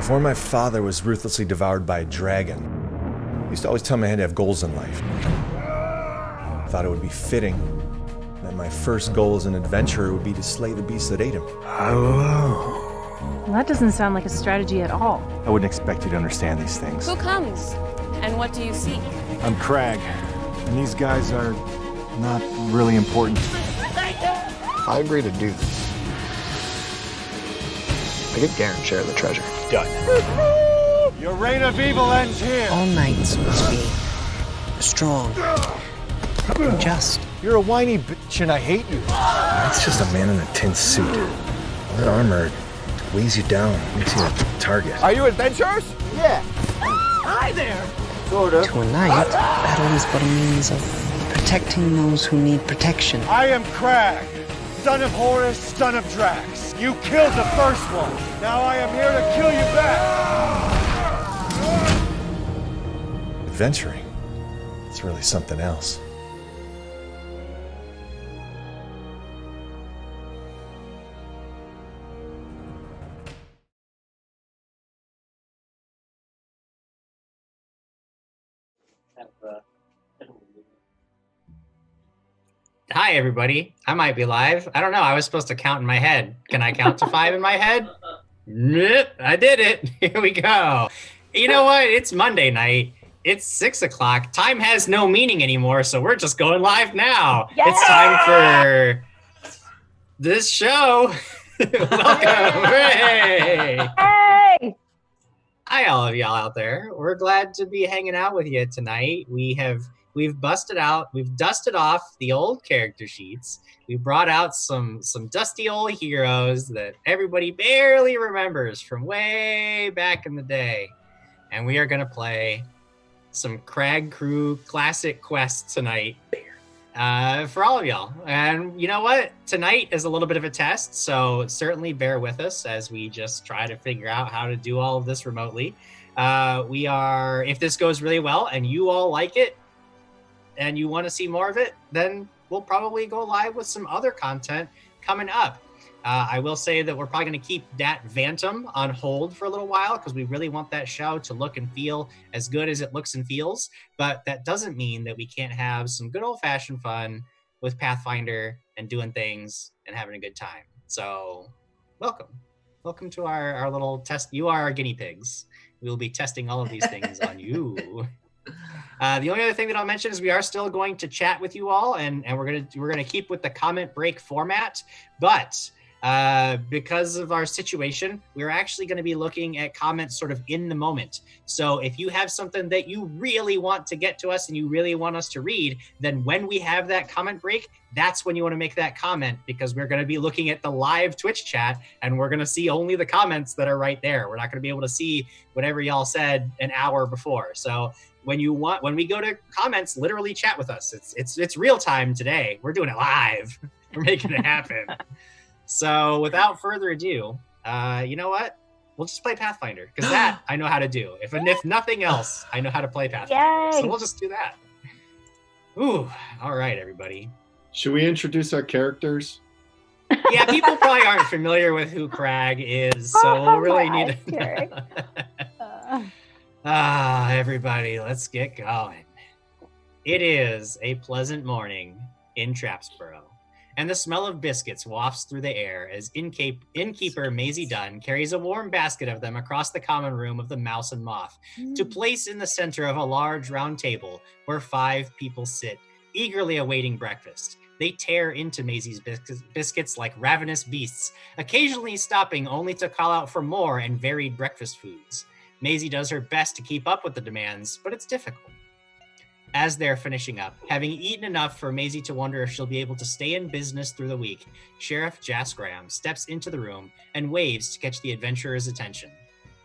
Before my father was ruthlessly devoured by a dragon, he used to always tell me I had to have goals in life. I thought it would be fitting that my first goal as an adventurer would be to slay the beast that ate him. Hello. Well, that doesn't sound like a strategy at all. I wouldn't expect you to understand these things. Who comes? And what do you seek? I'm Krag, and these guys are not really important. I agree to do this. I give Garen share of the treasure. Done. Your reign of evil ends here. All knights must be strong and just. You're a whiny bitch, and I hate you. That's just a man in a tin suit. That armor weighs you down, makes you a target. Are you adventurers? Yeah. Hi there! Sort of. To a knight, battle is but a means of protecting those who need protection. I am Krag, son of Horus, son of Drax. You killed the first one. Now I am here to kill you back. Adventuring. It's really something else. Hi, everybody. I might be live. I don't know. I was supposed to count in my head. Can I count to 5 in my head? Nope, I did it. Here we go. You know what? It's Monday night. It's 6 o'clock. Time has no meaning anymore, so we're just going live now. Yeah! It's time for this show. Welcome. Hey! Hey! Hi, all of y'all out there. We're glad to be hanging out with you tonight. We've dusted off the old character sheets. We brought out some dusty old heroes that everybody barely remembers from way back in the day. And we are going to play some Krag Krew Classic quests tonight for all of y'all. And you know what? Tonight is a little bit of a test, so certainly bear with us as we just try to figure out how to do all of this remotely. If this goes really well and you all like it, and you want to see more of it, then we'll probably go live with some other content coming up. I will say that we're probably going to keep Dat Phantom on hold for a little while because we really want that show to look and feel as good as it looks and feels. But that doesn't mean that we can't have some good old-fashioned fun with Pathfinder and doing things and having a good time. So welcome. Welcome to our little test. You are our guinea pigs. We will be testing all of these things on you. The only other thing that I'll mention is we are still going to chat with you all, and we're gonna keep with the comment break format, but because of our situation, we're actually going to be looking at comments sort of in the moment. So if you have something that you really want to get to us and you really want us to read, then when we have that comment break, that's when you want to make that comment, because we're going to be looking at the live Twitch chat and we're going to see only the comments that are right there. We're not going to be able to see whatever y'all said an hour before. So when we go to comments, literally chat with us. It's real time today. We're doing it live. We're making it happen. So without further ado, you know what? We'll just play Pathfinder, because that I know how to do. If nothing else, I know how to play Pathfinder. Yay. So we'll just do that. Ooh, all right, everybody. Should we introduce our characters? Yeah, people probably aren't familiar with who Krag is, so we'll really need to. Everybody, let's get going. It is a pleasant morning in Trapsboro, and the smell of biscuits wafts through the air as innkeeper Maisie Dunn carries a warm basket of them across the common room of the Mouse and Moth to place in the center of a large round table where 5 people sit, eagerly awaiting breakfast. They tear into Maisie's biscuits like ravenous beasts, occasionally stopping only to call out for more and varied breakfast foods. Maisie does her best to keep up with the demands, but it's difficult. As they're finishing up, having eaten enough for Maisie to wonder if she'll be able to stay in business through the week, Sheriff Jas Graham steps into the room and waves to catch the adventurer's attention.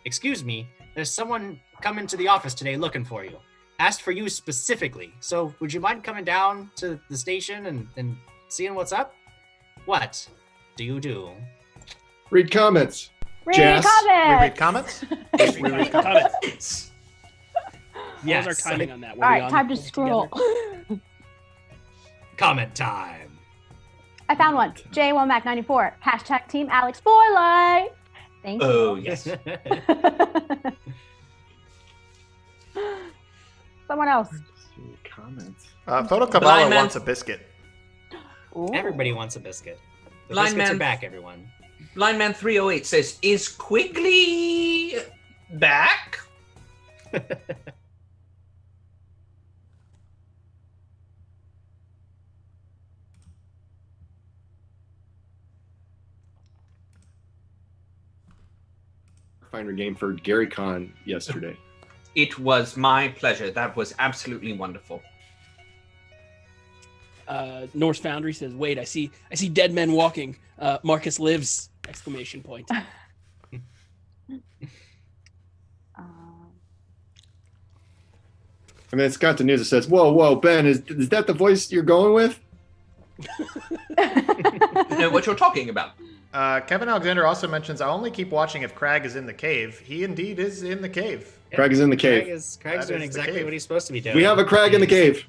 "Excuse me, there's someone coming to the office today looking for you. Asked for you specifically, so would you mind coming down to the station and seeing what's up? What do you do?" Read comments. Read comments. We read comments? We read comments. Yes. How's our timing on that? All right, time to scroll. Comment time. I found one. J1Mac94. # Team Alex Boylite. Thank Oh, you. yes. Someone else. Comments. Photo Blind Cavallo man. wants a biscuit. Ooh. Everybody wants a biscuit. The Blind biscuits man. are back, everyone. Blind Man 308 says, "Is Quigley back?" Pathfinder game for Gary Con yesterday. It was my pleasure. That was absolutely wonderful. Norse Foundry says, "Wait, I see dead men walking. Marcus lives!" Exclamation point. And then Scott the News that says, "Whoa, Ben, is that the voice you're going with?" Know what you're talking about. Kevin Alexander also mentions, I only keep watching if Krag is in the cave. He indeed is in the cave. Krag is in the cave. Krag's That doing is the exactly cave. what he's supposed to be doing. We have a Krag in the cave.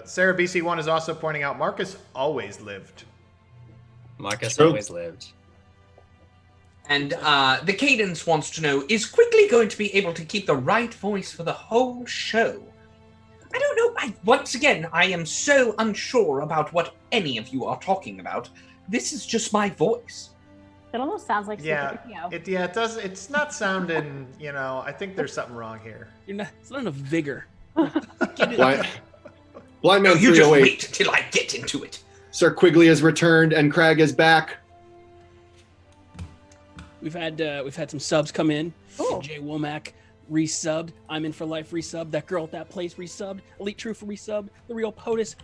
Sarah BC1 is also pointing out Marcus always lived. Marcus True. always lived. And the Cadence wants to know, is Quigley going to be able to keep the right voice for the whole show? I don't know. Once again, I am so unsure about what any of you are talking about. This is just my voice. It almost sounds like Yeah, Super it does. It's not sounding, I think there's something wrong here. It's not enough vigor. Blind Man No, you just 308. wait till I get into it. Sir Quigley has returned and Krag is back. We've had some subs come in. Ooh. Jay Womack resubbed. I'm in for life resubbed. That girl at that place resubbed. Elite Truth resubbed. The Real POTUS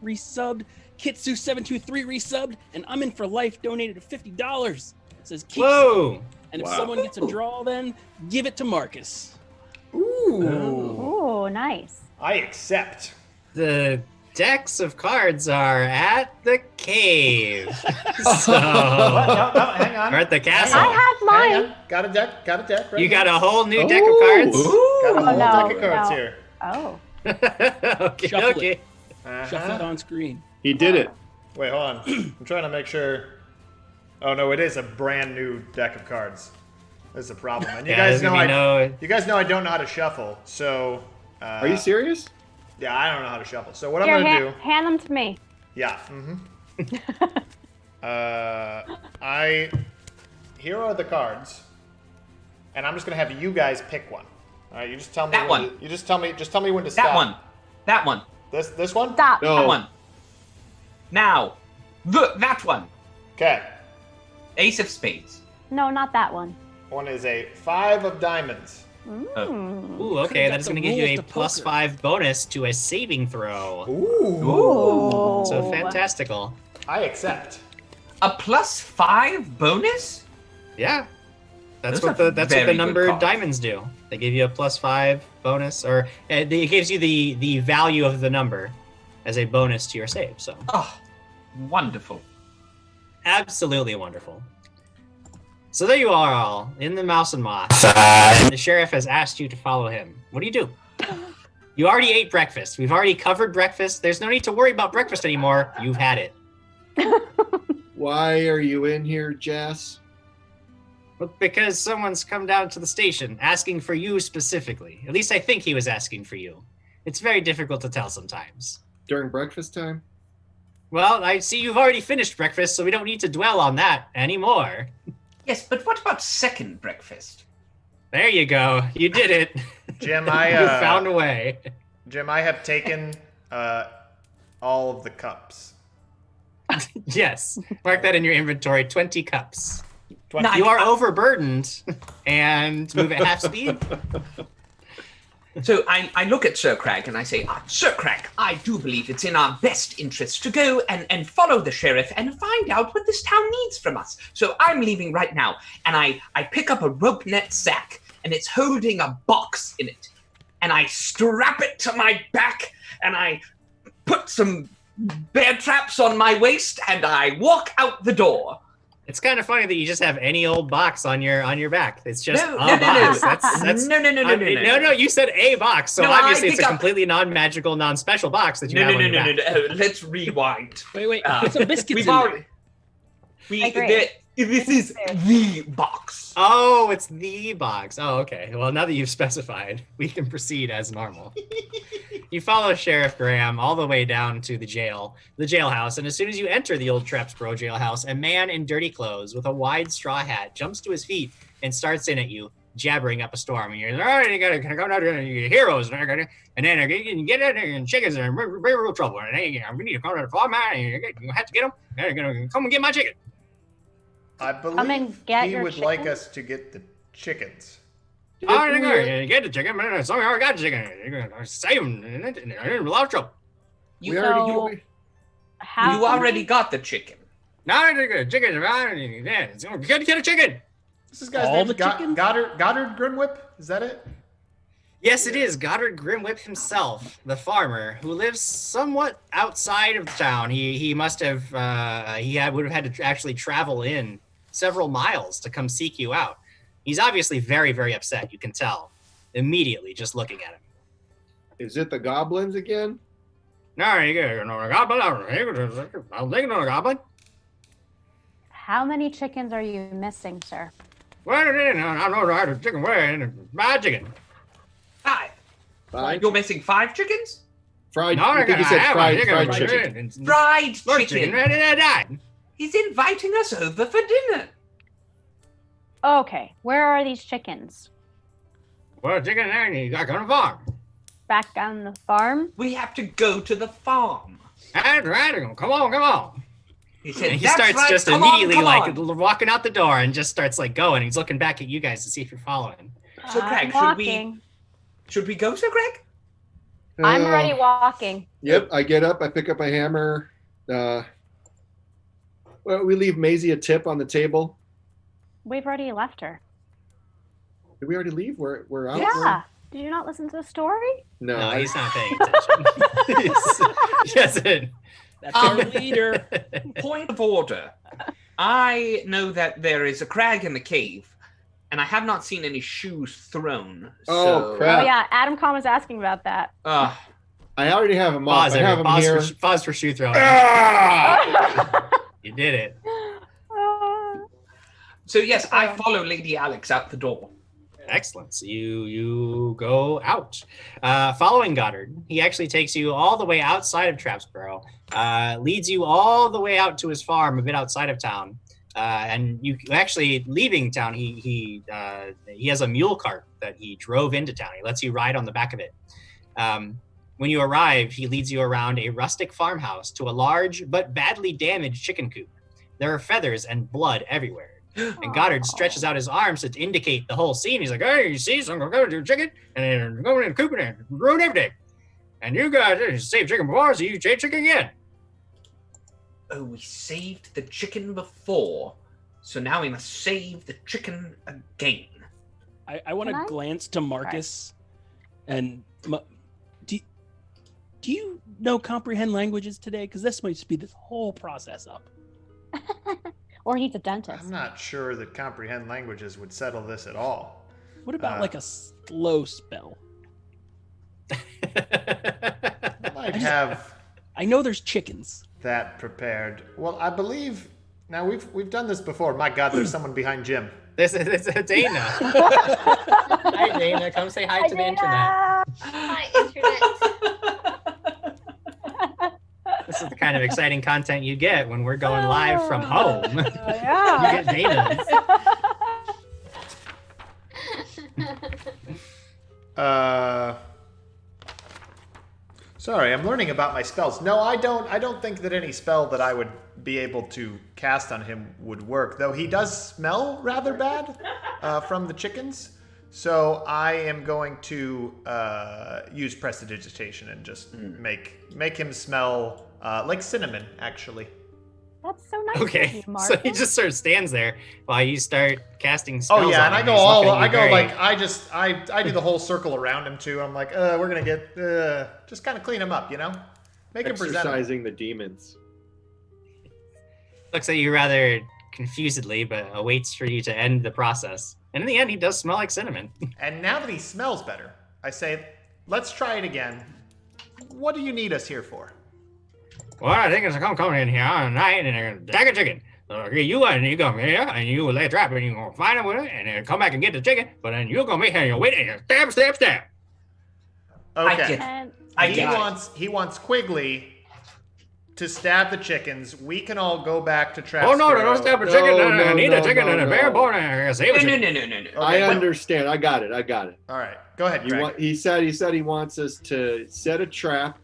resubbed. Kitsu723 resubbed. And I'm in for life donated $50. It says keep. Whoa! And if Wow. someone gets a draw, then give it to Marcus. Ooh. Ooh, nice. I accept. The decks of cards are at the cave. So, What? No, hang on. or at the castle. I have Hang mine. on. Got a deck. Right You here. got a whole new deck of cards? Got a whole no, deck of cards no. here. Oh. Okay, Shuffle it. okay. Shuffle it on screen. He did it. Wait, hold on. I'm trying to make sure. Oh no, it is a brand new deck of cards. This is a problem. And you Yeah, guys there's know gonna be you guys know I don't know how to shuffle. So Are you serious? Yeah, I don't know how to shuffle. So what Here, I'm gonna do? hand them to me. Yeah. Here are the cards, and I'm just gonna have you guys pick one. All right, you just tell me. That one. You just tell me when to stop. That one. That one. This one. Stop. No. That one. Now. That one. Okay. Ace of Spades. No, not that one. One is a 5 of diamonds. Ooh, okay, that's going to give you a +5 bonus to a saving throw. Ooh. So fantastical. I accept. A +5 bonus? Yeah. That's Those what are the very good numbered cards. diamonds do. They give you a +5 bonus, or it gives you the value of the number as a bonus to your save. So Oh, wonderful. absolutely wonderful. So there you are, all in the Mouse and Moth. And the sheriff has asked you to follow him. What do you do? You already ate breakfast. We've already covered breakfast. There's no need to worry about breakfast anymore. You've had it. Why are you in here, Jess? Well, because someone's come down to the station asking for you specifically. At least I think he was asking for you. It's very difficult to tell sometimes. During breakfast time? Well, I see you've already finished breakfast, so we don't need to dwell on that anymore. Yes, but what about second breakfast? There you go. You did it. Jim, You I found a way. Jim, I have taken all of the cups. Yes. Mark that in your inventory. 20 cups. 20. You are overburdened and move at half speed. So I look at Sir Krag and I say, Sir Krag, I do believe it's in our best interest to go and follow the sheriff and find out what this town needs from us. So I'm leaving right now, and I pick up a rope net sack, and it's holding a box in it. And I strap it to my back, and I put some bear traps on my waist, and I walk out the door. It's kind of funny that you just have any old box on your back. It's just No, a no, no, box. no. That's No. You said a box, so No, obviously I it's a pick up- completely non-magical, non-special box that you have on your back. No. Let's rewind. Wait. Put some biscuits We've in already. I agree. This is the box. Oh, it's the box. Oh, okay. Well, now that you've specified, we can proceed as normal. You follow Sheriff Graham all the way down to the jailhouse, and as soon as you enter the old Trapsboro jailhouse, a man in dirty clothes with a wide straw hat jumps to his feet and starts in at you, jabbering up a storm. And you're all right, you gotta come down there, you're heroes, and then you can get in there, and chickens are in real trouble. And then we need to come to the farm, and you have to get them. You're gonna come and get my chicken. I believe he would like us to get the chickens. Oh, you get the chicken, man. Sorry, I got the chicken. You're gonna save them. They're in a lot of trouble. You already got the chicken. No, the chicken. Yeah, get a chicken. This is guy's name. Goddard Grimwhip. Is that it? Yes, it is Goddard Grimwhip himself, the farmer who lives somewhat outside of town. He must have would have had to actually travel in several miles to come seek you out. He's obviously very, very upset. You can tell immediately just looking at him. Is it the goblins again? No, you're not a goblin. I'm thinking of a goblin. How many chickens are you missing, sir? Well, I know I had a chicken. Where? My chicken. 5. You're missing 5 chickens? Fried. No, I think he said fried chicken. Fried chicken. He's inviting us over for dinner. Okay, where are these chickens? Well, chicken there, you got on the farm. Back on the farm? We have to go to the farm. That's right. Come on. He said, and he "That's starts right. just Come immediately on." walking out the door and just starts like going. He's looking back at you guys to see if you're following. So Craig, should we go, Sir Craig? I'm already walking. Yep, I get up, I pick up a hammer. Well, we leave Maisie a tip on the table. We've already left her. Did we already leave? We're out? Yeah. Did you not listen to the story? No, he's not paying attention. Yes, that's our leader. Point of order. I know that there is a crag in the cave, and I have not seen any shoes thrown. Oh, crap. Oh, yeah. Adam Khan was asking about that. I already have them off. I have them here. Pause for shoe throwing. You did it. So yes, I follow Lady Alex out the door. Excellent. So you go out. Following Goddard, he actually takes you all the way outside of Trapsboro, leads you all the way out to his farm a bit outside of town. And you actually leaving town, he has a mule cart that he drove into town. He lets you ride on the back of it. When you arrive, he leads you around a rustic farmhouse to a large but badly damaged chicken coop. There are feathers and blood everywhere. And Goddard stretches out his arms to indicate the whole scene. He's like, "Hey, you see, so I'm going to go to the chicken, and then go in the coop and ruin everything. And you guys saved chicken before, so you save chicken again." Oh, we saved the chicken before, so now we must save the chicken again. I want to glance to Marcus, and do you know comprehend languages today? Because this might speed this whole process up. Or needs a dentist. I'm not sure that comprehend languages would settle this at all. What about like a slow spell? I know there's chickens. That prepared. Well, I believe now we've done this before. My God, there's someone behind Jim. This is Dana. Hi, Dana. Come say hi to the internet. Hi, internet. This is the kind of exciting content you get when we're going live from home. Yeah. You get Dana's. Sorry, I'm learning about my spells. No, I don't think that any spell that I would be able to cast on him would work, though he does smell rather bad from the chickens. So I am going to use prestidigitation and just make him smell like cinnamon, actually. That's so nice. Okay, of you, so he just sort of stands there while you start casting spells. Oh yeah, and on I him. go He's all. looking I go very- like I do the whole circle around him too. I'm like, we're gonna get just kind of clean him up, you know, make him presentable. Exercising the demons. Looks like you rather confusedly, but awaits for you to end the process. And in the end, he does smell like cinnamon. And now that he smells better, I say, let's try it again. What do you need us here for? Well, I think it's come in here on a night and they're gonna attack a chicken. Okay, you come here and you lay a trap and you're gonna find it with it and then come back and get the chicken. But then you're gonna be here and you wait and you stab. Okay. I He get it. wants Quigley to stab the chickens. We can all go back to Trap. Oh no, don't stab a chicken. No, I need no, a chicken no, and a no. bear born. I save a chicken. No. I understand. I got it. All right, go ahead, Craig. He said he wants us to set a trap.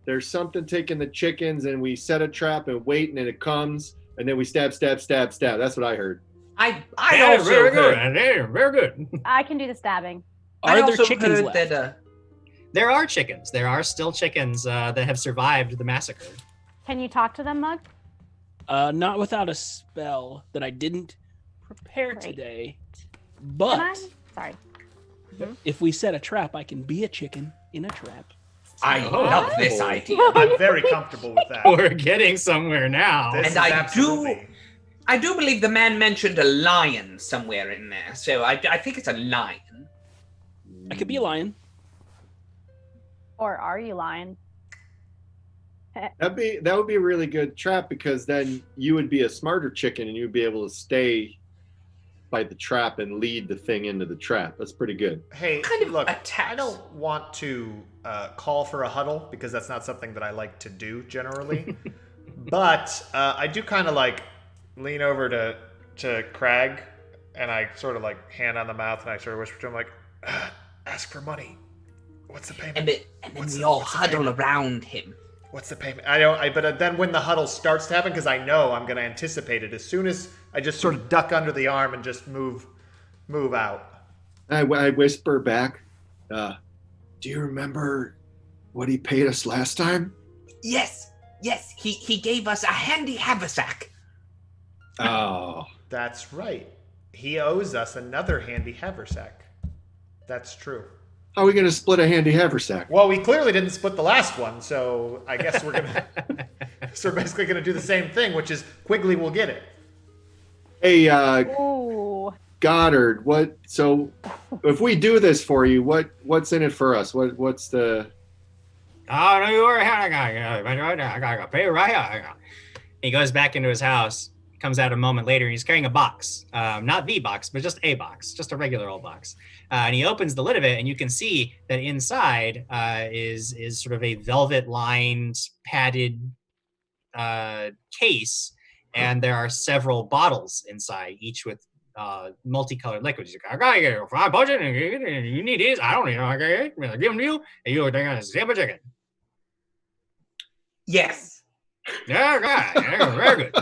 There's something taking the chickens, and we set a trap and wait, and then it comes, and then we stab. That's what I heard. I Yeah, also very good. heard. Very good. I can do the stabbing. I Are there also chickens heard left? that. There are chickens. There are still chickens that have survived the massacre. Can you talk to them, Mug? Not without a spell that I didn't prepare Great. today. Can But I? Sorry. if we set a trap, I can be a chicken in a trap. I love this idea. I'm very comfortable with that. We're getting somewhere now. This And is I absolutely- I do believe the man mentioned a lion somewhere in there, so I think it's a lion. I could be a lion. Or are you lying? That would be a really good trap, because then you would be a smarter chicken and you'd be able to stay by the trap and lead the thing into the trap. That's pretty good. Hey, Kind of look, attacks. I don't want to call for a huddle because that's not something that I like to do generally. But I do kind of like lean over to Krag, and I sort of like hand on the mouth, and I sort of whisper to him like, "Ask for money. What's the payment? And then we all huddle around him. What's the payment?" But then when the huddle starts to happen, because I know I'm going to anticipate it, as soon as I just sort of duck under the arm and just move out. I whisper back, do you remember what he paid us last time? Yes, he gave us a handy haversack. Oh. That's right. He owes us another handy haversack. That's true. How are we going to split a handy haversack? Well, we clearly didn't split the last one, so I guess we're gonna. So we're basically gonna do the same thing, which is Quigley will get it. Hey, Ooh. Goddard, so if we do this for you, what's in it for us? What's the... Oh, no, you worry. I got pay right here. He goes back into his house, comes out a moment later, and he's carrying a box. Not the box, but just a box, just a regular old box. And he opens the lid of it, and you can see that inside is sort of a velvet-lined, padded case, and there are several bottles inside, each with multicolored liquids. He's like, I gotta get a fried budget, and you need these. I don't need them. I gotta give them to you, and you're gonna save a chicken. Yes. Yeah, very good.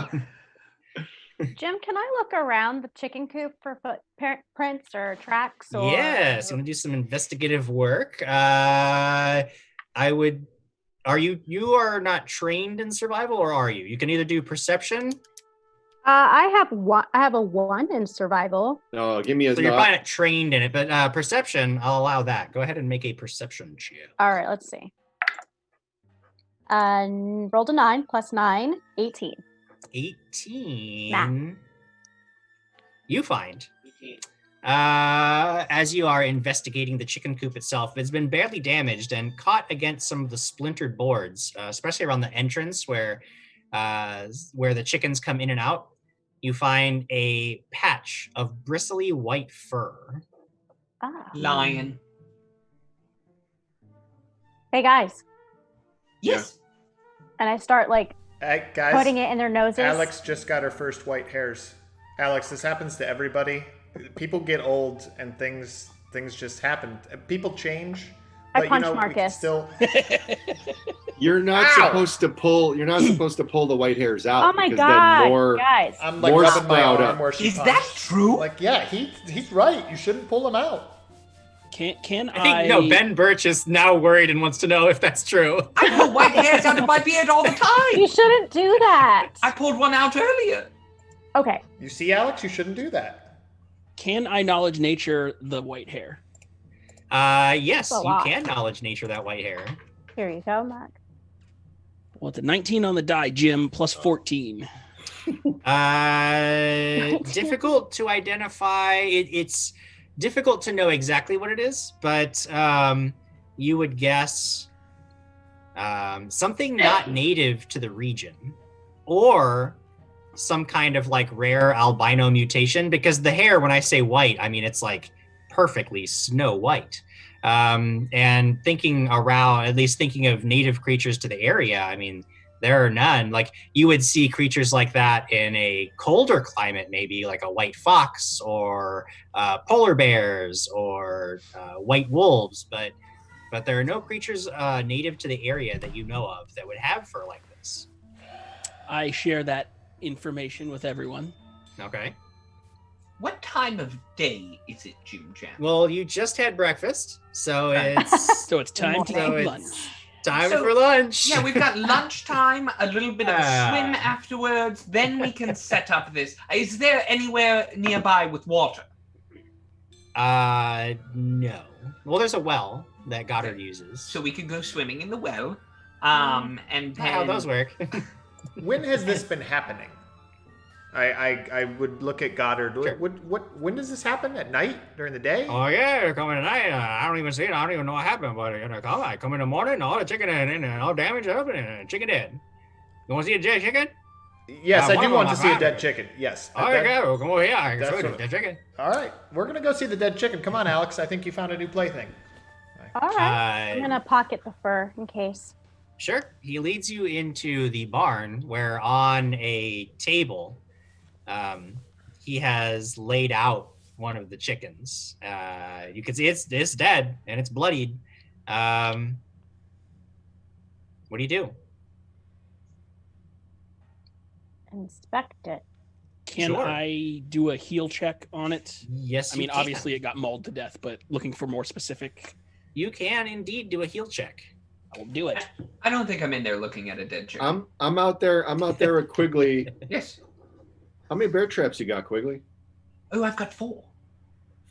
Jim, can I look around the chicken coop for footprints or tracks? Or... Yes, you want to do some investigative work. I would. Are you are not trained in survival, or are you? You can either do perception. I have a 1 in survival. No, give me a... So you're probably not trained in it, but perception, I'll allow that. Go ahead and make a perception check. All right, let's see. Rolled a 9 plus 9, 18. 18. Nah. You find. As you are investigating the chicken coop itself, it's been badly damaged and caught against some of the splintered boards, especially around the entrance where the chickens come in and out. You find a patch of bristly white fur. Ah. Lion. Hey guys, Yes. and I start like Hey, guys, putting it in their noses. Alex just got her first white hairs. Alex, this happens to everybody. People get old and things just happen. People change. I But punch we can Marcus. still. You're not Ow! supposed to pull the white hairs out. Oh my because god, then more, guys! I'm like More rubbing my sprout arm up. where she Is punched. that true? Like, yeah, he's right. You shouldn't pull them out. Can I think no. Ben Birch is now worried and wants to know if that's true. I pull white hairs out of my beard all the You time. shouldn't do that. I pulled one out earlier. Okay. You see, Alex, you shouldn't do that. Can I knowledge nature the white hair? Yes, A you lot. can knowledge nature that white hair. Here you go, Mac. Well, it's a 19 on the die, Jim, plus 14. Difficult to identify. It's difficult to know exactly what it is, but you would guess something not native to the region, or some kind of like rare albino mutation, because the hair, when I say white, I mean it's like perfectly snow white. And thinking around, at least thinking of native creatures to the area, I mean, there are none. Like you would see creatures like that in a colder climate, maybe like a white fox or polar bears or white wolves, but there are no creatures native to the area that you know of that would have fur like this. I share that information with everyone. Okay. What time of day is it, Jim Jam? Well, you just had breakfast, so it's time to eat lunch. Time for lunch. Yeah, we've got lunchtime, a little bit of a swim afterwards, then we can set up this. Is there anywhere nearby with water? No. Well, there's a well that Goddard uses. So we could go swimming in the well. And then... How those work. When has this been happening? I would look at Goddard. Sure. When does this happen? At night? During the day? Oh yeah, they're coming at night. I don't even see it. I don't even know what happened, but I come in the morning, all the chicken and all damage up, and chicken dead. You want to see a dead chicken? Yes, I do want to see a dead chicken. Yes. Oh, okay, well, come over here. I can show you the dead chicken. All right, we're gonna go see the dead chicken. Come on, Alex. I think you found a new plaything. All right. I'm gonna pocket the fur in case. Sure. He leads you into the barn where on a table, he has laid out one of the chickens. You can see it's dead and it's bloodied. What do you do? Inspect it. Can I do a heal check on it? Yes, I mean, obviously it got mauled to death, but looking for more specific. You can indeed do a heal check. I will do it. I don't think I'm in there looking at a dead chicken. I'm out there with Quigley. Yes. How many bear traps you got, Quigley? Oh, I've got 4.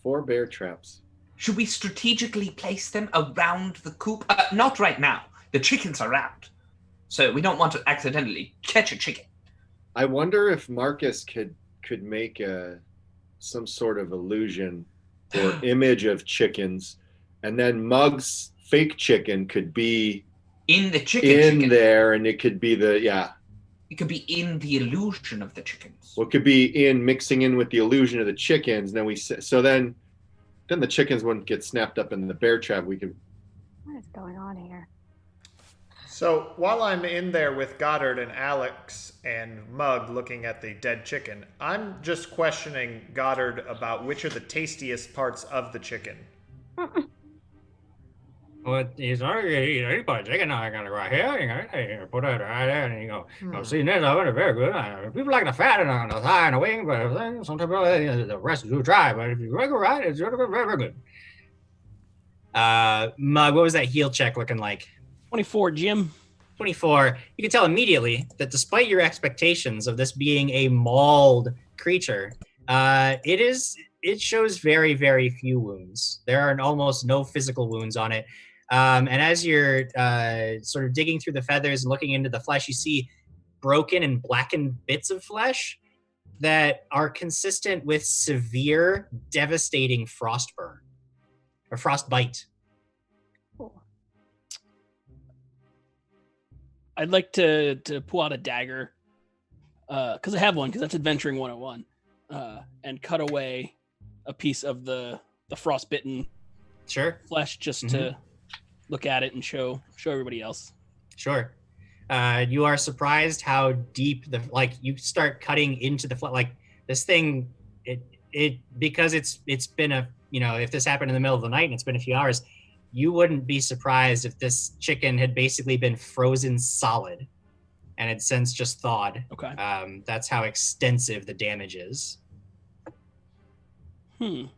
4 bear traps. Should we strategically place them around the coop? Not right now. The chickens are out. So we don't want to accidentally catch a chicken. I wonder if Marcus could make some sort of illusion or image of chickens, and then Mug's fake chicken could be in the chicken there, and it could be It could be in the illusion of the chickens. Well, it could be mixing in with the illusion of the chickens. And then then the chickens wouldn't get snapped up in the bear trap. We could. What is going on here? So while I'm in there with Goddard and Alex and Mug looking at the dead chicken, I'm just questioning Goddard about which are the tastiest parts of the chicken. Well, he's not going to eat any part of chicken. I'm going to go right here. You put it right there, and you go, see, this is very good. People like the fat and the thigh and the wing, but sometimes the rest is too dry. But if you go right, it's very, very good. Mug, what was that heal check looking like? 24, Jim. 24. You can tell immediately that despite your expectations of this being a mauled creature, it shows very, very few wounds. There are almost no physical wounds on it. And as you're sort of digging through the feathers and looking into the flesh, you see broken and blackened bits of flesh that are consistent with severe, devastating frostburn or frostbite. I'd like to pull out a dagger, because I have one, because that's Adventuring 101, and cut away a piece of the frostbitten flesh just to look at it and show everybody else. Sure. You are surprised how deep you start cutting into the flesh. Like this thing, it because it's been if this happened in the middle of the night and it's been a few hours, you wouldn't be surprised if this chicken had basically been frozen solid and had since just thawed. Okay. That's how extensive the damage is. And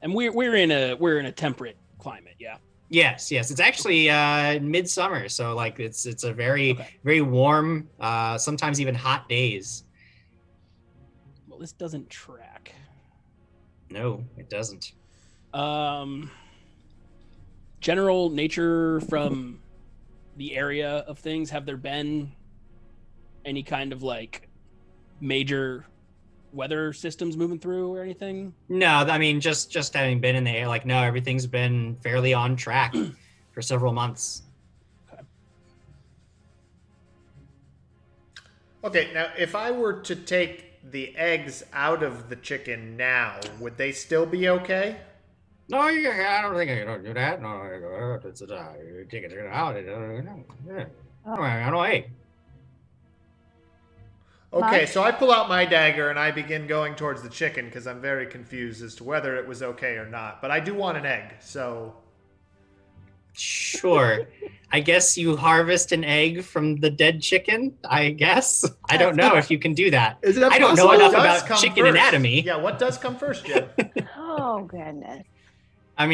we're in a temperate climate, yeah. Yes. It's actually midsummer, so it's a very very warm, sometimes even hot days. Well, this doesn't track. No, it doesn't. General nature from the area of things. Have there been any kind of major weather systems moving through or anything? No, I mean just having been in the air, no, everything's been fairly on track for several months. Okay. Okay, now if I were to take the eggs out of the chicken now, would they still be okay? No, I don't think I can do that. No, it's you take it out. I don't egg. Okay, so I pull out my dagger and I begin going towards the chicken because I'm very confused as to whether it was okay or not. But I do want an egg, so... Sure. I guess you harvest an egg from the dead chicken, I guess. I don't know if you can do that. I don't know enough about chicken anatomy. Yeah, what does come first, Jim? Oh, goodness. I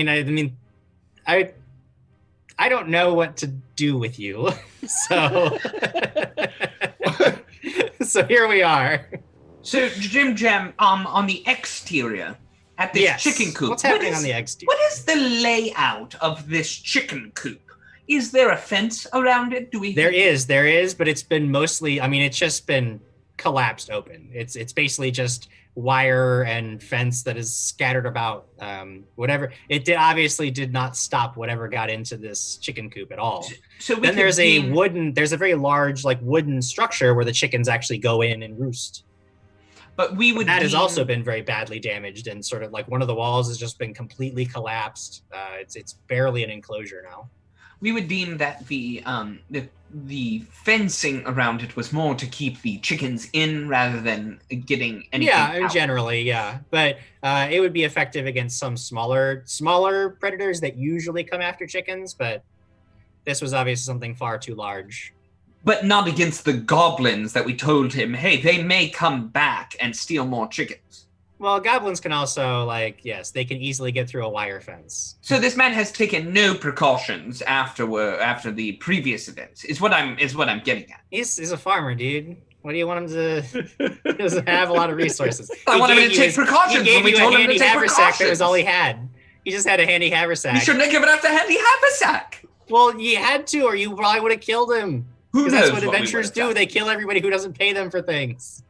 don't know what to do with you. So... So here we are. So, Jim, on the exterior, at this chicken coop. What's happening on the exterior? What is the layout of this chicken coop? Is there a fence around it? There is, but it's been mostly, it's just been collapsed open. It's basically just wire and fence that is scattered about, whatever. It obviously did not stop whatever got into this chicken coop at all. So then there's there's a very large wooden structure where the chickens actually go in and roost. But that has also been very badly damaged, and sort of one of the walls has just been completely collapsed. It's barely an enclosure now. We would deem that the fencing around it was more to keep the chickens in rather than getting anything out. Generally, yeah. But it would be effective against some smaller predators that usually come after chickens, but this was obviously something far too large. But not against the goblins that we told him, hey, they may come back and steal more chickens. Well, goblins can also, they can easily get through a wire fence. So this man has taken no precautions after the previous events, is what I'm getting at. He's a farmer, dude. What do you want him to... He doesn't have a lot of resources. I want him to take precautions when we told him to take precautions. That was all he had. He just had a handy haversack. You shouldn't have given up the handy haversack. Well, you had to, or you probably would have killed him. Who knows that's what adventurers do. They kill everybody who doesn't pay them for things.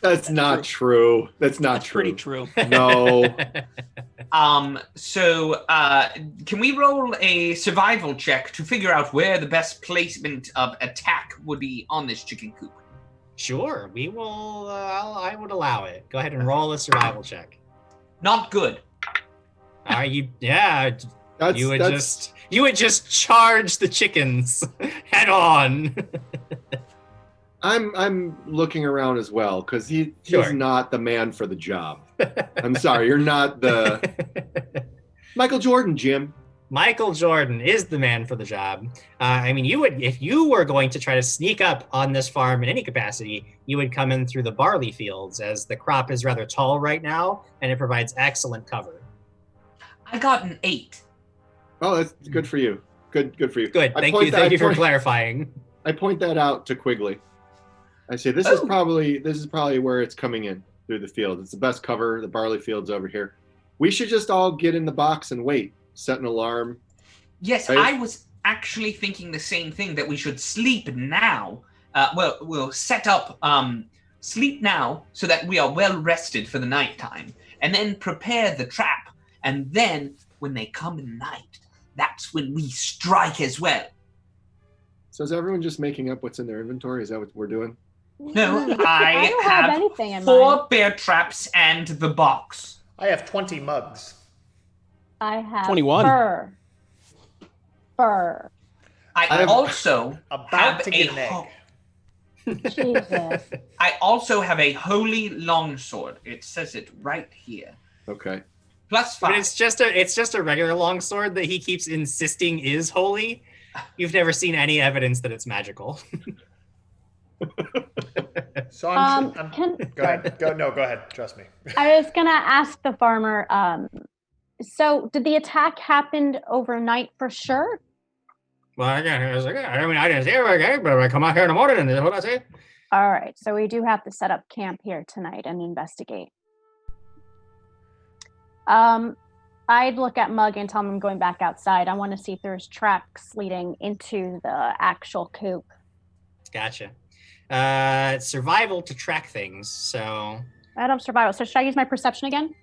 That's not true. That's pretty true. No. So can we roll a survival check to figure out where the best placement of attack would be on this chicken coop? Sure, we will. I would allow it. Go ahead and roll a survival check. Not good. Are you? Yeah. You would just charge the chickens head on. I'm looking around as well because he's not the man for the job. I'm sorry, you're not the Michael Jordan, Jim. Michael Jordan is the man for the job. You would, if you were going to try to sneak up on this farm in any capacity, you would come in through the barley fields, as the crop is rather tall right now and it provides excellent cover. I got an 8. Oh, that's good for you. Good for you. Good. Thank you for clarifying. I point that out to Quigley. I say this is probably where it's coming in through the field. It's the best cover. The barley field's over here. We should just all get in the box and wait. Set an alarm. Yes, right? I was actually thinking the same thing, that we should sleep now. We'll set up sleep now so that we are well rested for the nighttime, and then prepare the trap. And then when they come in the night, that's when we strike as well. So is everyone just making up what's in their inventory? Is that what we're doing? No, I don't have anything in 4 mind. bear traps and the box. I have 20 mugs. I have 21. Fur. I also About have to get an egg. Jesus. I also have a holy longsword. It says it right here. Okay. +5. But it's just a regular longsword that he keeps insisting is holy. You've never seen any evidence that it's magical. So go ahead. Go ahead. Trust me. I was gonna ask the farmer. So did the attack happen overnight for sure? Well, I didn't say it, but I come out here in the morning and this is what I say. All right. So we do have to set up camp here tonight and investigate. I'd look at Mug and tell him I'm going back outside. I want to see if there's tracks leading into the actual coop. Gotcha. Survival to track things, so... I don't have survival. So should I use my perception again?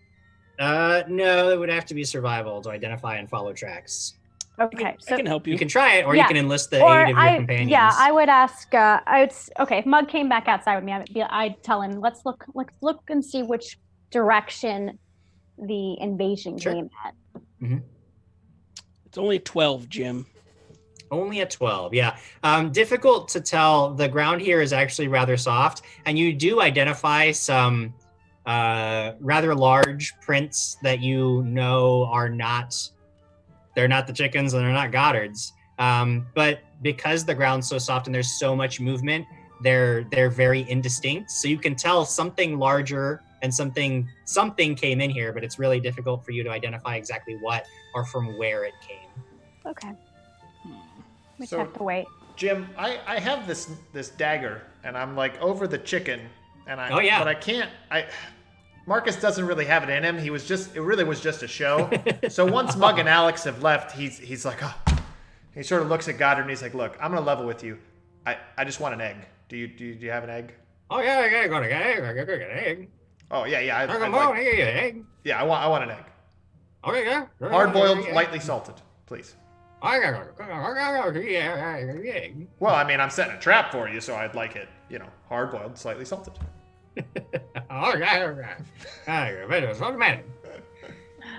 No, it would have to be survival to identify and follow tracks. Okay, I can help you. You can try it, or Yeah. you can enlist the Or aid of your companions. Yeah, I would ask. Okay, if Mug came back outside with me, I'd tell him, let's look and see which direction the invasion came at. It's only 12, Jim. Only a 12, yeah. Difficult to tell. The ground here is actually rather soft, and you do identify some rather large prints that you know are not. They're not the chickens, and they're not Goddards. But because the ground's so soft and there's so much movement, they're very indistinct. So you can tell something larger and something came in here, but it's really difficult for you to identify exactly what or from where it came. Okay. We So- have to wait. Jim, I have this dagger, and I'm like over the chicken, and Oh, yeah. but I can't. Marcus doesn't really have it in him. It really was just a show. So once Mug and Alex have left, he's like, oh. He sort of looks at Goddard and he's like, look, I'm gonna level with you. I just want an egg. Do you have an egg? Oh yeah, I got an egg. Oh yeah. Egg. Yeah, I want an egg. Okay, yeah. Hard boiled, lightly salted, please. I got an egg. Well, I mean, I'm setting a trap for you, so I'd like it, hard boiled, slightly salted.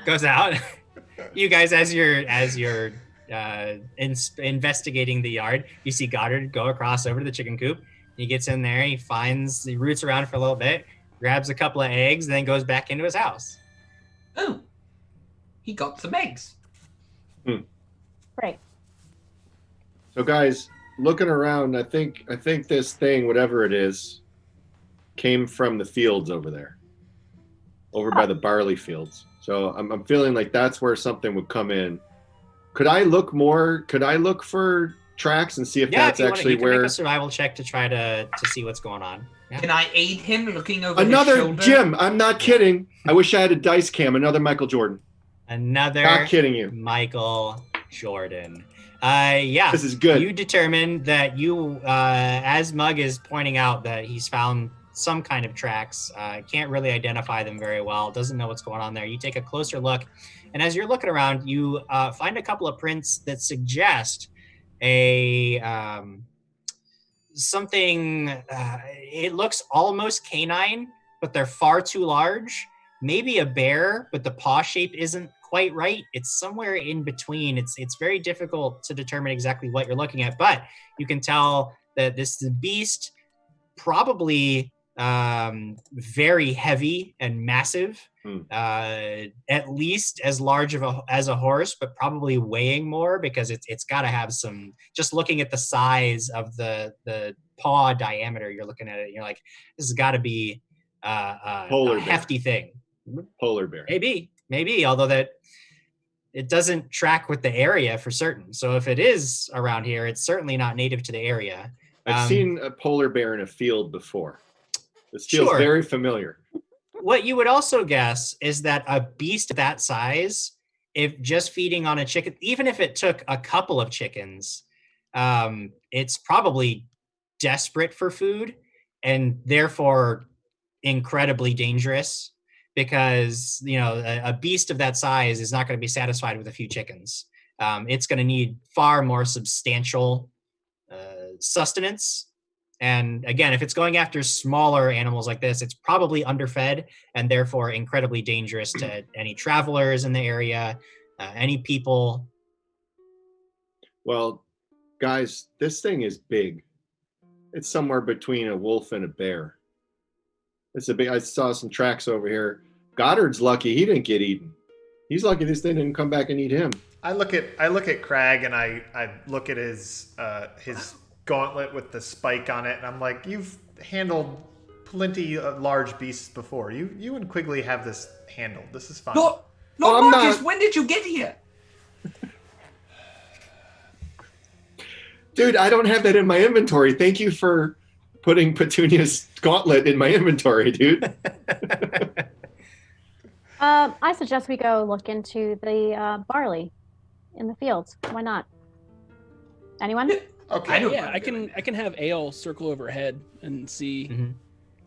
Goes out. You guys, as you're investigating the yard, you see Goddard go across over to the chicken coop. He gets in there. He roots around for a little bit, grabs a couple of eggs, then goes back into his house. Oh, he got some eggs. Right. So guys, looking around, I think this thing, whatever it is, came from the fields over there, over by the barley fields. So I'm feeling like that's where something would come in. Could I look for tracks and see if that's actually you can where? make a survival check to try to see what's going on. Yeah. Can I aid him looking over his Another shoulder? Jim. I'm not kidding. I wish I had a dice cam. Another Michael Jordan. Another. Not kidding you. Michael Jordan. Yeah. This is good. You determined that as Mug is pointing out that he's found some kind of tracks, can't really identify them very well, doesn't know what's going on there. You take a closer look, and as you're looking around, you find a couple of prints that suggest something. It looks almost canine, but they're far too large. Maybe a bear, but the paw shape isn't quite right. It's somewhere in between. It's very difficult to determine exactly what you're looking at, but you can tell that this is a beast, probably very heavy and massive, at least as large as a horse, but probably weighing more because it's got to have some. Just looking at the size of the paw diameter, you're looking at it, and you're like, this has got to be a hefty thing. Polar bear. Maybe, although that it doesn't track with the area for certain. So if it is around here, it's certainly not native to the area. I've seen a polar bear in a field before. This feels very familiar. What you would also guess is that a beast that size, if just feeding on a chicken, even if it took a couple of chickens, it's probably desperate for food and therefore incredibly dangerous. Because, a beast of that size is not going to be satisfied with a few chickens. It's going to need far more substantial sustenance. And again, if it's going after smaller animals like this, it's probably underfed and therefore incredibly dangerous to any travelers in the area, any people. Well, guys, this thing is big. It's somewhere between a wolf and a bear. I saw some tracks over here. Goddard's lucky he didn't get eaten. He's lucky this thing didn't come back and eat him. I look at Krag and I look at his gauntlet with the spike on it, and I'm like, you've handled plenty of large beasts before. You and Quigley have this handled. This is fine. No, Marcus, when did you get here? Dude, I don't have that in my inventory. Thank you for putting Petunia's gauntlet in my inventory, dude. I suggest we go look into the barley in the fields. Why not? Anyone? Okay. I can have Ale circle overhead and see. Mm-hmm.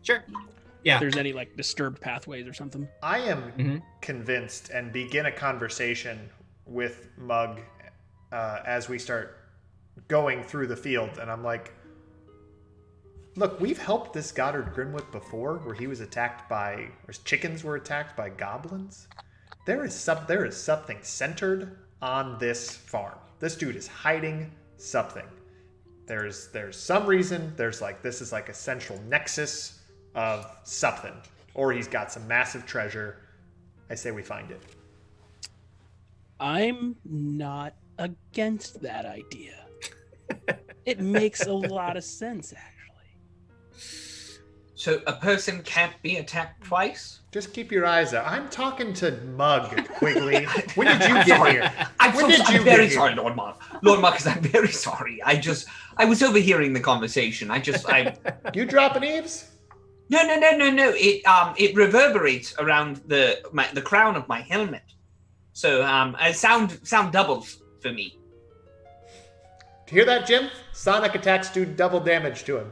Sure. Yeah. If there's any disturbed pathways or something. I am convinced and begin a conversation with Mug as we start going through the field, and I'm like, look, we've helped this Goddard Grimwhip before, where he was attacked by, or his chickens were attacked by goblins. There is something centered on this farm. This dude is hiding something. There's some reason. This is like a central nexus of something, or he's got some massive treasure. I say we find it. I'm not against that idea. It makes a lot of sense, actually. So a person can't be attacked twice? Just keep your eyes out. I'm talking to Mug, Quigley. When did you get here? I'm very sorry, Lord Mark. Lord Marcus, I'm very sorry. I was overhearing the conversation. You dropping eaves? No. It reverberates around the crown of my helmet. So sound doubles for me. Do you hear that, Jim? Sonic attacks do double damage to him.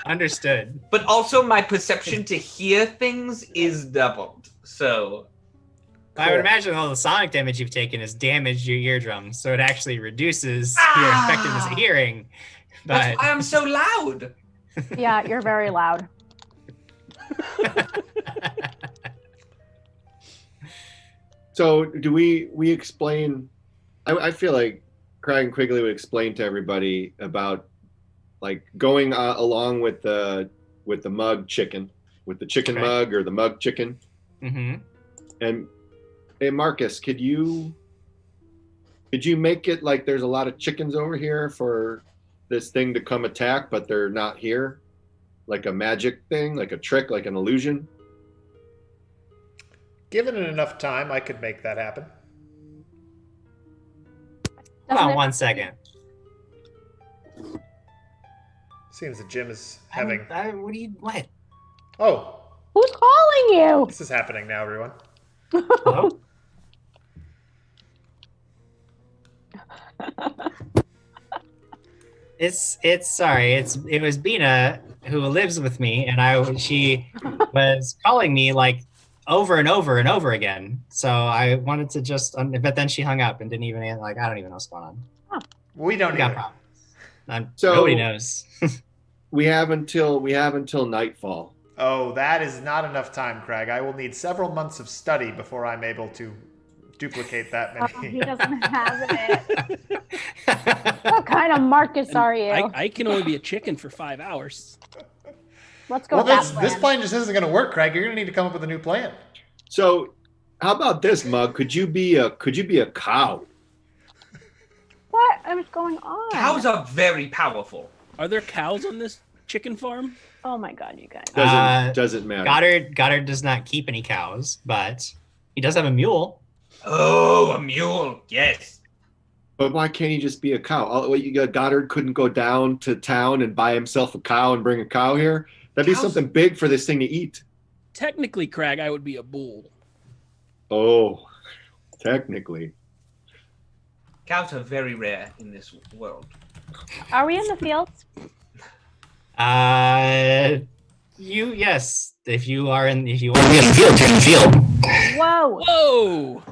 Understood. But also my perception to hear things is doubled. So I would imagine all the sonic damage you've taken has damaged your eardrums, so it actually reduces your effectiveness of hearing. But that's why I'm so loud. Yeah, you're very loud. So do we explain? I feel like Krag and Quigley would explain to everybody about like going along with the mug chicken, with the chicken mug or the mug chicken. Mm-hmm. And hey, Marcus, could you make it like there's a lot of chickens over here for this thing to come attack, but they're not here? Like a magic thing, like a trick, like an illusion? Given it enough time, I could make that happen. Hold on 1 second. Seems that Jim is having... What? Oh. Who's calling you? This is happening now, everyone. Hello? It was Bina who lives with me, and she was calling me like over and over and over again. So I wanted to just, but then she hung up and didn't even I don't even know what's going on. Oh. We don't got either. problems. So nobody knows. we have until nightfall. Oh, that is not enough time, Krag. I will need several months of study before I'm able to duplicate that many. He doesn't have it. What kind of Marcus are you? I can only be a chicken for 5 hours. Let's go Well, with that plan. this plan just isn't going to work, Krag. You're going to need to come up with a new plan. So, how about this, Mug? Could you be a cow? What is going on? Cows are very powerful. Are there cows on this chicken farm? Oh my god, you guys. Doesn't matter. Goddard does not keep any cows, but he does have a mule. Oh, a mule, yes. But why can't he just be a cow? Goddard couldn't go down to town and buy himself a cow and bring a cow here? That'd be something big for this thing to eat. Technically, Krag, I would be a bull. Oh, technically. Cows are very rare in this world. Are we in the fields? Yes. If you are in the field, Whoa. Whoa!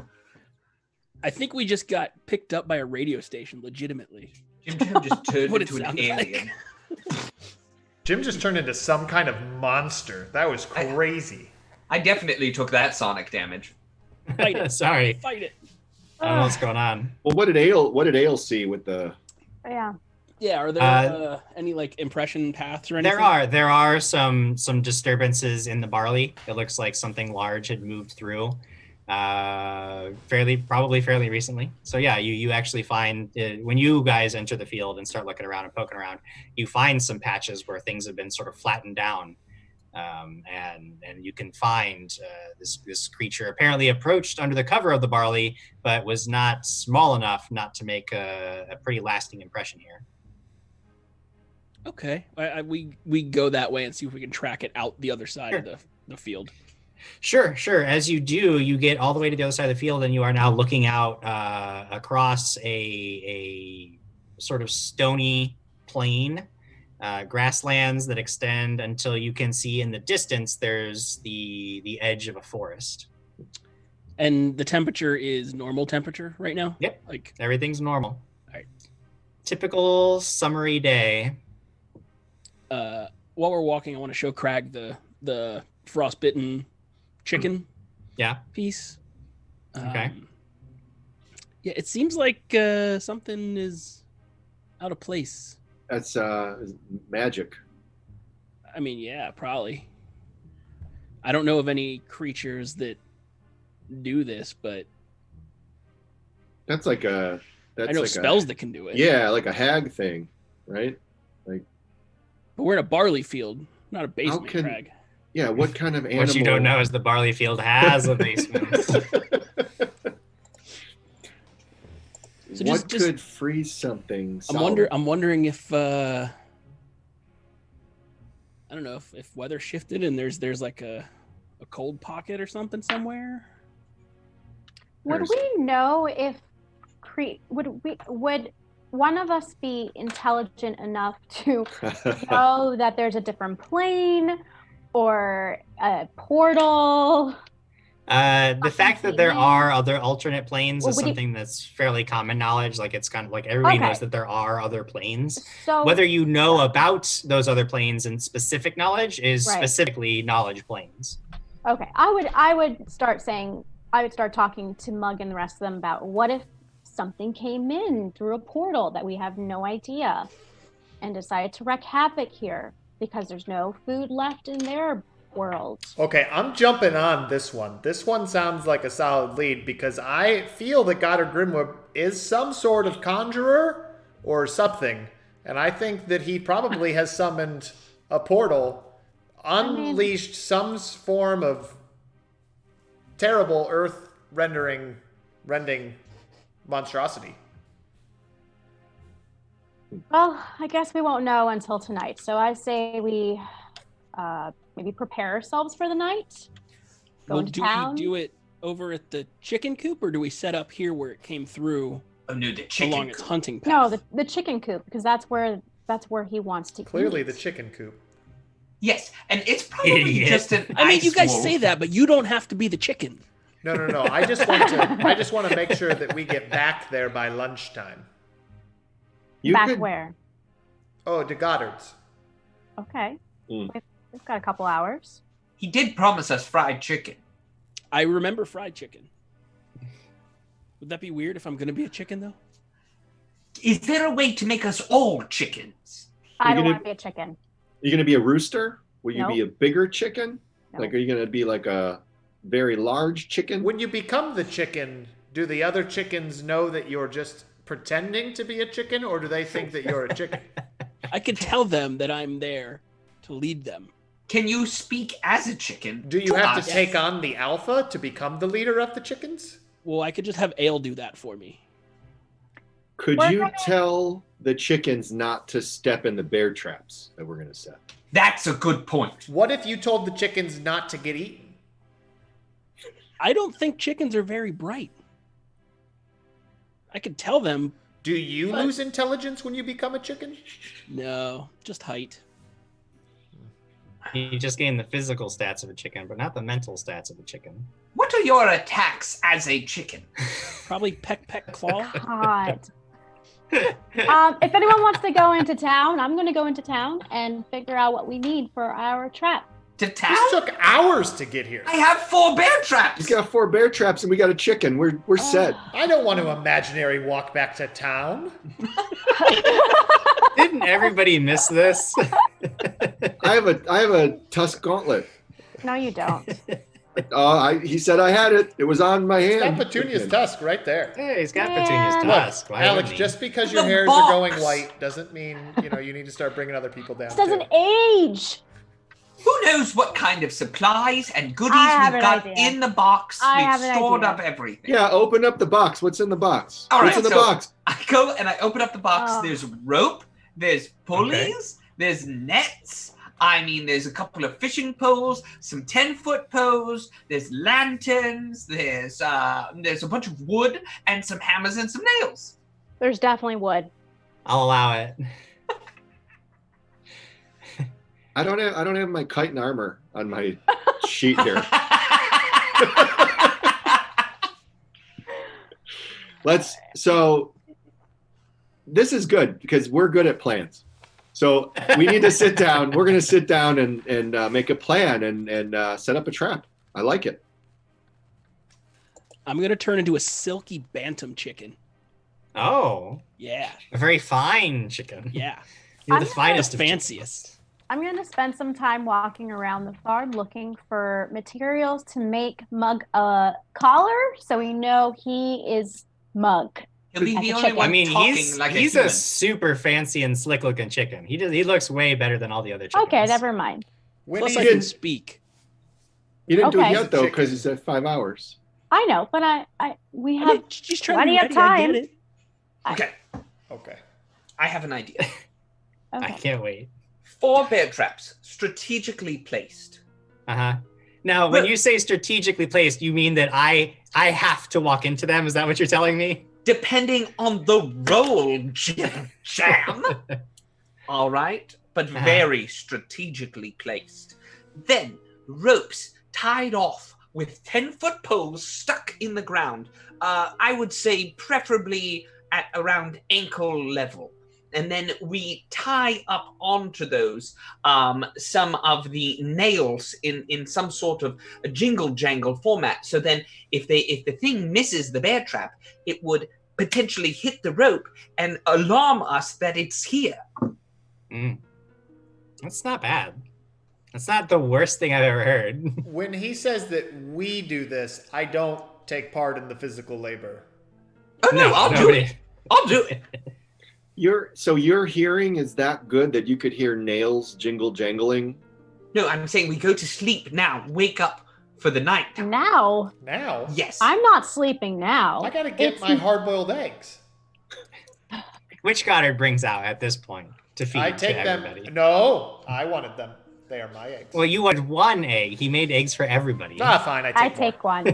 I think we just got picked up by a radio station, legitimately. Jim just turned What it into an sounds like. alien. Jim just turned into some kind of monster. That was crazy. I definitely took that sonic damage. Fight it. Sorry. Fight it. I don't know what's going on. Well, what did Ale see with the? Yeah. Yeah, are there any like impression paths or anything? There are some disturbances in the barley. It looks like something large had moved through, probably fairly recently. So yeah, you actually find when you guys enter the field and start looking around and poking around, you find some patches where things have been sort of flattened down, and you can find this creature apparently approached under the cover of the barley, but was not small enough not to make a pretty lasting impression here. Okay, we go that way and see if we can track it out the other side of the field. Sure. As you do, you get all the way to the other side of the field, and you are now looking out across a sort of stony plain, grasslands that extend until you can see in the distance there's the edge of a forest. And the temperature is normal temperature right now? Yep. Like Everything's normal. All right. Typical summery day. While we're walking, I want to show Krag the frostbitten chicken piece. Okay. Yeah, it seems like something is out of place. That's magic. I mean, yeah, probably. I don't know of any creatures that do this, but That's like a. That's I know like spells that can do it. Yeah, like a hag thing, right? Like. But we're in a barley field, not a basement, can- Krag. Yeah, what kind of animal? What you don't know is the barley field has a basement. So what just- could freeze something? I'm wondering if I don't know if weather shifted and there's like a cold pocket or something somewhere. Would we know if would one of us be intelligent enough to know that there's a different plane or a portal? The fact that there are other alternate planes is Well, something that's fairly common knowledge. Like it's kind of like everybody Okay. knows that there are other planes. So Whether you know about those other planes and specific knowledge is Right. specifically knowledge planes. okay, I would start talking to Mug and the rest of them about what if something came in through a portal that we have no idea and decided to wreak havoc here because there's no food left in their world. Okay, I'm jumping on this one. This one sounds like a solid lead because I feel that Goddard Grimwhip is some sort of conjurer or something. And I think that he probably has summoned a portal, unleashed some form of terrible rending monstrosity. Well, I guess we won't know until tonight. So I say we maybe prepare ourselves for the night. Go Well, into do town. we do it over at the chicken coop, or do we set up here where it came through? Oh no, the chicken along its coop. hunting path. No, the chicken coop, because that's where he wants to Clearly eat. the chicken coop. Yes, and it's probably Idiot. just an I mean, you ice guys wolf. say that, but you don't have to be the chicken. No. I just want to make sure that we get back there by lunchtime. You Back could, where? Oh, to Goddard's. Okay. Mm. We've got a couple hours. He did promise us fried chicken. I remember fried chicken. Would that be weird if I'm going to be a chicken, though? Is there a way to make us all chickens? I don't gonna- want to be a chicken. you gonna be a rooster? Will you Nope. be a bigger chicken? Nope. Like, are you gonna be like a very large chicken? When you become the chicken, do the other chickens know that you're just pretending to be a chicken, or do they think that you're a chicken? I could tell them that I'm there to lead them. Can you speak as a chicken? Do you have us? to take on the alpha to become the leader of the chickens? Well, I could just have Ale do that for me. Could We're you gonna- tell the chickens not to step in the bear traps that we're gonna set? That's a good point. What if you told the chickens not to get eaten? I don't think chickens are very bright. I could tell them, Do you lose intelligence when you become a chicken? no, just height. You just gain the physical stats of a chicken, but not the mental stats of a chicken. What are your attacks as a chicken? Probably peck, peck, claw. God. If anyone wants to go into town, I'm going to go into town and figure out what we need for our trap. To town? This took hours to get here. I have 4 bear traps. He's got 4 bear traps and we got a chicken. We're set. I don't want to imaginary walk back to town. Didn't everybody miss this? I have a tusk gauntlet. No, you don't. He said I had it. It was on my It's hand. got Petunia's tusk right there. Hey, he's got Yeah. Petunia's Look, tusk. Why Alex, wouldn't he? just because your The hairs box. are going white doesn't mean, you need to start bringing other people down. This doesn't too. age. Who knows what kind of supplies and goodies I have we've an got idea. in the box? I have We've an stored idea. up everything. Yeah, open up the box. What's in the box? All What's right, in the so- box? I go and I open up the box. Oh. There's rope, there's pulleys, there's nets. I mean, there's a couple of fishing poles, some 10-foot poles, there's lanterns, there's a bunch of wood and some hammers and some nails. There's definitely wood. I'll allow it. I don't have my chitin armor on my sheet here. So this is good because we're good at plans. So we need to sit down. We're going to sit down and make a plan and set up a trap. I like it. I'm gonna turn into a silky bantam chicken. Oh. Yeah. A very fine chicken. Yeah. You're the finest of fanciest. I'm going to spend some time walking around the farm looking for materials to make Mug a collar so we know he is Mug. He'll be as the a only chicken. one I mean, talking he's like he's a a human. super fancy and slick looking chicken. He looks way better than all the other chickens. Okay, never mind. Plus, Winnie, I can speak. You didn't do it Okay. yet though because it's at 5 hours. I know, but we have She's trying to be plenty of ready. I time. get it. Okay, okay. I have an idea. I Okay. can't wait. 4 bear traps strategically placed. Uh-huh. Now, when you say strategically placed, you mean that I have to walk into them? Is that what you're telling me? Depending on the roll, Jam. All right, but very strategically placed. Then ropes tied off with 10-foot poles stuck in the ground. I would say preferably at around ankle level. And then we tie up onto those some of the nails in some sort of a jingle jangle format. So then if the thing misses the bear trap, it would potentially hit the rope and alarm us that it's here. That's not bad. That's not the worst thing I've ever heard. When he says that we do this, I don't take part in the physical labor. Oh no, I'll do it. I'll do it. Your hearing is that good that you could hear nails jingle jangling? No, I'm saying we go to sleep now. Wake up for the night. Now? Now? Yes. I'm not sleeping now. I gotta get my hard-boiled eggs. Which Goddard brings out at this point to feed I to take everybody? them. No, I wanted them. They are my eggs. Well, you wanted one egg. He made eggs for everybody. Ah, fine. I take one.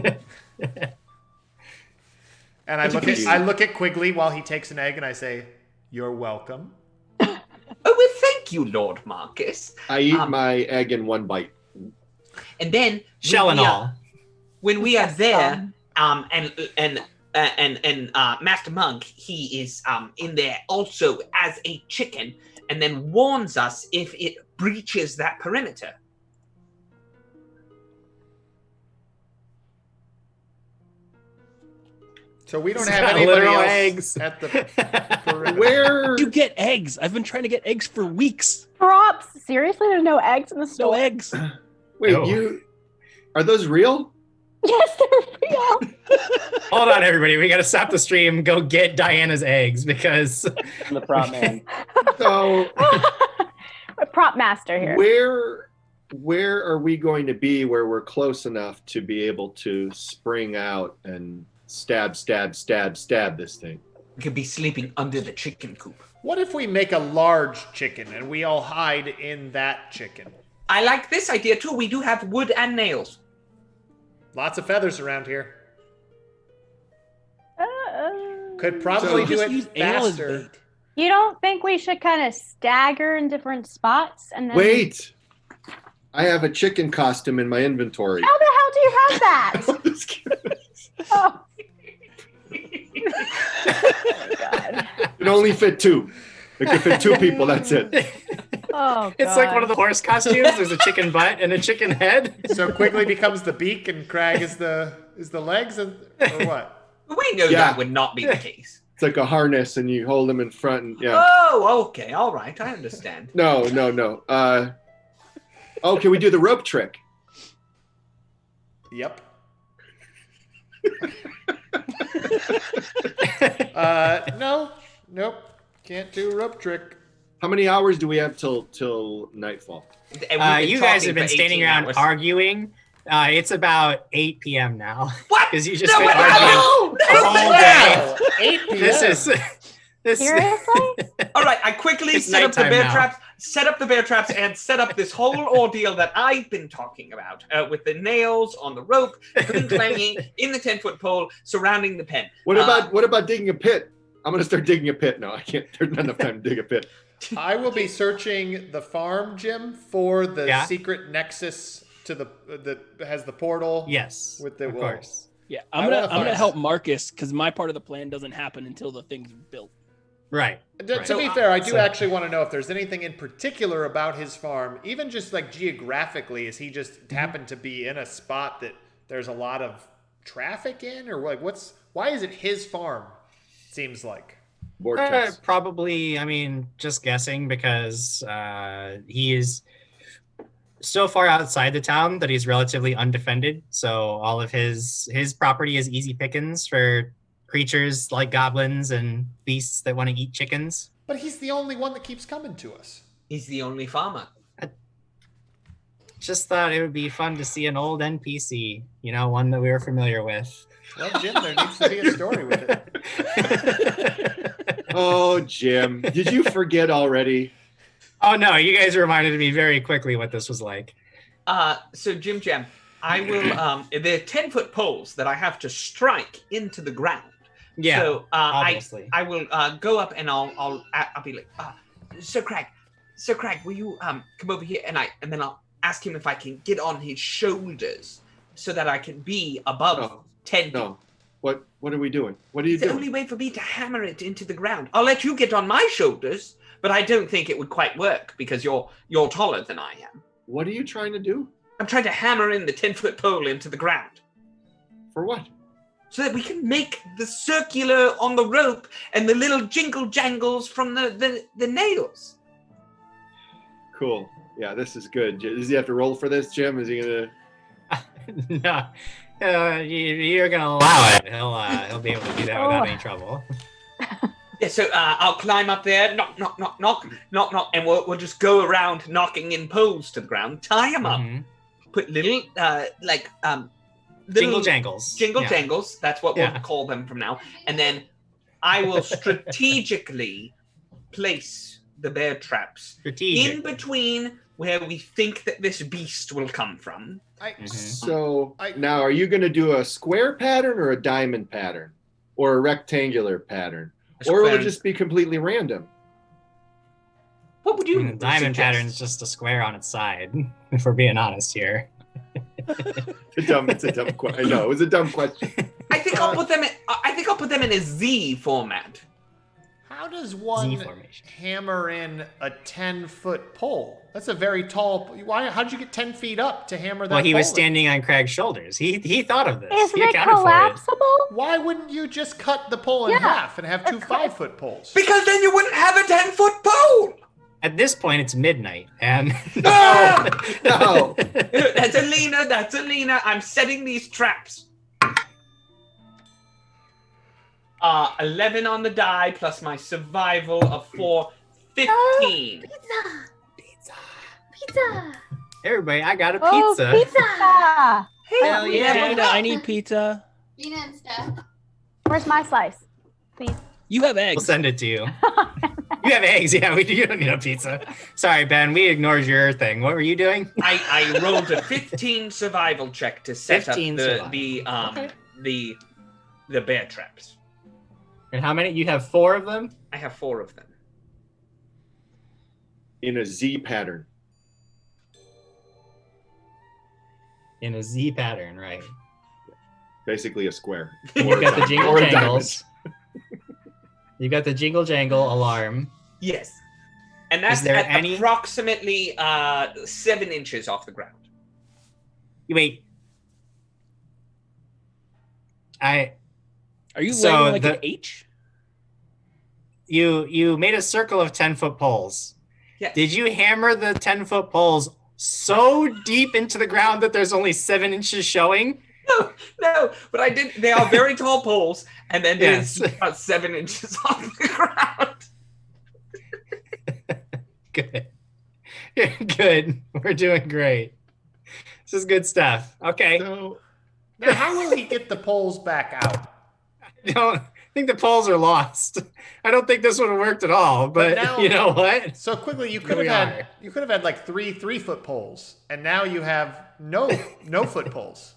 And I look at Quigley while he takes an egg, and I say, "You're welcome." Oh, well, thank you, Lord Marcus. I eat my egg in one bite. And then Shell and all. When we are there, and Master Monk, he is in there also as a chicken, and then warns us if it breaches that perimeter. So we don't It's have got anybody literal else eggs. at the perimeter. Where You get eggs. I've been trying to get eggs for weeks. Props. Seriously, there's no eggs in the store. No eggs. Wait, No. Are those real? Yes, they're real. Hold on, everybody. We got to stop the stream. Go get Diana's eggs because I'm the prop man. So A prop master here. where are we going to be where we're close enough to be able to spring out and stab this thing? We could be sleeping under the chicken coop. What if we make a large chicken and we all hide in that chicken? I like this idea too. We do have wood and nails. Lots of feathers around here. Could So probably do just it use ale as faster. bait. You don't think we should kind of stagger in different spots and then? Wait! I have a chicken costume in my inventory. How the hell do you have that? I'm just kidding. Oh. It can only fit 2. It can fit 2 people, that's it. Oh, it's like one of the horse costumes. There's a chicken butt and a chicken head. So Quigley becomes the beak and Krag is the legs, or what? We know Yeah. that would not be the case. It's like a harness and you hold them in front and yeah. Oh, okay. All right. I understand. No. Can we do the rope trick? Yep. Nope. Can't do a rope trick. How many hours do we have till nightfall? And You guys have been standing around arguing. It's about 8 p.m. now. What? Because you just No, been wait, arguing the whole day. 8 p.m. This Seriously? All right, I quickly It's set up the nighttime bear now. traps, and set up this whole ordeal that I've been talking about with the nails on the rope, clanging in the 10-foot pole surrounding the pen. What about digging a pit? I'm gonna start digging a pit now. I can't. There's not enough time to dig a pit. I will be searching the farm, Jim, for the Yeah. secret nexus to that has the portal. Yes, with the of course. Yeah, I'm gonna help Marcus because my part of the plan doesn't happen until the thing's built. Right. To be fair, I do actually want to know if there's anything in particular about his farm, even just like geographically. Is he just happened to be in a spot that there's a lot of traffic in, or like why is it his farm? Seems like probably. I mean, just guessing because he is so far outside the town that he's relatively undefended. So all of his property is easy pickings for creatures like goblins and beasts that want to eat chickens. But he's the only one that keeps coming to us. He's the only farmer. I just thought it would be fun to see an old NPC, one that we were familiar with. Well, Jim, there needs to be a story with it. Oh, Jim, did you forget already? Oh, no, you guys reminded me very quickly what this was like. So Jim Jam, I will, there are 10-foot poles that I have to strike into the ground. Yeah, so obviously. I will go up and I'll be like, Sir Krag, will you come over here? And then I'll ask him if I can get on his shoulders so that I can be above 10 feet. No. What are we doing? What are you It's doing? the only way for me to hammer it into the ground. I'll let you get on my shoulders, but I don't think it would quite work because you're taller than I am. What are you trying to do? I'm trying to hammer in the 10-foot pole into the ground. For what? So that we can make the circular on the rope and the little jingle jangles from the nails. Cool. Yeah, this is good. Does he have to roll for this, Jim? Is he gonna? No, you're gonna allow it. He'll be able to do that without any trouble. Yeah, so I'll climb up there, knock, knock, knock, knock, knock, knock, and we'll just go around knocking in poles to the ground, tie them up, put little jingle jangles. Jangles, that's what we'll call them from now. And then I will strategically place the bear traps in between where we think that this beast will come from. So now, are you going to do a square pattern or a diamond pattern or a rectangular pattern? Or will it just be completely random? What would you diamond pattern is just a square on its side, if we're being honest here. It's a dumb question. I know, it was a dumb question. I think I'll put them in a Z format. How does one hammer in a 10-foot pole? That's a very tall. How did you get 10 feet up to hammer that? Well, he was pole standing on Krag's shoulders. He thought of this. Isn't he it collapsible? Why wouldn't you just cut the pole in half and have two 5-foot poles? Because then you wouldn't have a 10-foot pole. At this point, it's midnight, and no. That's Alina. I'm setting these traps. 11 on the die plus my survival of 4, 15. Pizza. Everybody, I got a pizza. Oh, pizza. Hell yeah. I need pizza. Gina and Steph. Where's my slice? Please. You have eggs. We'll send it to you. You have eggs, yeah. You don't need a pizza. Sorry, Ben. We ignored your thing. What were you doing? I rolled a 15 survival check to set up the bear traps. And how many? You have 4 of them? I have 4 of them. In a Z pattern. In a Z pattern, right. Basically a square. You've got the jingle jangles. You've got the jingle jangle alarm. Yes. And that's approximately 7 inches off the ground. Wait. Are you laying like an H? You made a circle of 10-foot poles. Yes. Did you hammer the 10-foot poles so deep into the ground that there's only 7 inches showing? No, but I did. They are very tall poles, and then there's about 7 inches off the ground. Good. We're doing great. This is good stuff. Okay. So, now, how will he get the poles back out? I don't think the poles are lost. I don't think this would have worked at all. But now, you know what? So quickly, you could have had like 3 3-foot poles, and now you have no foot poles.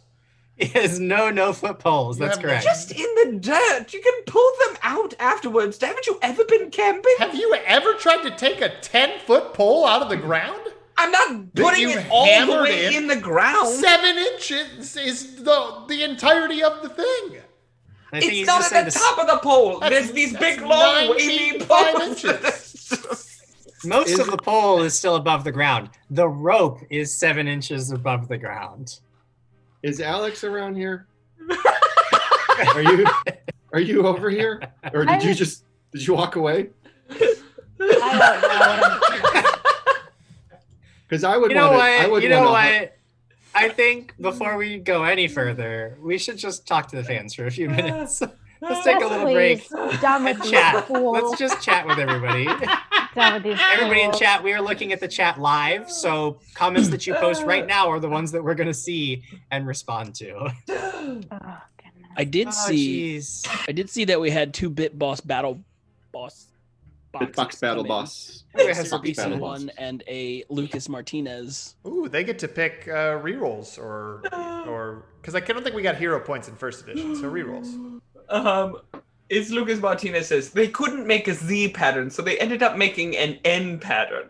He has no foot poles. That's correct. Just in the dirt. You can pull them out afterwards. Haven't you ever been camping? Have you ever tried to take a 10-foot pole out of the ground? I'm not putting it all the way in the ground. 7 inches is the entirety of the thing. It's not at the top of the pole. There's these big, long, wavy poles. Most of the pole is still above the ground. The rope is 7 inches above the ground. Is Alex around here? Are you over here? Or did you walk away? I don't know. Because I would You know want what? You know what? I think before we go any further, we should just talk to the fans for a few minutes. Let's take a little break. Done with these Chat. fools. Let's just chat with everybody. Done with these Everybody in fools. chat, we are looking at the chat live, so comments that you post right now are the ones that we're going to see and respond to. I did Oh, see. jeez. I did see that we had 2 Bitbox battle boss. Bitbox battle boss. Oh, it has Sarah a Bitbox battle BC1 and a Lucas Martinez. Ooh, they get to pick rerolls or because I don't think we got hero points in first edition, so rerolls. It's Lucas Martinez says they couldn't make a Z pattern, so they ended up making an N pattern.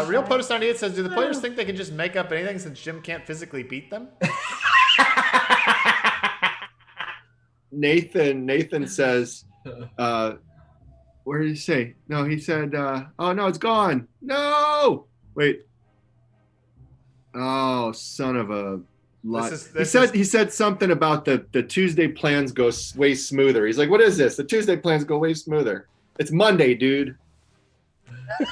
Real POTUS 98 says, do the players think they can just make up anything since Jim can't physically beat them? Nathan says, what did he say? No, he said, oh no, it's gone. No, wait. Oh, son of a lot. He said something about the Tuesday plans go way smoother. He's like, what is this? The Tuesday plans go way smoother. It's Monday, dude.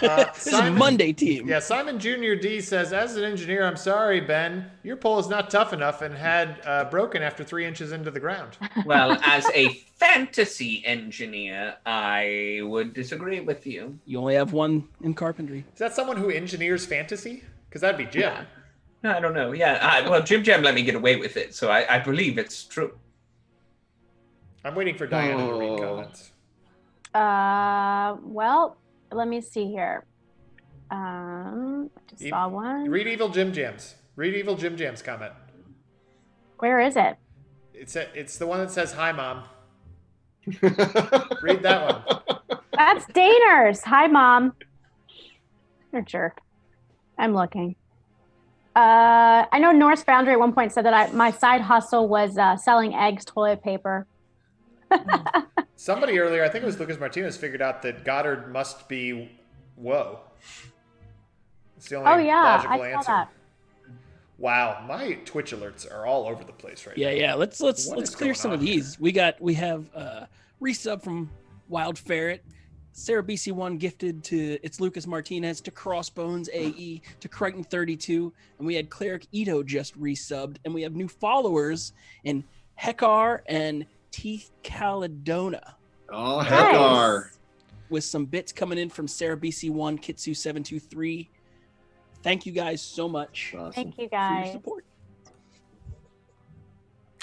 This is a Monday team. Yeah, Simon Jr. D says, as an engineer, I'm sorry, Ben. Your pole is not tough enough and had broken after 3 inches into the ground. Well, as a fantasy engineer, I would disagree with you. You only have one in carpentry. Is that someone who engineers fantasy? Because that'd be Jim. Yeah. No, I don't know. Yeah, well, Jim Jam let me get away with it, so I believe it's true. I'm waiting for Diana to read comments. Well, let me see here. Just saw one. Read Evil Jim Jam's. Read Evil Jim Jam's comment. Where is it? It's the one that says, hi, Mom. Read that one. That's Daner's. Hi, Mom. You're a jerk. I'm looking. I know Norse Foundry at one point said that my side hustle was selling eggs, toilet paper. Somebody earlier, I think it was Lucas Martinez, figured out that Goddard must be whoa. It's the only logical answer. That. Wow, my Twitch alerts are all over the place right now. Yeah. Let's clear some of these. We have resub from Wild Ferret. Sarah BC1 gifted to Lucas Martinez, to Crossbones AE, to Crichton 32, and we had Cleric Ito just resubbed, and we have new followers in Hekar and Teeth Caledona. Oh, Hekar. Nice. With some bits coming in from Sarah BC1, Kitsu 723. Thank you guys so much. Awesome. Thank you, For your guys. support.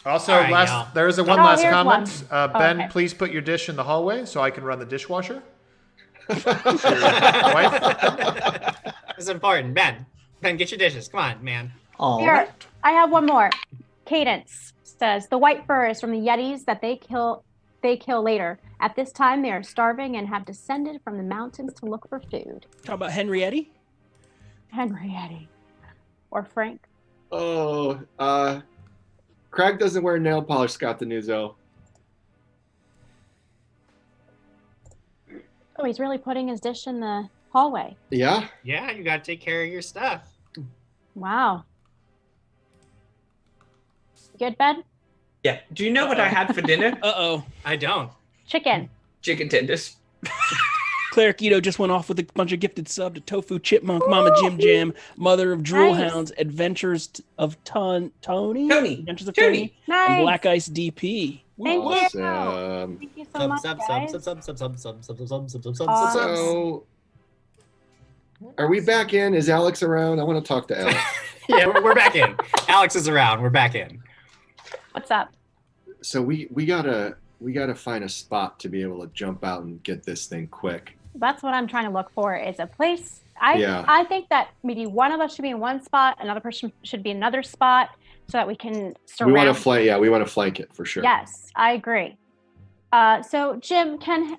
Also, All right, there is one Oh, last here's comment. one. Ben, Okay. please put your dish in the hallway so I can run the dishwasher. Wife? It's important. Ben, get your dishes. Come on, man. Here, I have one more. Cadence says the white fur is from the Yetis that they kill later. At this time, they are starving and have descended from the mountains to look for food. Talk about Henriette. Henriette or Frank. Oh, Krag doesn't wear nail polish, Scott the Newzo. Oh, he's really putting his dish in the hallway. Yeah? Yeah, you got to take care of your stuff. Wow. Good, Ben? Yeah. Do you know what I had for dinner? Uh-oh. I don't. Chicken. Chicken tenders. Cleric Ito just went off with a bunch of gifted sub to Tofu Chipmunk, Mama Jim Jam, Mother of Drool Nice. Hounds, Adventures of Tony, Tony. Adventures of Tony. Tony, Nice. and Black Ice DP. Thank you. Awesome. Thank you so much, guys. So, are we back in? Is Alex around? I want to talk to Alex. Yeah, we're back in. Alex is around. We're back in. What's up? So we gotta find a spot to be able to jump out and get this thing quick. That's what I'm trying to look for, is a place. I think that maybe one of us should be in one spot, another person should be in another spot, so that we can surround. We want to flank. Yeah, we want to flank it for sure. Yes, I agree. So Jim, can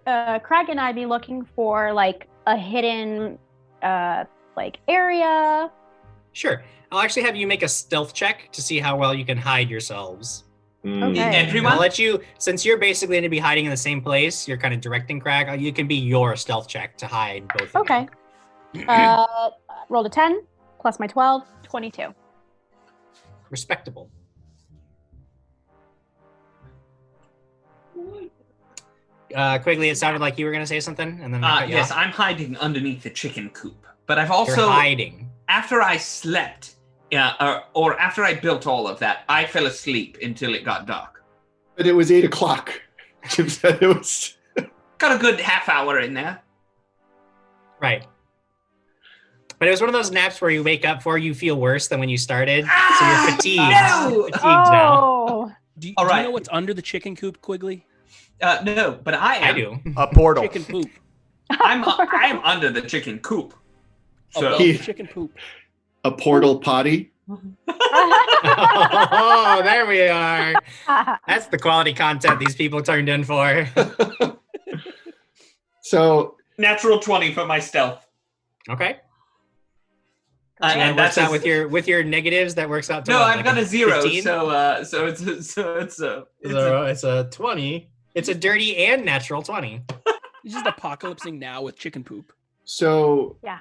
Krag and I be looking for like a hidden like area? Sure. I'll actually have you make a stealth check to see how well you can hide yourselves. Okay. Everyone? I'll let you, since you're basically going to be hiding in the same place, you're kind of directing Krag, you can be your stealth check to hide both of Okay. you. Rolled a 10 plus my 12, 22. Respectable. Quigley, it sounded like you were going to say something, and then I cut you yes, off. I'm hiding underneath the chicken coop. But I've You're also hiding. after I slept, or after I built all of that, I fell asleep until it got dark. But it was 8 o'clock. Jim said it was. Got a good half hour in there. Right. But it was one of those naps where you wake up before you feel worse than when you started. So you're fatigued. No! You're fatigued now. Oh. Do you right. know what's under the chicken coop, Quigley? No, but I am. I do. A portal. Chicken poop. I'm under the chicken coop. So Above the chicken poop. A portal potty. Oh, there we are. That's the quality content these people turned in for. So natural 20 for my stealth. Okay. And And that's that's out with your negatives. That works out to No, what, I've like got a 0, 15? so it's a 20. It's a dirty and natural 20. He's just apocalypsing now with chicken poop. So Yeah.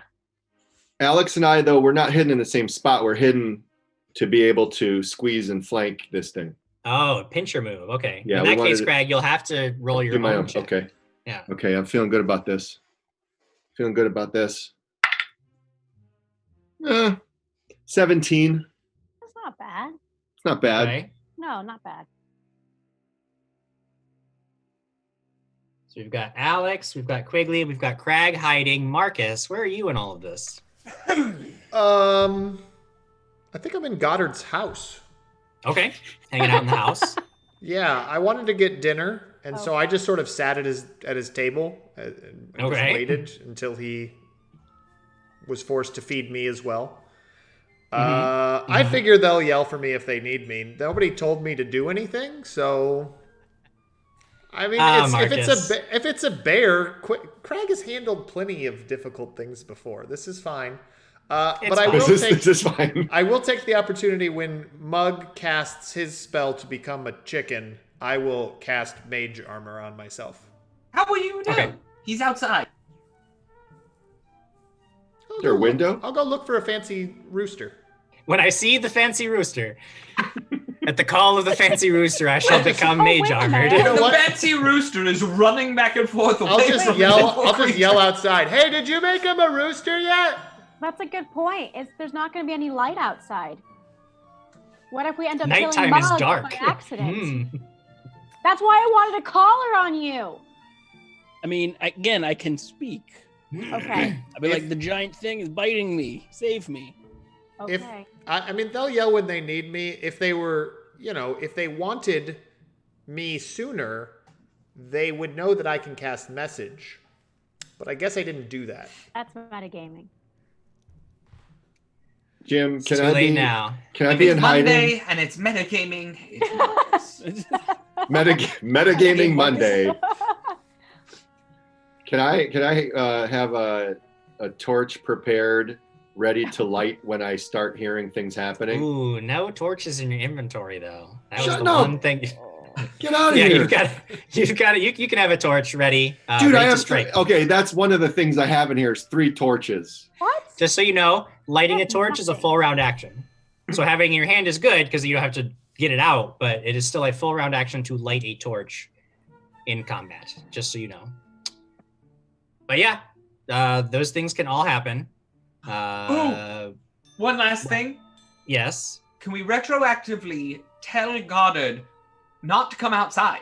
Alex and I, though, we're not hidden in the same spot. We're hidden to be able to squeeze and flank this thing. Oh, a pincher move. Okay. Yeah, In we that wanted case, to- Craig, you'll have to roll your Do my own own. check. Okay. Yeah. Okay, I'm feeling good about this. Feeling good about this. 17. That's not bad. It's not bad. Okay. No, not bad. So we've got Alex, we've got Quigley, we've got Krag hiding. Marcus, where are you in all of this? I think I'm in Goddard's house. Okay. Hanging out in the house. Yeah, I wanted to get dinner, and so I just sort of sat at his table and just Okay. waited until he was forced to feed me as well. I figure they'll yell for me if they need me. Nobody told me to do anything, so I mean, if it's a bear, Krag has handled plenty of difficult things before. This is fine. But I will This is fine. I will take the opportunity when Mug casts his spell to become a chicken. I will cast mage armor on myself. How will you know? Okay. He's outside. Is there a window? I'll go look for a fancy rooster. When I see the fancy rooster, at the call of the fancy rooster, I shall become mage armored. You know The what? fancy rooster is running back and forth. I'll away just from yell. the I'll just creature. yell outside. Hey, did you make him a rooster yet? That's a good point. There's not going to be any light outside. What if we end up Nighttime killing is Mug dark. by accident? Hmm. That's why I wanted to call her on you. I mean, again, I can speak. Okay. I'd be like, the giant thing is biting me. Save me. If Okay. I mean, they'll yell when they need me. If they were, if they wanted me sooner, they would know that I can cast message. But I guess I didn't do that. That's metagaming. Jim, It's can too I late be now. Can I If be it's in Monday hiding? and it's metagaming, it's Metagaming Monday. Can I have a torch prepared, ready to light when I start hearing things happening? Ooh, no torches in your inventory though. That was Shut the up. one thing. Get out of Yeah, here. you've got it. You can have a torch ready. Dude, ready I to have strike. okay, that's one of the things I have in here is 3 torches. What? Just so you know, lighting a That's torch is a nothing. full round action. So having in your hand is good because you don't have to get it out, but it is still a full round action to light a torch in combat. Just so you know. But yeah, those things can all happen. one last thing. Yes. Can we retroactively tell Goddard not to come outside?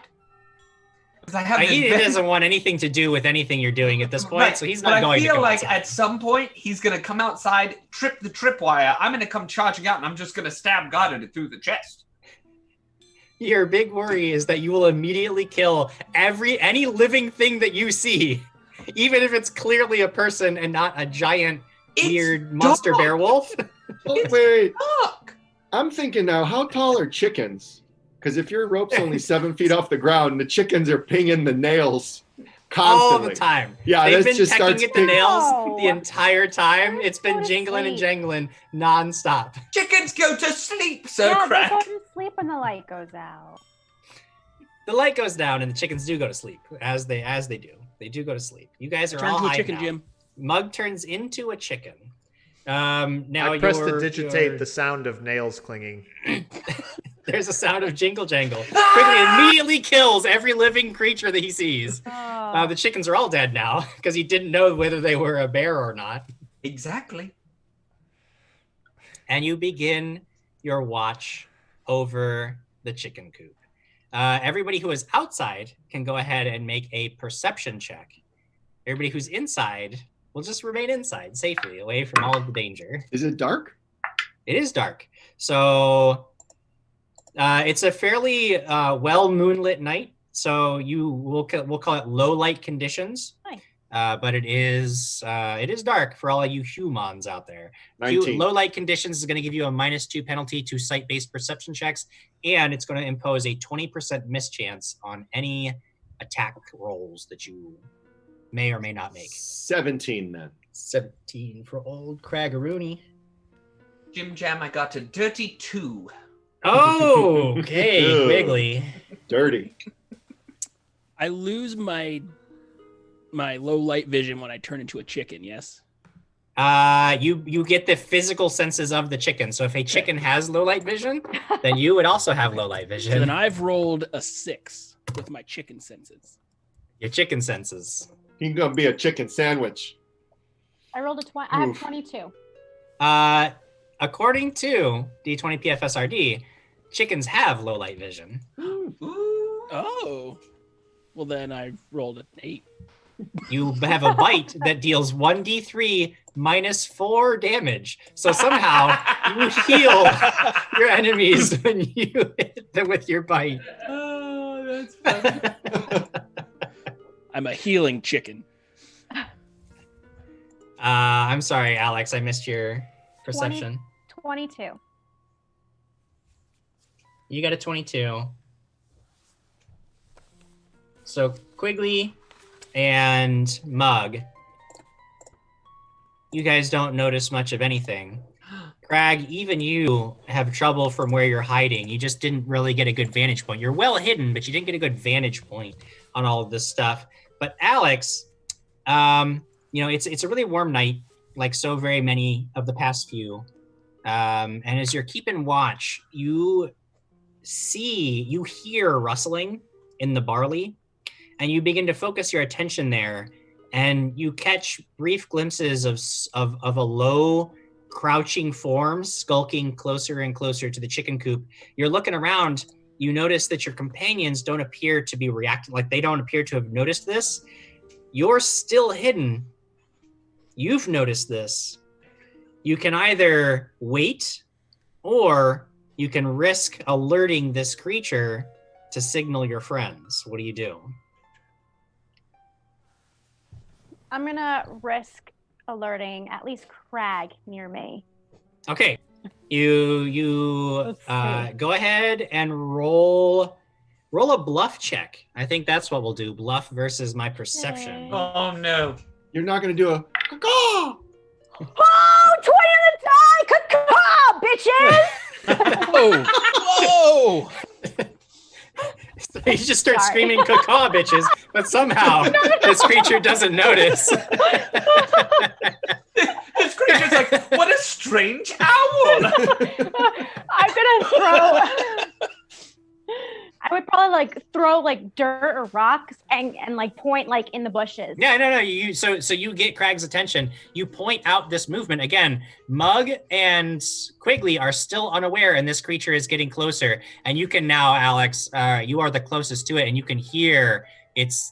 Because I have this He very- doesn't want anything to do with anything you're doing at this point, Right, so he's but not going I to feel come like outside. at some point he's gonna come outside, trip the tripwire. I'm gonna come charging out, and I'm just gonna stab Goddard through the chest. Your big worry is that you will immediately kill any living thing that you see, even if it's clearly a person and not a giant weird monster dark. bear wolf. Oh, wait. Fuck! I'm thinking now, how tall are chickens? Because if your rope's only 7 feet off the ground, the chickens are pinging the nails Constantly. all the time. Yeah, they've this been just pecking starts at the picking- nails No. the entire time. It's been to jingling and sleep. jangling nonstop. Chickens go to sleep, Sir Yeah, they Crack. go to sleep when the light goes out. The light goes down and the chickens do go to sleep, as they do. They do go to sleep. You guys are Turn all to a hiding chicken, out. Jim. Mug turns into a chicken. Now I press you're- to digitate you're- the sound of nails clinging. There's a sound of jingle jangle. Quickly immediately kills every living creature that he sees. Oh. The chickens are all dead now because he didn't know whether they were a bear or not. Exactly. And you begin your watch over the chicken coop. Everybody who is outside can go ahead and make a perception check. Everybody who's inside will just remain inside safely, away from all of the danger. Is it dark? It is dark. So it's a fairly well moonlit night. So we'll call it low light conditions. Nice. But it is dark for all of you humans out there. 19. Low light conditions is going to give you a -2 penalty to sight-based perception checks, and it's going to impose a 20% mischance on any attack rolls that you may or may not make. 17 then. 17 for old Kragaroony. Jim Jam, I got a dirty 2. Oh, okay, Ew. Quigley. Dirty. I lose my low light vision when I turn into a chicken. Yes. You get the physical senses of the chicken. So if a chicken has low light vision, then you would also have low light So vision. then I've rolled a 6 with my chicken senses. Your chicken senses. You're gonna be a chicken sandwich. I rolled a 20. I have Oof. 22. According to D20 PFSRD, chickens have low light vision. Oh. Well, then I rolled an 8. You have a bite that deals 1d3 -4 damage. So somehow you heal your enemies when you hit them with your bite. Oh, that's funny. I'm a healing chicken. I'm sorry, Alex. I missed your perception. 22. You got a 22. So Quigley and Mug, you guys don't notice much of anything. Krag, even you have trouble from where you're hiding. You just didn't really get a good vantage point. You're well hidden, but you didn't get a good vantage point on all of this stuff. But Alex, it's a really warm night, like so very many of the past few. And as you're keeping watch, you hear rustling in the barley, and you begin to focus your attention there, and you catch brief glimpses of a low, crouching form skulking closer and closer to the chicken coop. You're looking around. You notice that your companions don't appear to be reacting, like they don't appear to have noticed this. You're still hidden. You've noticed this. You can either wait, or you can risk alerting this creature to signal your friends. What do you do? I'm going to risk alerting at least Krag near me. Okay. You Let's see. go ahead and roll a bluff check. I think that's what we'll do. Bluff versus my perception. Yay. Oh, no. You're not gonna do a caw. Oh, 20 on the die! Caw, bitches! Whoa! So you just start Sorry. screaming caw bitches, but somehow this creature doesn't notice. This creature's like, what a strange owl. I'm gonna throw. I would probably throw dirt or rocks and point in the bushes. Yeah, no. So you get Krag's attention. You point out this movement again. Mug and Quigley are still unaware, and this creature is getting closer. And you can now, Alex, you are the closest to it, and you can hear it's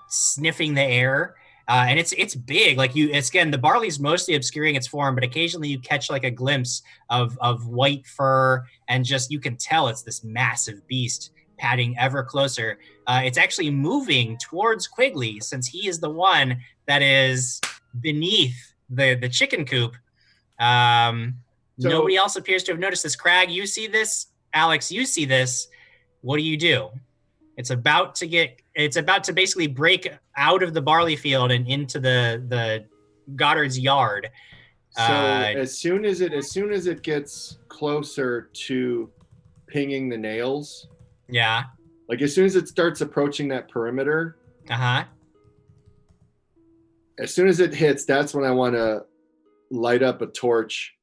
sniffing the air. And it's big. It's again, the barley's mostly obscuring its form, but occasionally you catch a glimpse of white fur, and just you can tell it's this massive beast padding ever closer. It's actually moving towards Quigley, since he is the one that is beneath the chicken coop. Nobody else appears to have noticed this. Krag, you see this. Alex, you see this. What do you do? It's about to get It's about to basically break out of the barley field and into the Goddard's yard. So as soon as it gets closer to pinging the nails, yeah, like as soon as it starts approaching that perimeter, uh-huh. As soon as it hits, that's when I want to light a torch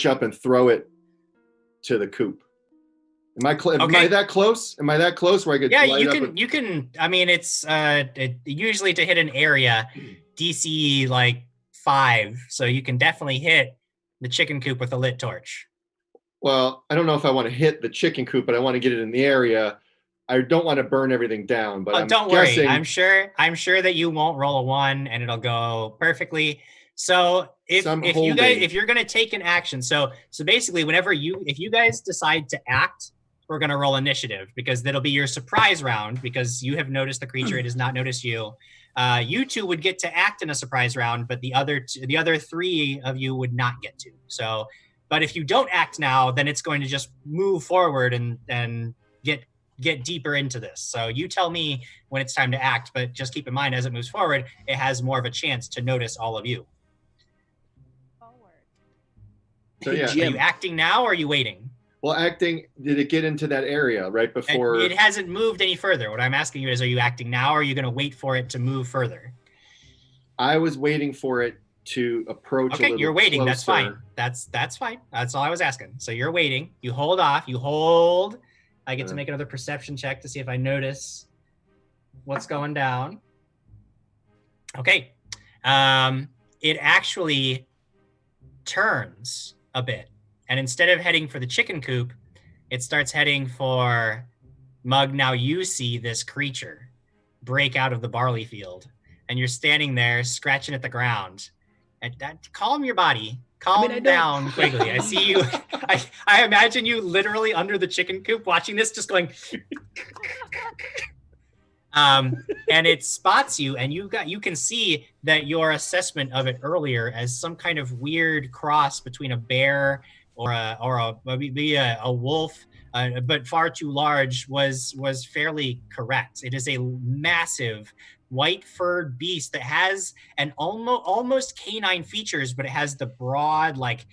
up and throw it to the coop. Am I that close? Am I that close where I could? Yeah, you can. I mean, it's usually to hit an area, DC like 5, so you can definitely hit the chicken coop with a lit torch. Well, I don't know if I want to hit the chicken coop, but I want to get it in the area. I don't want to burn everything down, but don't worry. I'm sure that you won't roll a 1 and it'll go perfectly. So if you're gonna take an action, so basically if you guys decide to act, we're gonna roll initiative because that'll be your surprise round because you have noticed the creature, it has not noticed you. You two would get to act in a surprise round, but the other 3 of you would not get to. So, but if you don't act now, then it's going to just move forward and get deeper into this. So you tell me when it's time to act, but just keep in mind as it moves forward, it has more of a chance to notice all of you. So yeah, are you acting now or are you waiting? Well, acting, did it get into that area right before? It hasn't moved any further. What I'm asking you is, are you acting now or are you going to wait for it to move further? I was waiting for it to approach a little you're waiting. closer. That's fine. That's fine. That's all I was asking. So you're waiting. You hold off. You hold. I get to make another perception check to see if I notice what's going down. Okay. It actually turns a bit. And instead of heading for the chicken coop, it starts heading for Mug. Now you see this creature break out of the barley field. And you're standing there scratching at the ground. And calm your body. Calm down, Quigley. I see you. I imagine you literally under the chicken coop watching this, just going. And it spots you, and you can see that your assessment of it earlier as some kind of weird cross between a bear or maybe a wolf, but far too large was fairly correct. It is a massive white-furred beast that has an almost canine features, but it has the broad, like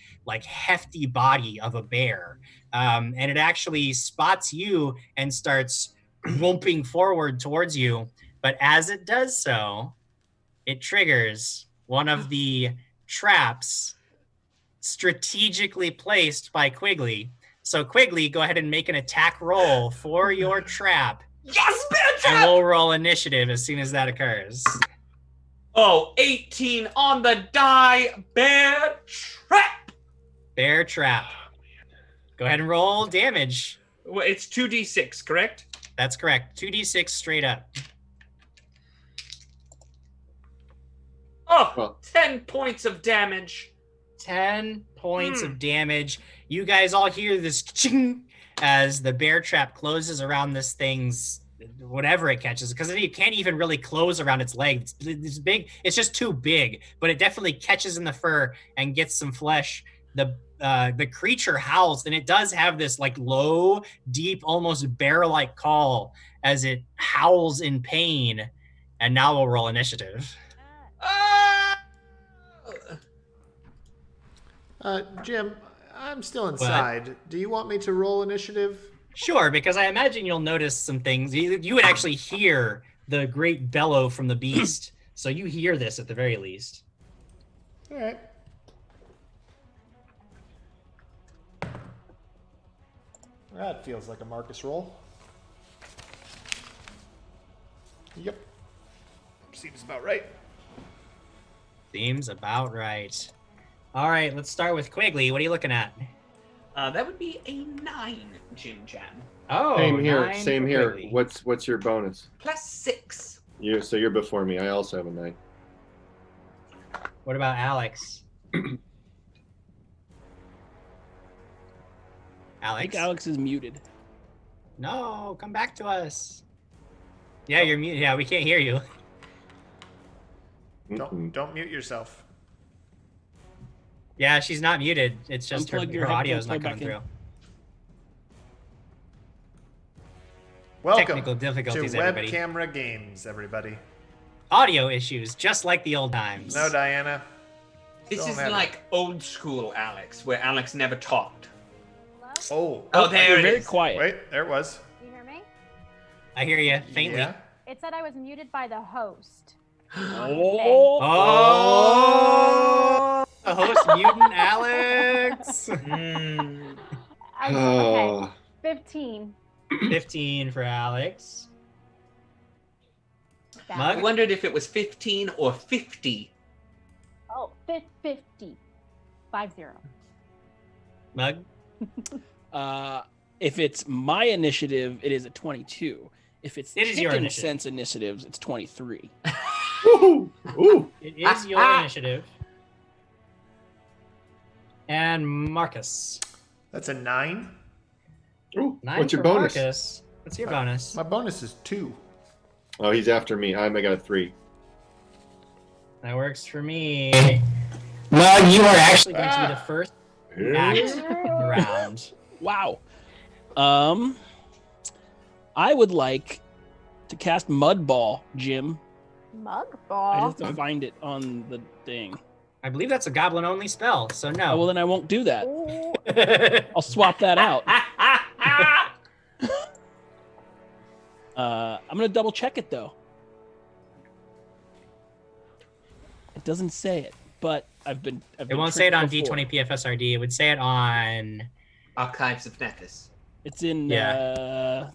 hefty body of a bear. And it actually spots you and starts rumping forward towards you. But as it does so, it triggers one of the traps strategically placed by Quigley. So Quigley, go ahead and make an attack roll for your trap. Yes, bear trap! And we'll roll initiative as soon as that occurs. 18 on the die. Bear trap. Bear trap. Go ahead and roll damage. Well, it's 2d6, correct? That's correct. 2d6 straight up. Oh, 10 points of damage. 10 points of damage. You guys all hear this ching as the bear trap closes around this thing's whatever it catches, because it can't even really close around its leg. It's big. It's just too big, but it definitely catches in the fur and gets some flesh. The creature howls, and it does have this like low, deep, almost bear-like call as it howls in pain. And now we'll roll initiative. Jim, I'm still inside. Do you want me to roll initiative? Sure, because I imagine you'll notice some things. You would actually hear the great bellow from the beast, so you hear this at the very least. All right. That feels like a Marcus roll. Yep. Seems about right. Seems about right. All right, let's start with Quigley. What are you looking at? That would be a 9, Jim Jam. Oh, same here. What's your bonus? +6. So you're before me. I also have a 9. What about Alex? Alex? I think Alex is muted. No, come back to us. Yeah, you're muted. Yeah, we can't hear you. Don't mute yourself. Yeah, she's not muted. It's just her audio's not coming through. Welcome Technical difficulties, to Web everybody. Camera Games, everybody. Audio issues, just like the old times. No, Diana. This Don't is have like old school Alex, where Alex never talked. Oh, there You're it very is. quiet. wait, there it was. You hear me? I hear you faintly. Yeah. It said I was muted by the host. Oh. Oh, the host mutant Alex. Okay. 15. 15 for Alex. That I Mug? wondered if it was 15 or 50. Oh, 50. 50. Mug? If it's my initiative, it is a 22. If it's It is your Chicken initiative. Sense initiatives, it's 23. Ooh. It is your initiative. And Marcus. That's a 9. Ooh. 9 What's your for bonus? Marcus. What's your bonus? My bonus is 2. Oh, he's after me. I got a 3. That works for me. Mug, you are actually going to be the first act of the round. Wow. I would like to cast Mud Ball, Jim. Mug I ball. just have to find it on the thing. I believe that's a goblin-only spell, so Oh, no. well, then I won't do that. Ooh. I'll swap that out. I'm gonna double check it though. It doesn't say it, but I've been. It won't say it on tricked before. D20 PFSRD. It would say it on... Archives of Nethys. It's in the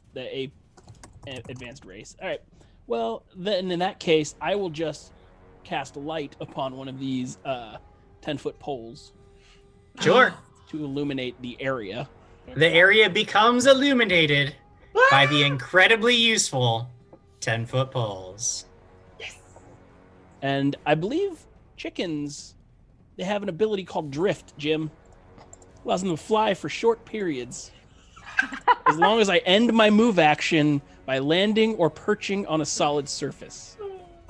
advanced race. All right. Well, then in that case, I will just cast light upon one of these 10-foot poles Sure. to illuminate the area. The area becomes illuminated by the incredibly useful 10-foot poles. And I believe chickens, they have an ability called drift, Jim. Allows them to fly for short periods. As long as I end my move action by landing or perching on a solid surface.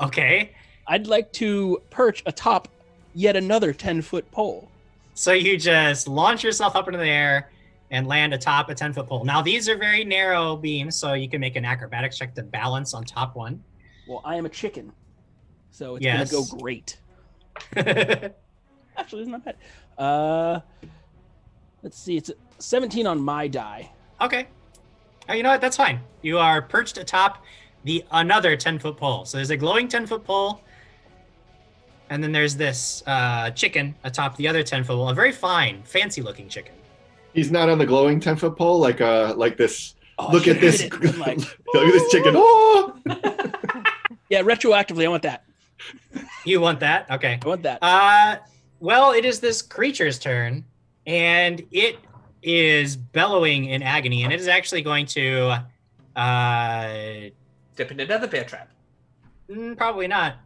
Okay. I'd like to perch atop yet another 10-foot pole. So you just launch yourself up into the air and land atop a 10-foot pole. Now, these are very narrow beams, so you can make an acrobatics check to balance on top one. Well, I am a chicken, so it's Yes. gonna go great. Actually, it's not bad. Let's see, it's a 17 on my die. Okay. You know what? That's fine. You are perched atop another 10-foot pole. So there's a glowing 10-foot pole, and then there's this chicken atop the other 10-foot pole. A very fine, fancy-looking chicken. He's not on the glowing 10-foot pole like this. Oh, Look I at this. should've hit it, like- Look at this chicken. Oh! Yeah, retroactively, I want that. You want that? Okay. I want that. Well, it is this creature's turn, and it is bellowing in agony, and it is actually going to Dip in another bear trap. probably not.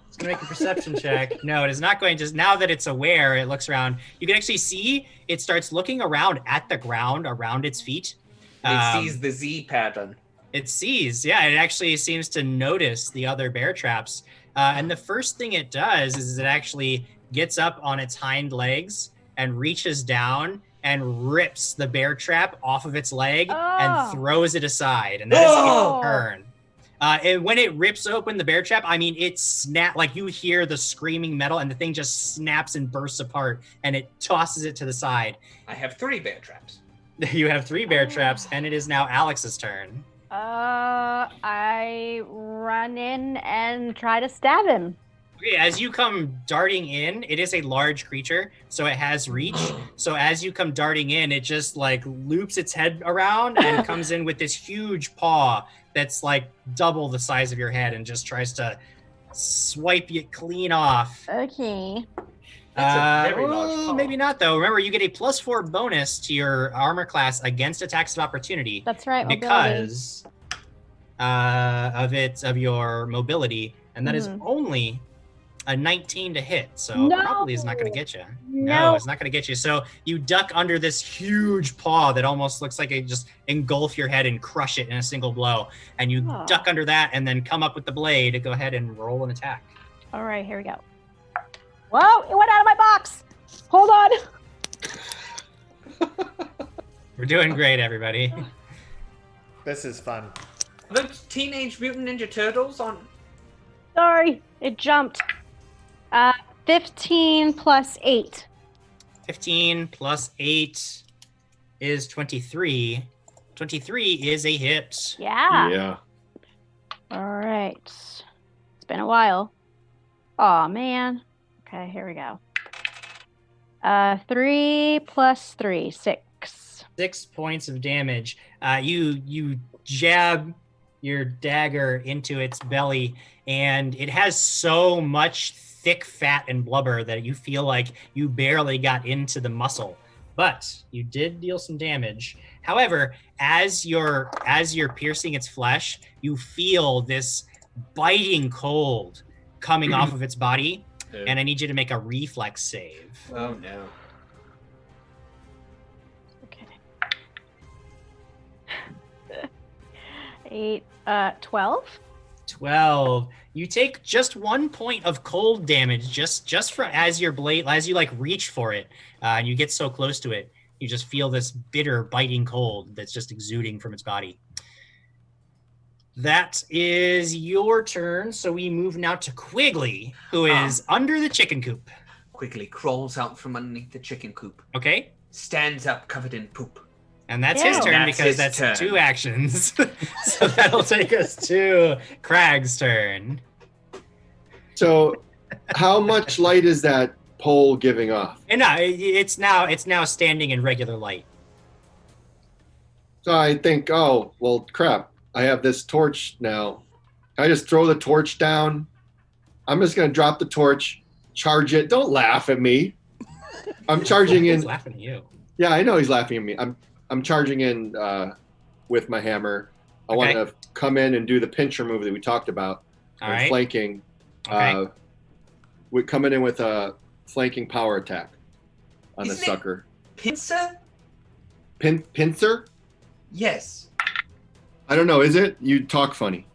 It's going to make a perception check. No, it is not going to. Now that it's aware, it looks around. You can actually see it starts looking around at the ground around its feet. It sees the Z pattern. It sees, yeah, it actually seems to notice the other bear traps. And the first thing it does is it actually gets up on its hind legs and reaches down and rips the bear trap off of its leg and throws it aside. And that is its turn. And when it rips open the bear trap, I mean, it snap, like you hear the screaming metal and the thing just snaps and bursts apart and it tosses it to the side. I have 3 bear traps. You have 3 bear traps and it is now Alex's turn. I run in and try to stab him. Okay, as you come darting in, it is a large creature, so it has reach. So as you come darting in, it just like loops its head around and comes in with this huge paw that's like double the size of your head and just tries to swipe you clean off. Okay. That's a very large paw. Maybe not though. Remember, you get a +4 bonus to your armor class against attacks of opportunity That's right. mobility. because of your mobility, and that is only a 19 to hit, so No. probably is not going to get you. No. It's not going to get you. So you duck under this huge paw that almost looks like it just engulf your head and crush it in a single blow, and you Oh. duck under that and then come up with the blade to go ahead and roll an attack. All right, here we go. Whoa, it went out of my box. Hold on. We're doing great, everybody. This is fun. Are those Teenage Mutant Ninja Turtles on? Sorry, it jumped. 15 plus 8. 15 plus 8 is 23. 23 is a hit. Yeah. All right. It's been a while. Aw, man. Okay, here we go. 3 plus 3, 6. 6 points of damage. You jab your dagger into its belly, and it has so much thick fat and blubber that you feel like you barely got into the muscle. But you did deal some damage. However, as you're piercing its flesh, you feel this biting cold coming off of its body, and I need you to make a reflex save. Oh no. Okay. 8, 12. 12. You take just 1 point of cold damage just for as you like reach for it, and you get so close to it, you just feel this bitter biting cold that's just exuding from its body. That is your turn, so we move now to Quigley, who is under the chicken coop. Quigley crawls out from underneath the chicken coop. Okay. Stands up covered in poop. And that's his turn because that's 2 actions. So that'll take us to Krag's turn. So, how much light is that pole giving off? And no, it's now standing in regular light. So I think, oh, well, crap. I have this torch now. Can I just throw the torch down? I'm just going to drop the torch, charge it. Don't laugh at me. I'm charging in. He's laughing at you. Yeah, I know he's laughing at me. I'm charging in with my hammer. I want to come in and do the pincher move that we talked about. All right. Flanking. Okay. We're coming in with a flanking power attack on the sucker. Pincer? Pincer? Yes. I don't know. Is it? You talk funny.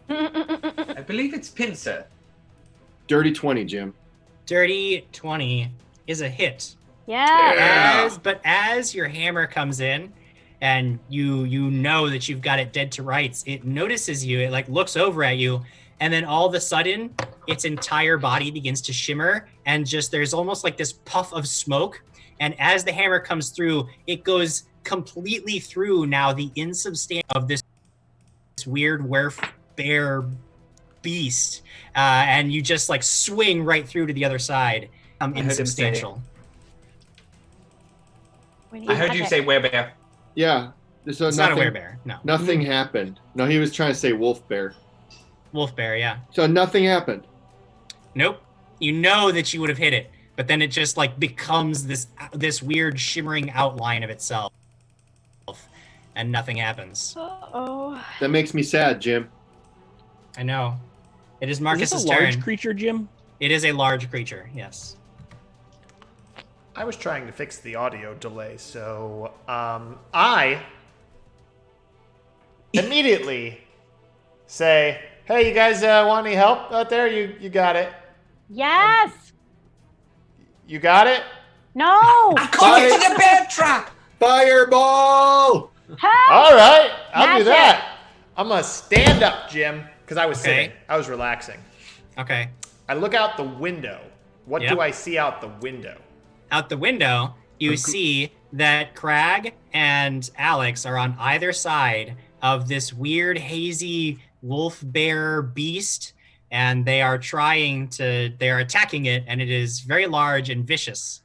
I believe it's pincer. Dirty 20, Jim. Dirty 20 is a hit. Yeah. But as your hammer comes in and you know that you've got it dead to rights, it notices you, it like looks over at you, and then all of a sudden its entire body begins to shimmer, and just there's almost like this puff of smoke, and as the hammer comes through, it goes completely through now the insubstantial of this weird bear beast, and you just like swing right through to the other side. Insubstantial. I heard you say werebear. Yeah. So it's not a werebear. No. Nothing happened. No, he was trying to say wolf bear. Wolf bear, yeah. So nothing happened. Nope. You know that you would have hit it, but then it just like becomes this weird shimmering outline of itself, and nothing happens. Uh-oh. That makes me sad, Jim. I know. It is Is Marcus's this a large turn. creature, Jim? It is a large creature, yes. I was trying to fix the audio delay, so I immediately say, "Hey, you guys want any help out there? You got it. Yes. You got it? No. I'm calling to the bear trap. Fireball! Help. All right, I'll do Magic. that. I'm gonna stand up, Jim, because I was sitting. I was relaxing. Okay. I look out the window. What Yep. do I see out the window? Out the window, you see that Krag and Alex are on either side of this weird, hazy wolf bear beast, and they are attacking it, and it is very large and vicious.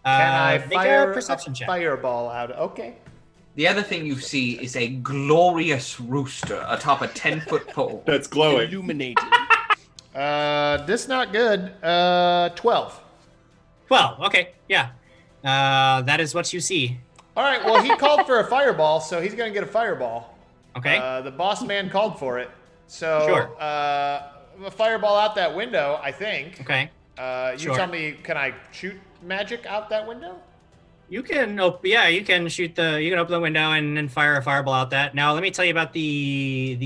Can I make fire a perception check? fireball out? Okay. The other thing you see is a glorious rooster atop a 10-foot pole. That's glowing. Illuminated. This not good. 12. 12. Okay, yeah. That is what you see. All right. Well, he called for a fireball, so he's gonna get a fireball. Okay. The boss man called for it, so Sure. A fireball out that window. I think. Okay. You Sure. tell me, can I shoot magic out that window? You can open the window and fire a fireball out that. Now let me tell you about the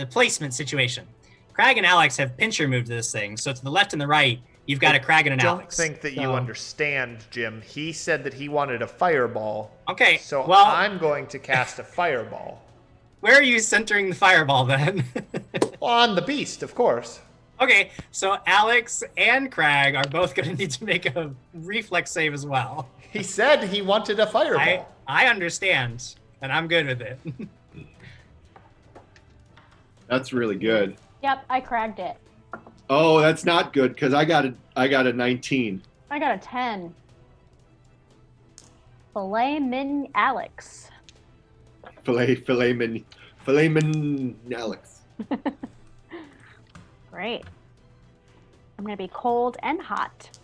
placement situation. Krag and Alex have pincher moved this thing, so to the left and the right, you've got a Krag and an I don't Alex. think that you understand, Jim. He said that he wanted a fireball. Okay. So well, I'm going to cast a fireball. Where are you centering the fireball then? On the beast, of course. Okay, so Alex and Krag are both going to need to make a reflex save as well. He said he wanted a fireball. I understand, and I'm good with it. That's really good. Yep, I cragged it. Oh, that's not good because I got a 19. I got a 10. Filet min Alex. Filet min Alex. Great. I'm gonna be cold and hot.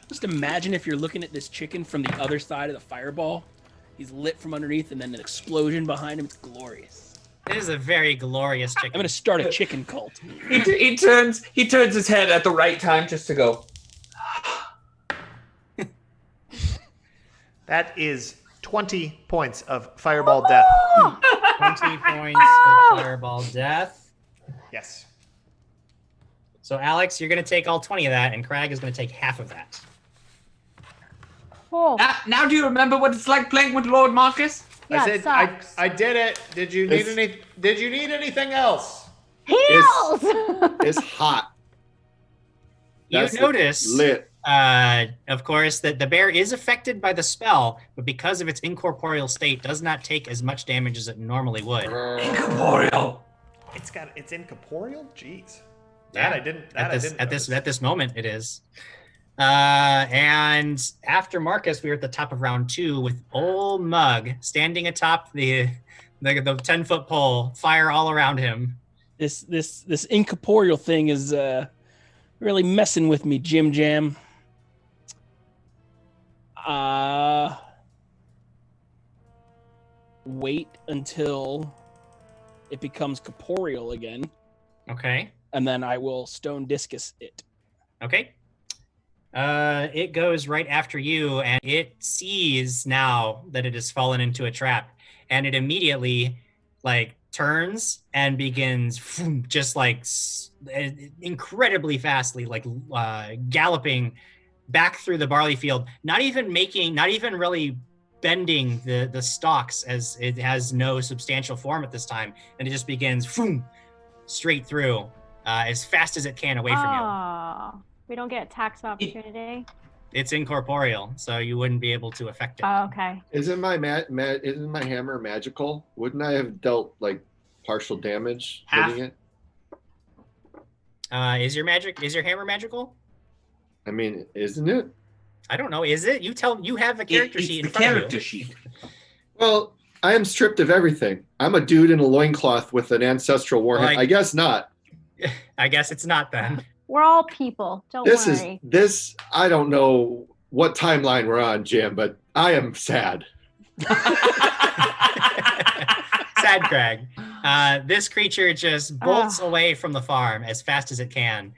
Just imagine if you're looking at this chicken from the other side of the fireball. He's lit from underneath, and then an explosion behind him. It's glorious. It is a very glorious chicken. I'm gonna start a chicken cult. He turns his head at the right time just to go. That is 20 points of fireball death. 20 points of fireball death. Yes. So Alex, you're going to take all 20 of that, and Krag is going to take half of that. Oh. Now do you remember what it's like playing with Lord Marcus? Yeah, I said I did it. Did you need anything else? Heals! It's hot. You notice, lit. of course, that the bear is affected by the spell, but because of its incorporeal state, does not take as much damage as it normally would. Incorporeal. It's incorporeal? Jeez. Yeah, That I didn't. At this moment, it is. And after Marcus, we were at the top of round 2 with old Mug standing atop the 10-foot pole, fire all around him. This incorporeal thing is really messing with me, Jim Jam. Wait until it becomes corporeal again. Okay. And then I will stone discus it. Okay. It goes right after you, and it sees now that it has fallen into a trap, and it immediately turns and begins just incredibly fastly, galloping back through the barley field, not even really bending the stalks, as it has no substantial form at this time, and it just begins straight through as fast as it can away from you. We don't get tax opportunity. It's incorporeal, so you wouldn't be able to affect it. Oh, okay. Isn't my hammer magical? Wouldn't I have dealt partial damage hitting it? Is your hammer magical? I mean, isn't it? I don't know. Is it? You have a character sheet in front of you. Character sheet. Well, I am stripped of everything. I'm a dude in a loincloth with an ancestral warhammer. I guess not. I guess it's not then. We're all people. Don't worry. I don't know what timeline we're on, Jim, but I am sad. Sad Krag. This creature just bolts away from the farm as fast as it can,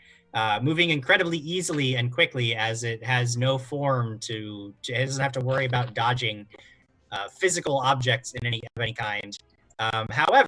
moving incredibly easily and quickly, as it has no form it doesn't have to worry about dodging physical objects of any kind. However,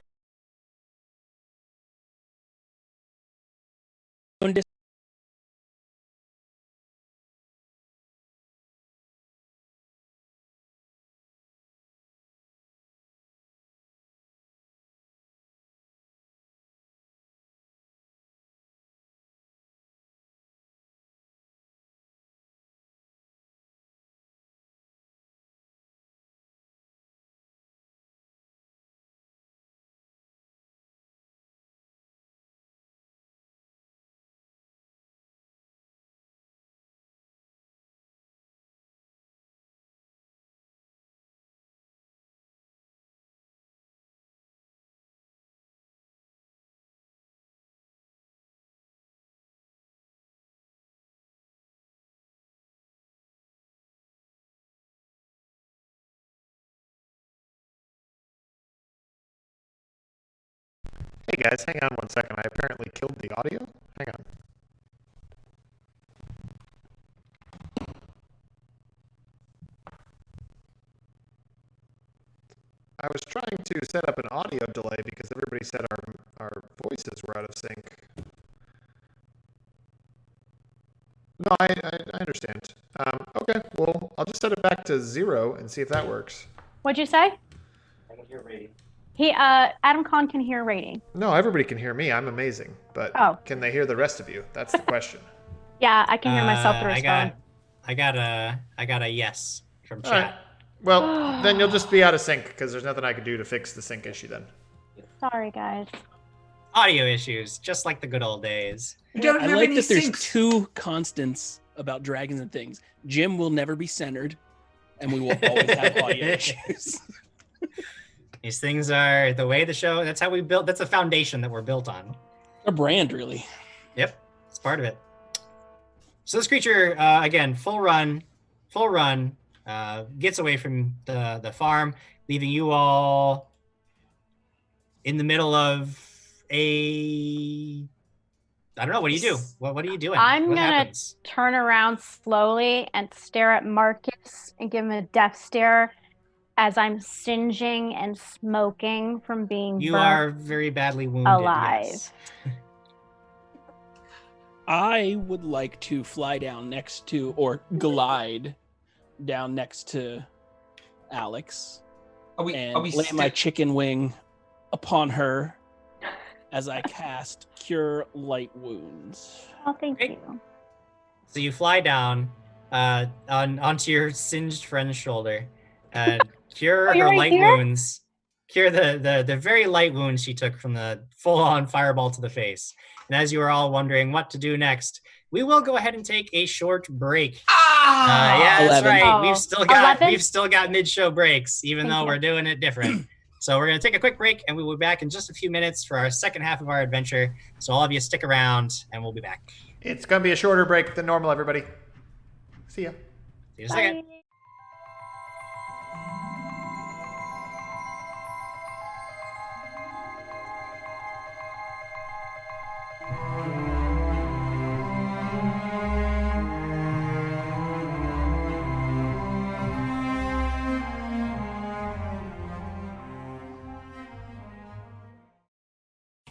Hey guys, hang on one second. I apparently killed the audio. Hang on. I was trying to set up an audio delay because everybody said our voices were out of sync. No, I understand. Okay, well, I'll just set it back to 0 and see if that works. What'd you say? I can hear Rady. Adam Kahn can hear Rady. No, everybody can hear me. I'm amazing. But can they hear the rest of you? That's the question. Yeah, I can hear myself through his phone. I got a yes from chat. All right. Well, then you'll just be out of sync because there's nothing I can do to fix the sync issue then. Sorry, guys. Audio issues, just like the good old days. I like that there's two constants about dragons and things. Jim will never be centered, and we will always have audio issues. These things are the way the show, that's how we built, that's a foundation that we're built on. A brand, really. Yep, it's part of it. So this creature, again, full run, gets away from the farm, leaving you all in the middle of I don't know, what do you do? What are you doing? I'm What going to happens? turn around slowly and stare at Marcus and give him a death stare as I'm singeing and smoking from being You burnt are very badly wounded. alive. Yes. I would like to fly down next to, or glide down next to Alex and lay my chicken wing upon her as I cast Cure Light Wounds. Oh, thank you. So you fly down onto your singed friend's shoulder, cure you're her right light here? wounds, cure the very light wounds she took from the full-on fireball to the face. And as you are all wondering what to do next, we will go ahead and take a short break. Yeah, that's 11. right. We've 11? still got mid-show breaks, even though we're doing it different. So we're going to take a quick break, and we will be back in just a few minutes for our second half of our adventure. So all of you stick around, and we'll be back. It's going to be a shorter break than normal, everybody. See ya. See you in a second.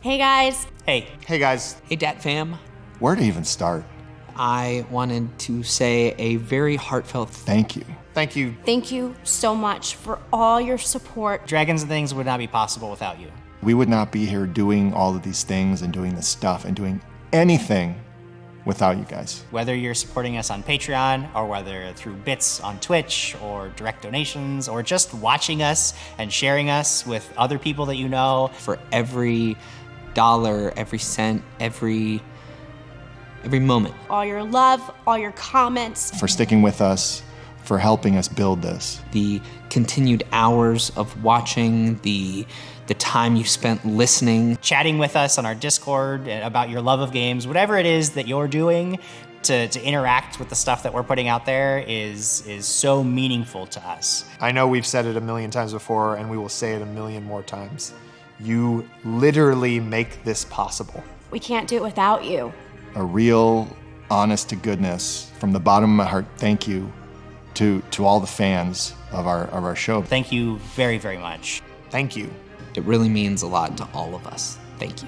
Hey guys. Hey. Hey guys. Hey, Dat fam. Where to even start? I wanted to say a very heartfelt Thank you. Thank you. Thank you so much for all your support. Dragons and Things would not be possible without you. We would not be here doing all of these things and doing this stuff and doing anything without you guys. Whether you're supporting us on Patreon, or whether through bits on Twitch, or direct donations, or just watching us and sharing us with other people that you know. For every dollar, every cent, every moment. All your love, all your comments. For sticking with us, for helping us build this. The continued hours of watching, the time you spent listening. Chatting with us on our Discord about your love of games, whatever it is that you're doing to interact with the stuff that we're putting out there is so meaningful to us. I know we've said it a million times before, and we will say it a million more times. You literally make this possible. We can't do it without you. A real, honest to goodness, from the bottom of my heart, thank you to all the fans of our show. Thank you very, very much. Thank you. It really means a lot to all of us. Thank you.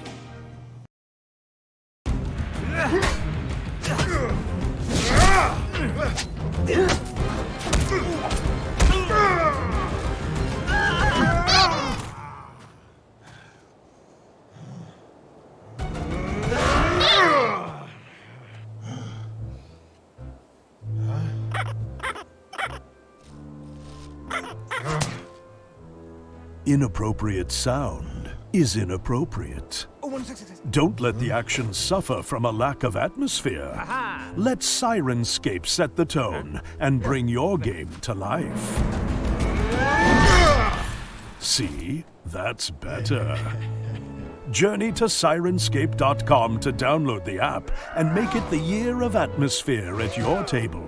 Inappropriate sound is inappropriate. Don't let the action suffer from a lack of atmosphere. Let Sirenscape set the tone and bring your game to life. See? That's better. Journey to Sirenscape.com to download the app and make it the year of atmosphere at your table.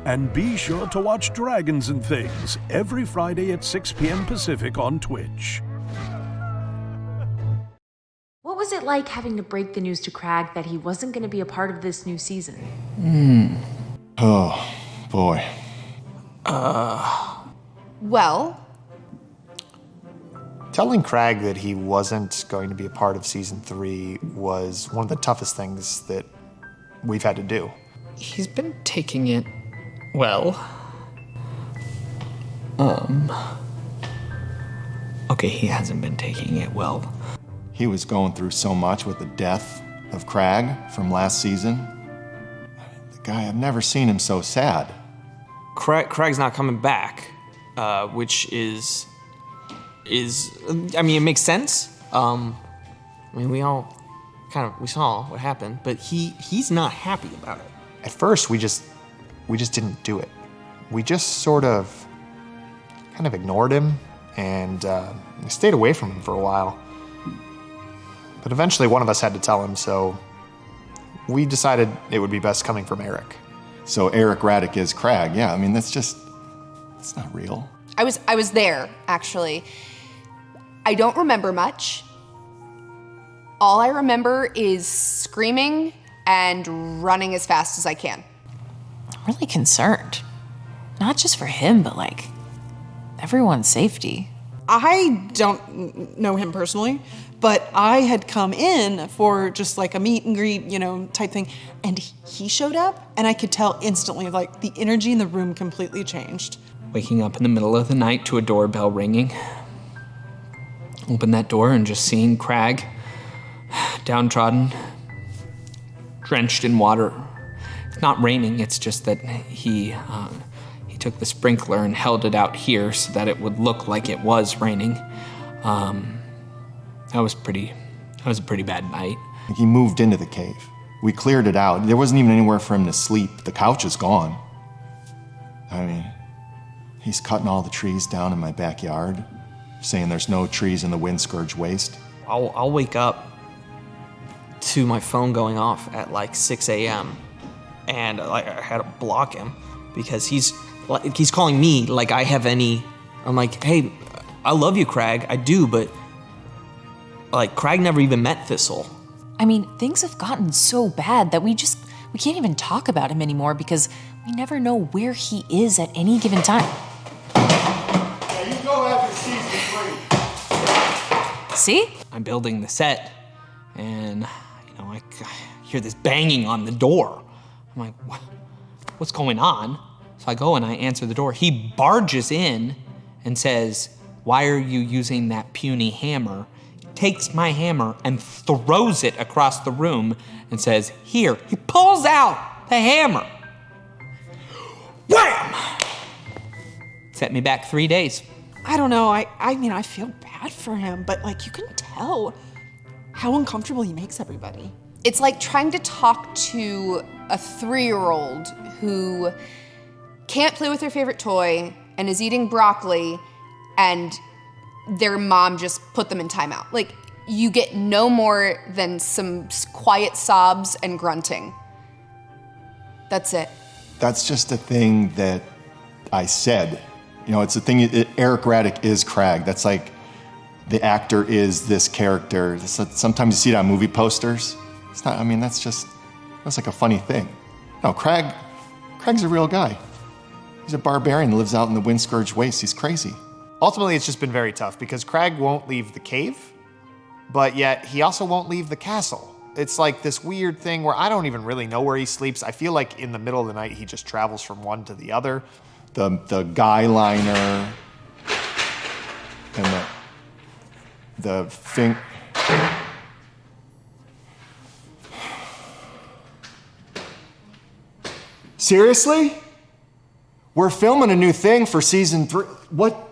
And be sure to watch Dragons and Things every Friday at 6 p.m. Pacific on Twitch. What was it like having to break the news to Krag that he wasn't going to be a part of this new season? Oh, boy. Well, Telling Krag that he wasn't going to be a part of season 3 was one of the toughest things that we've had to do. He's been taking it well. Okay, he hasn't been taking it well. He was going through so much with the death of Krag from last season. The guy, I've never seen him so sad. Krag's not coming back, which is, I mean, it makes sense. I mean, we saw what happened, but he's not happy about it. At first, we just didn't do it. We just sort of kind of ignored him and stayed away from him for a while. But eventually one of us had to tell him, so we decided it would be best coming from Eric. So Eric Raddick is Krag. Yeah, I mean, that's not real. I was there, actually. I don't remember much. All I remember is screaming and running as fast as I can. I'm really concerned. Not just for him, but like everyone's safety. I don't know him personally, but I had come in for just like a meet and greet, type thing, and he showed up, and I could tell instantly, like, the energy in the room completely changed. Waking up in the middle of the night to a doorbell ringing. Open that door and just seeing Krag, downtrodden, drenched in water. It's not raining, it's just that he took the sprinkler and held it out here so that it would look like it was raining. That was a pretty bad night. He moved into the cave. We cleared it out. There wasn't even anywhere for him to sleep. The couch is gone. I mean, he's cutting all the trees down in my backyard, saying there's no trees in the windscourge waste. I'll wake up to my phone going off at like 6 a.m. and like I had to block him because he's calling me like I have any. I'm like, hey, I love you, Krag. I do, but like Krag never even met Thistle. I mean, things have gotten so bad that we can't even talk about him anymore because we never know where he is at any given time. Yeah, you go after season 3. See? I'm building the set, and I hear this banging on the door. I'm like, what's going on? So I go and I answer the door. He barges in and says, "Why are you using that puny hammer?" Takes my hammer and throws it across the room and says, "Here." He pulls out the hammer. Wham! Set me back 3 days. I don't know, I mean, I feel bad for him, but like, you can tell how uncomfortable he makes everybody. It's like trying to talk to a 3-year-old who can't play with their favorite toy and is eating broccoli and their mom just put them in timeout. Like, you get no more than some quiet sobs and grunting. That's it. That's just a thing that I said. It's a thing, Eric Raddick is Krag. That's like, the actor is this character. Sometimes you see it on movie posters. It's not, I mean, that's like a funny thing. No, Krag's a real guy. He's a barbarian who lives out in the windscourge wastes. He's crazy. Ultimately, it's just been very tough because Krag won't leave the cave, but yet he also won't leave the castle. It's like this weird thing where I don't even really know where he sleeps. I feel like in the middle of the night, he just travels from one to the other. The guy liner and the thing. Seriously? We're filming a new thing for season 3. What?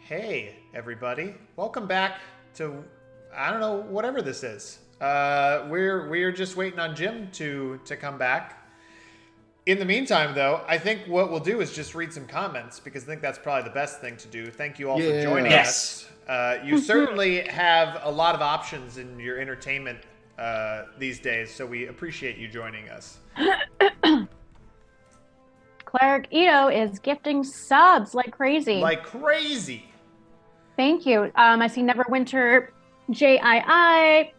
Hey, everybody. Welcome back to, I don't know, whatever this is. We're just waiting on Jim to come back. In the meantime, though, I think what we'll do is just read some comments because I think that's probably the best thing to do. Thank you all for joining us. You certainly have a lot of options in your entertainment these days, so we appreciate you joining us. Cleric Ito is gifting subs like crazy. Like crazy. Thank you. I see Neverwinter, JII,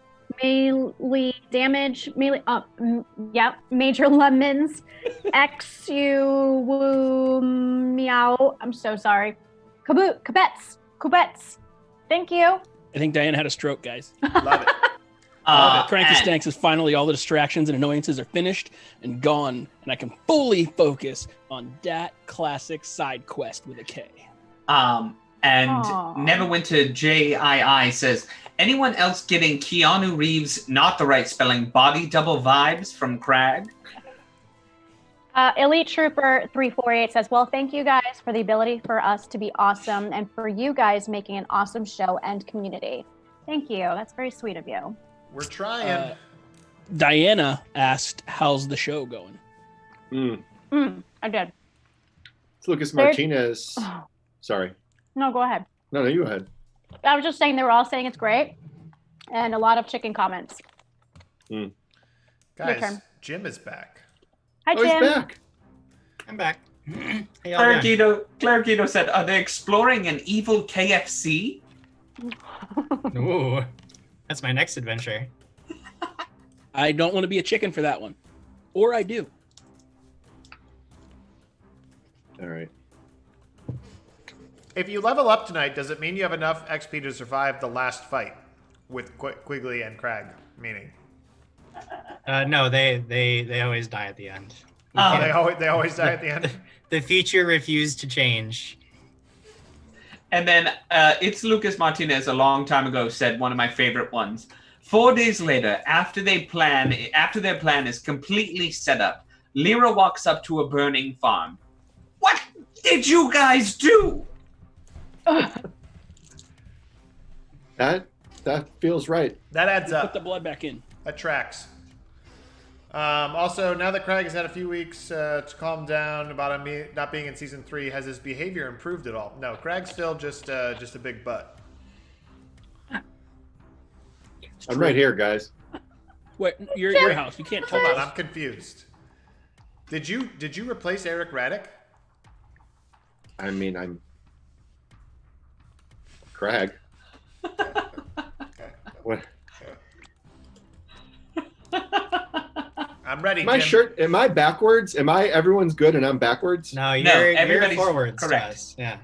melee damage, melee. Major Lemons, XU meow. I'm so sorry. Kubets. Thank you. I think Diana had a stroke, guys. Love it. Cranky Stanks is finally all the distractions and annoyances are finished and gone, and I can fully focus on that classic side quest with a K. And Aww. Neverwinter JII says, anyone else getting Keanu Reeves not the right spelling body double vibes from Krag? Elite Trooper 348 says, well, thank you guys for the ability for us to be awesome and for you guys making an awesome show and community. Thank you. That's very sweet of you. We're trying. Diana asked, how's the show going? I did. It's Lucas Martinez. Sorry. No, go ahead. No, you go ahead. I was just saying they were all saying it's great and a lot of chicken comments. Your Guys, turn. Jim is back. Hi, Jim. He's back. I'm back. Hey, y'all doing? Claire Guido said, are they exploring an evil KFC? Ooh, that's my next adventure. I don't want to be a chicken for that one. Or I do. All right. If you level up tonight, does it mean you have enough XP to survive the last fight with Quigley and Krag? Meaning? No, they always die at the end. They always die at the end. The feature refused to change. And then it's Lucas Martinez a long time ago said one of my favorite ones. 4 days later, after their plan is completely set up, Lyra walks up to a burning farm. What did you guys do? That feels right. That adds up. Put the blood back in. That tracks. Also, now that Krag has had a few weeks to calm down about him not being in season 3, has his behavior improved at all? No, Krag's still just a big butt. I'm right here, guys. Wait, you're at your house. You can't Hold touch on, us. I'm confused. Did you replace Eric Raddick? I mean, I'm Krag. What? I'm ready. My Jim. shirt. Am I backwards? Everyone's good and I'm backwards? No, you're everybody's forwards. correct. Guys. Yeah.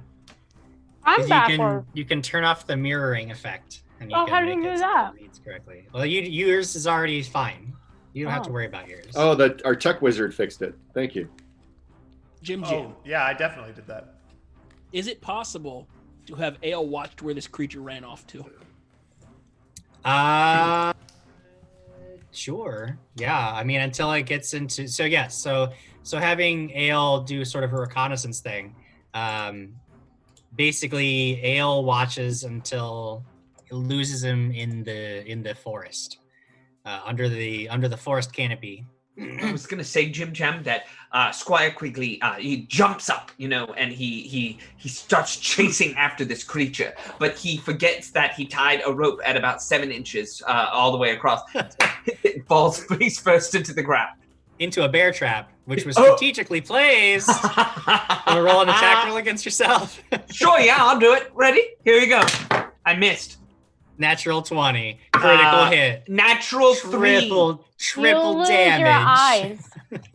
I'm 'Cause backward. You can turn off the mirroring effect. And you Oh, can how do you make do it so that? it reads correctly. Well, yours is already fine. You don't have to worry about yours. Oh, our tech wizard fixed it. Thank you. Jim. Oh, yeah, I definitely did that. Is it possible to have Ale watched where this creature ran off to? Sure. Yeah. I mean, until it gets into so having Ale do sort of a reconnaissance thing. Basically, Ale watches until it loses him in the forest, under the forest canopy. I was gonna say, Jim Jam, that Squire Quigley, he jumps up, and he starts chasing after this creature, but he forgets that he tied a rope at about 7 inches all the way across. It falls face first into the ground. Into a bear trap, which was strategically placed. Want to roll an attack roll against yourself? Sure, yeah, I'll do it. Ready? Here we go. I missed. Natural 20. Critical hit. Natural 3. Triple lose damage. your eyes.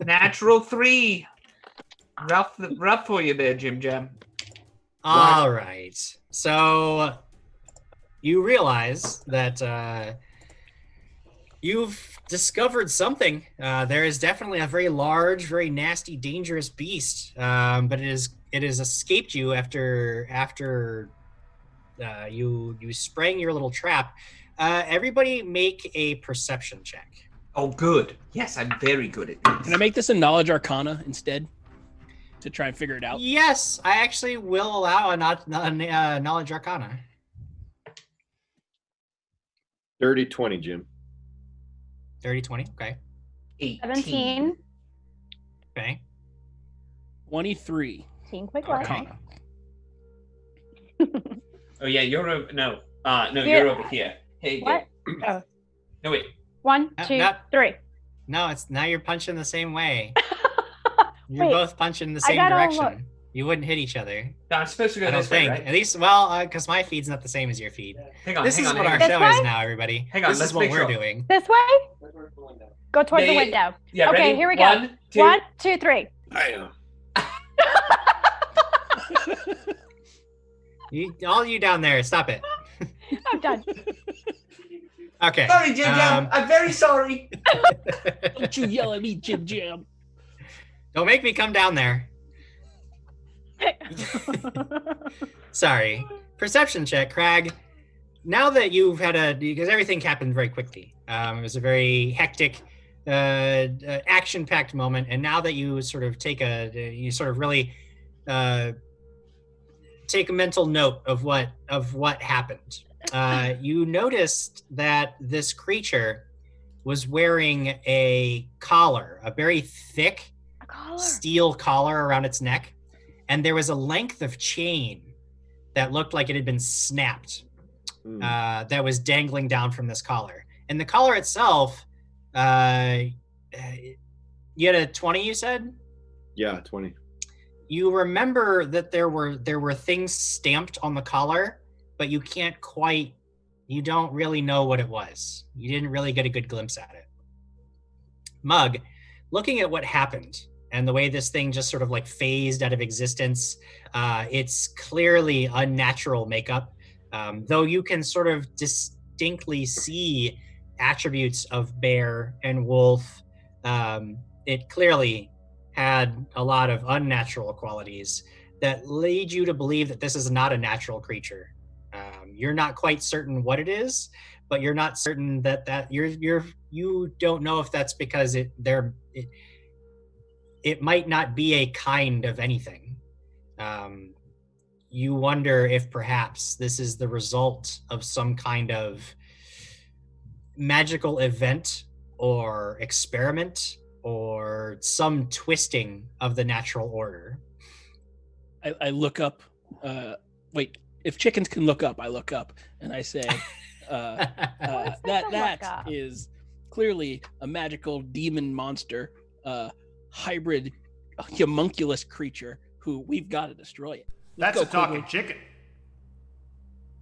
Natural 3. Rough for you there, Jim Jam. All right. So you realize that you've discovered something. There is definitely a very large, very nasty, dangerous beast, but it has escaped you after you sprang your little trap. Everybody make a perception check. Oh, good. Yes, I'm very good at this. Can I make this a knowledge arcana instead to try and figure it out? Yes, I actually will allow a knowledge arcana. Dirty 20, Jim. 30-20, okay. 17. Okay. 23. Team quick Okay. luck. Arcana. Oh yeah, you're over. No, no, Here. you're over here. Hey, What? Oh. no wait. 1, 2, 3. No, it's now you're punching the same way. You're Wait, both punching the I same gotta direction. look. You wouldn't hit each other. No, I'm supposed to go I don't this way, think. right? At least, well, because my feed's not the same as your feed. Hang on, This hang is on, what hang our on. show This is way? now, everybody. Hang on, This let's is what make we're sure. doing. This way? Go towards the Yeah, window. yeah, okay, ready? here we go. 1, 2. 1, 2, 3. All you down there, stop it. I'm done. Okay. Sorry, Jim Jam. I'm very sorry. Don't you yell at me, Jim Jam. Don't make me come down there. Sorry. Perception check, Krag. Now that you've had because everything happened very quickly. It was a very hectic, action-packed moment, and now that you sort of you sort of really take a mental note of what happened. You noticed that this creature was wearing a collar, a very thick steel collar around its neck, and there was a length of chain that looked like it had been snapped that was dangling down from this collar. And the collar itself, you had a 20, you said? Yeah, 20. You remember that there were things stamped on the collar, but you don't really know what it was. You didn't really get a good glimpse at it. Mug, looking at what happened and the way this thing just sort of like phased out of existence, it's clearly unnatural makeup, though you can sort of distinctly see attributes of bear and wolf. It clearly had a lot of unnatural qualities that lead you to believe that this is not a natural creature. You're not quite certain what it is, but you're not certain that you don't know if that's because it might not be a kind of anything. You wonder if perhaps this is the result of some kind of magical event or experiment or some twisting of the natural order. I look up. Wait, if chickens can look up, I look up and I say, that is clearly a magical demon monster, hybrid, homunculus creature who we've got to destroy it. That's a talking chicken.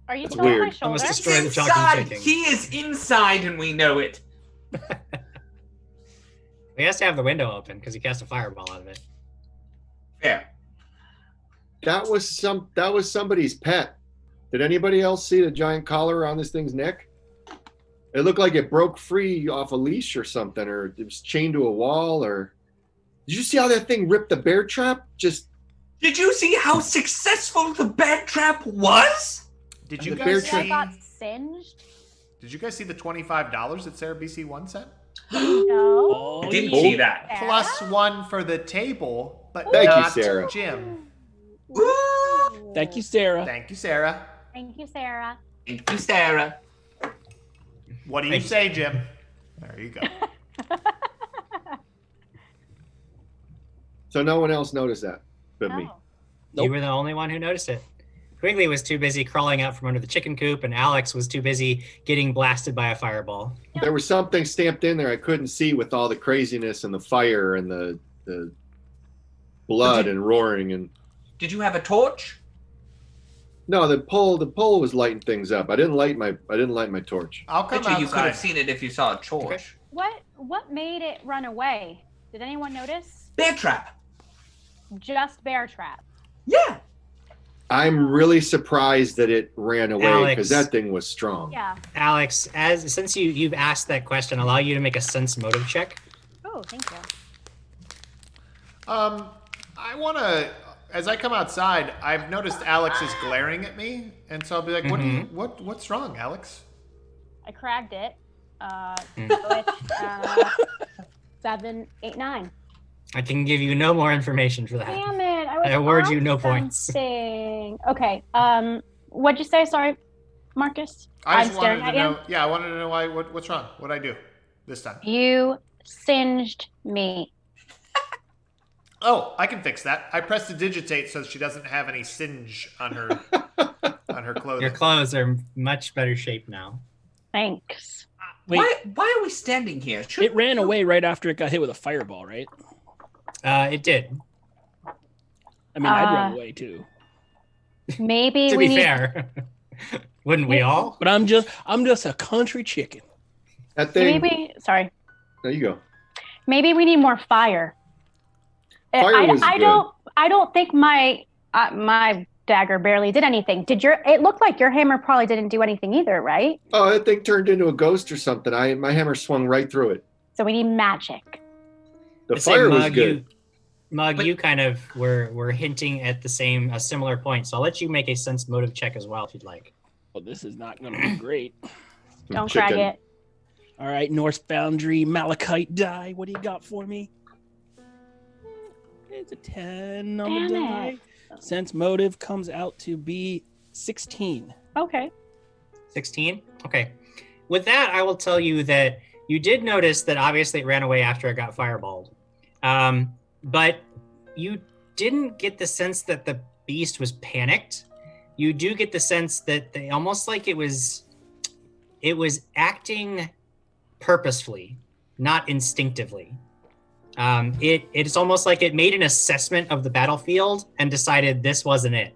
Are you That's still on my weird. shoulder? destroy the talking Inside. chicken. He is inside, and we know it. He has to have the window open because he cast a fireball out of it. Fair. That was somebody's pet. Did anybody else see the giant collar around this thing's neck? It looked like it broke free off a leash or something, or it was chained to a wall, or... Did you see how that thing ripped the bear trap? Did you see how successful the bear trap was? Did you The guys bear see? Got singed? Did you guys see the $25 that Sarah BC1 sent? No. I didn't see that. Plus 1 for the table, but Thank you, not Sarah. Jim. Thank you, Sarah. Thank you, Sarah. Thank you, Sarah. Thank you, Sarah. What do you say, Jim? There you go. So no one else noticed that but me. You were the only one who noticed it. Quigley was too busy crawling out from under the chicken coop, and Alex was too busy getting blasted by a fireball. There was something stamped in there I couldn't see with all the craziness and the fire and the blood and roaring and. Did you have a torch? No, the pole was lighting things up. I didn't light my torch. I'll come Bet you could outside. have seen it if you saw a torch. What made it run away? Did anyone notice? Bear trap. Just bear trap. Yeah. I'm really surprised that it ran away Alex. because that thing was strong. Yeah. Alex, since you've asked that question, I'll allow you to make a sense motive check. Oh, thank you. I want to, as I come outside, I've noticed Alex is glaring at me, and so I'll be like, what's wrong, Alex? I cragged it. So it's 7, 8, 9. I can give you no more information for that. Damn it! I award you no on points. something. Okay. What'd you say? Sorry, Marcus. I I'm just wanted staring to at know. you. Yeah, I wanted to know what's wrong. What'd I do this time? You singed me. Oh, I can fix that. I pressed to digitate so she doesn't have any singe on her on her clothing. Your clothes are much better shape now. Thanks. Wait, Why are we standing here? it ran away right after it got hit with a fireball, right? It did. I mean, I'd run away too. Maybe To we be need fair, wouldn't we all? But I'm just a country chicken. That thing. Sorry. There you go. Maybe we need more fire. Fire was good. I don't think my dagger barely did anything. It looked like your hammer probably didn't do anything either, right? Oh, that thing turned into a ghost or something. My hammer swung right through it. So we need magic. The I'd say, fire was Mug, good. You kind of were hinting at a similar point, so I'll let you make a sense motive check as well if you'd like. Well, this is not going to be great. Don't crack it. All right, Norse Foundry, Malachite die. What do you got for me? It's a 10 on the die. Sense motive comes out to be 16. Okay. 16? Okay. With that, I will tell you that you did notice that obviously it ran away after it got fireballed. But you didn't get the sense that the beast was panicked. You do get the sense that they almost like it was acting purposefully, not instinctively. It's almost like it made an assessment of the battlefield and decided this wasn't it.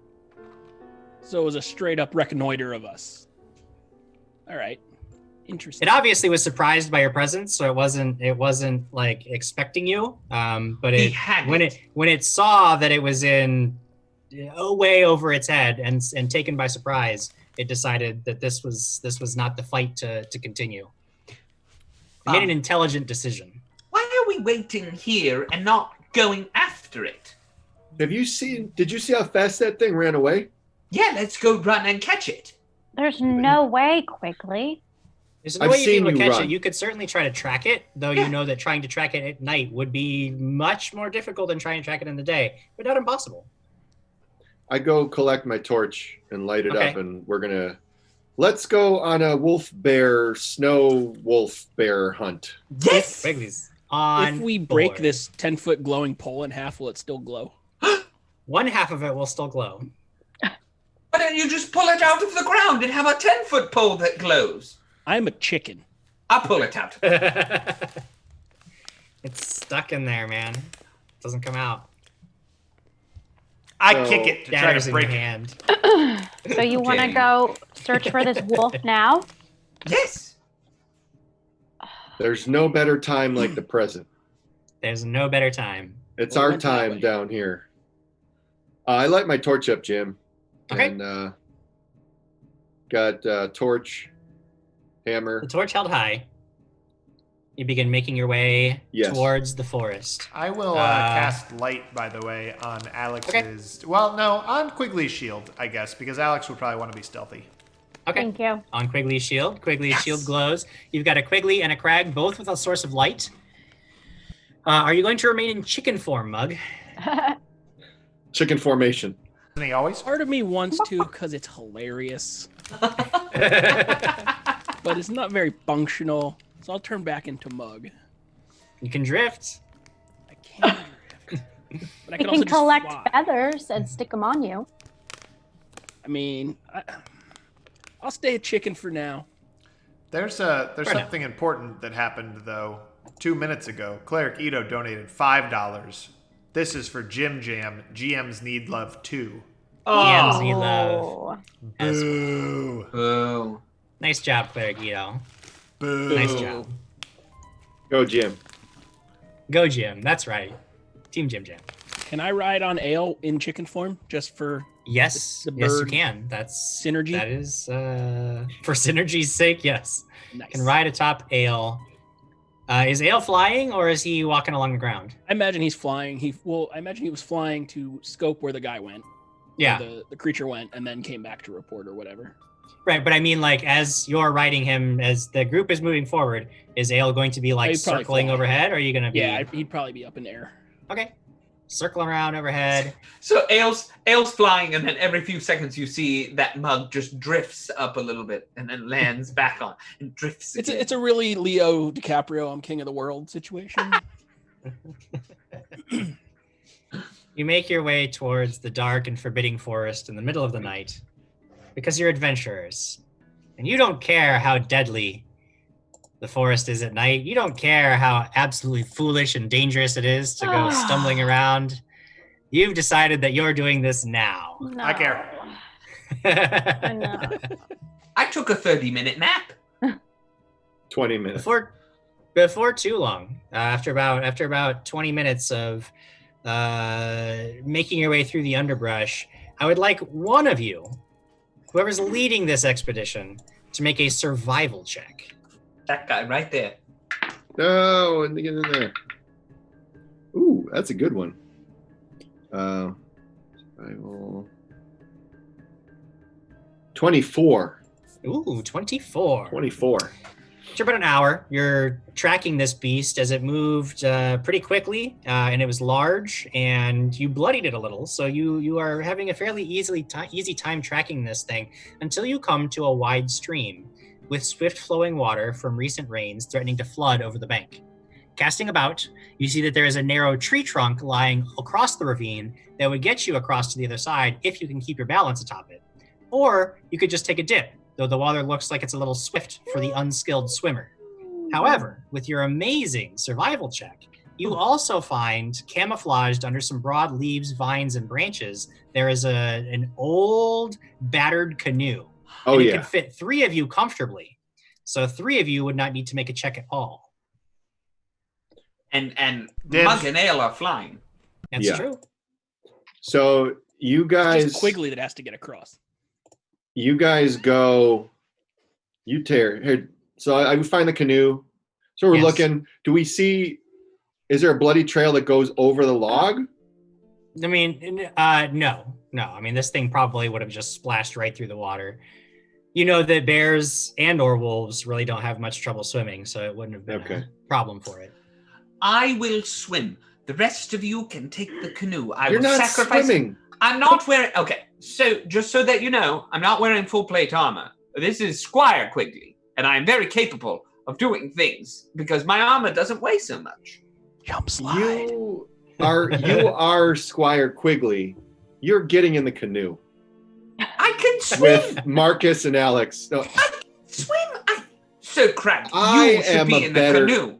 So it was a straight up reconnoiter of us. All right. Interesting. It obviously was surprised by your presence, so it wasn't like expecting you. But when it saw that it was way over its head and taken by surprise, it decided that this was not the fight to continue. It made an intelligent decision. Why are we waiting here and not going after it? Did you see how fast that thing ran away? Yeah, let's go run and catch it. There's no way quickly. There's no way you'd be able to catch it. You could certainly try to track it, though you know that trying to track it at night would be much more difficult than trying to track it in the day, but not impossible. I go collect my torch and light it up, and let's go on a snow wolf bear hunt. Yes! Wrigley's If we break this 10-foot glowing pole in half, will it still glow? One half of it will still glow. Why don't you just pull it out of the ground and have a 10-foot pole that glows? I'm a chicken. I'll pull it out. It's stuck in there, man. It doesn't come out. I kick it to try to break your it. hand. So you want to go search for this wolf now? Yes. There's no better time like the present. There's no better time. It's our time down here. I light my torch up, Jim. Okay. And got torch, hammer. The torch held high. You begin making your way towards the forest. I will cast light, by the way, on Alex's... Well, no, on Quigley's shield, I guess, because Alex would probably want to be stealthy. Okay. Thank you. On Quigley's shield. Quigley's shield glows. You've got a Quigley and a Krag, both with a source of light. Are you going to remain in chicken form, Mug? Chicken formation. Isn't he always? Part of me wants to because it's hilarious. But it's not very functional, so I'll turn back into Mug. You can drift. I can drift. But I You can also can just collect fly. feathers and stick them on you. I mean, I'll stay a chicken for now. There's something important that happened, though. 2 minutes ago, Cleric Ito donated $5. This is for Jim Jam. GMs need love too. GMs need love. Boo. Boo. Nice job, Cleric Ito. Boo. Nice job. Go, Jim. Go, Jim. That's right. Team Jim Jam. Can I ride on Ale in chicken form just for Yes. the Yes, you bird can. That's synergy? That is for synergy's sake. Yes. Nice. Can ride atop Ale. Is Ale flying or is he walking along the ground? I imagine he's flying. I imagine he was flying to scope where the guy went. Yeah. Where the creature went and then came back to report or whatever. Right, but I mean, like, as you're riding him, as the group is moving forward, is Ale going to be, like, He'd probably circling fly. overhead, or are you going to be... Yeah, he'd probably be up in the air. Okay. Circling around overhead. So Ale's flying, and then every few seconds you see that Mug just drifts up a little bit and then lands back on and drifts again. It's a really Leo DiCaprio, I'm king of the world situation. You make your way towards the dark and forbidding forest in the middle of the night. because you're adventurers. And you don't care how deadly the forest is at night. You don't care how absolutely foolish and dangerous it is to go stumbling around. You've decided that you're doing this now. No. I care. I took a 30-minute nap. 20 minutes. Before too long, after about 20 minutes of making your way through the underbrush, I would like one of you, whoever's leading this expedition, to make a survival check. That guy right there. No, and get in there. Ooh, that's a good one. Survival. 24. Ooh, 24. 24. After about an hour, you're tracking this beast as it moved pretty quickly, and it was large, and you bloodied it a little, so you are having a fairly easy time tracking this thing until you come to a wide stream with swift flowing water from recent rains threatening to flood over the bank. Casting about, you see that there is a narrow tree trunk lying across the ravine that would get you across to the other side if you can keep your balance atop it. Or you could just take a dip, though the water looks like it's a little swift for the unskilled swimmer. However, with your amazing survival check, you also find, camouflaged under some broad leaves, vines, and branches, there is an old, battered canoe. Oh, and yeah. It can fit 3 of you comfortably. So 3 of you would not need to make a check at all. And Mug and Ale are flying. That's true. So you guys... It's just Quigley that has to get across. You guys go... You tear... Here, so I find the canoe. So we're looking. Do we see... Is there a bloody trail that goes over the log? I mean, no. I mean, this thing probably would have just splashed right through the water. You know that bears and or wolves really don't have much trouble swimming, so it wouldn't have been a problem for it. I will swim. The rest of you can take the canoe. You're not sacrifice. swimming. I'm not wearing. Okay, so just so that you know, I'm not wearing full plate armor. This is Squire Quigley, and I'm very capable of doing things because my armor doesn't weigh so much. Jump slide. You are Squire Quigley. You're getting in the canoe. I can swim. With Marcus and Alex. No, Swim. So Krag, I you should am be a in better- the canoe.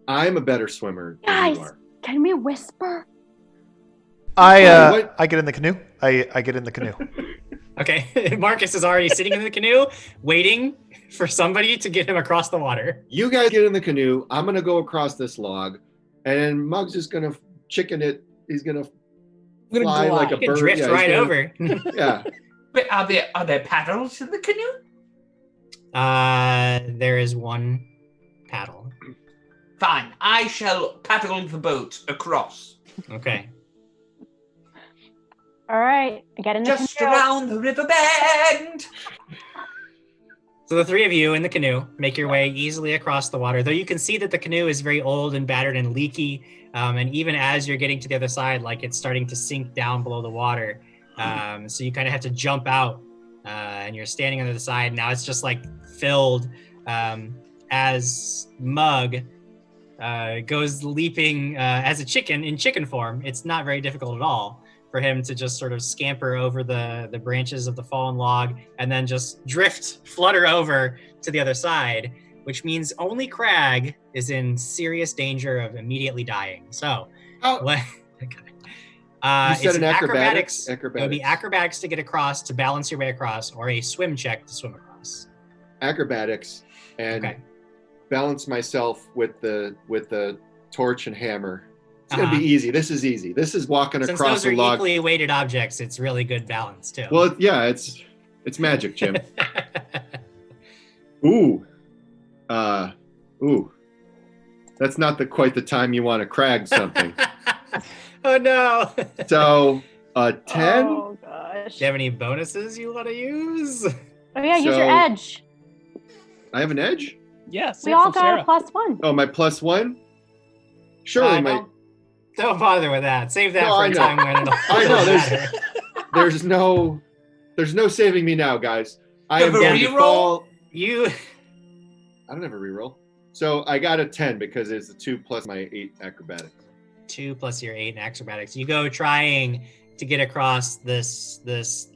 I'm a better swimmer than Guys, you are. can we whisper? I get in the canoe. I get in the canoe. Okay, Marcus is already sitting in the canoe, waiting for somebody to get him across the water. You guys get in the canoe. I'm going to go across this log. And Muggs is going to chicken it. He's going to fly like a He can bird. drift Yeah, right he's gonna- over. Yeah. But are there paddles in the canoe? There is one paddle. Fine, I shall paddle the boat across. Okay. All right, get in the Just canoe. around the river bend. So the 3 of you in the canoe make your way easily across the water, though you can see that the canoe is very old and battered and leaky. And even as you're getting to the other side, like it's starting to sink down below the water. So you kind of have to jump out and you're standing on the other side. Now it's just like filled as Mug goes leaping as a chicken in chicken form. It's not very difficult at all for him to just sort of scamper over the branches of the fallen log and then just flutter over to the other side, which means only Krag is in serious danger of immediately dying. So, what? You said it's an acrobatics? It would be acrobatics to get across, to balance your way across, or a swim check to swim across. Acrobatics and balance myself with the torch and hammer. It's going to be easy. This is easy. This is walking Since across those are a log. equally weighted objects, it's really good balance too. Well, yeah, it's magic, Jim. Ooh. Ooh. That's not quite the time you want to crag something. Oh no. So, 10? Oh gosh. Do you have any bonuses you want to use? Oh yeah, use your edge. I have an edge? Yes. We all got a +1. Oh, my +1? Surely my... Don't bother with that. Save that No, for I a know. time when it'll I know. matter. There's no saving me now, guys. I am You have going a to reroll? fall. I don't have a reroll. So I got a 10 because it's the 2 plus my 8 acrobatics. 2 plus your 8 in acrobatics. You go trying to get across this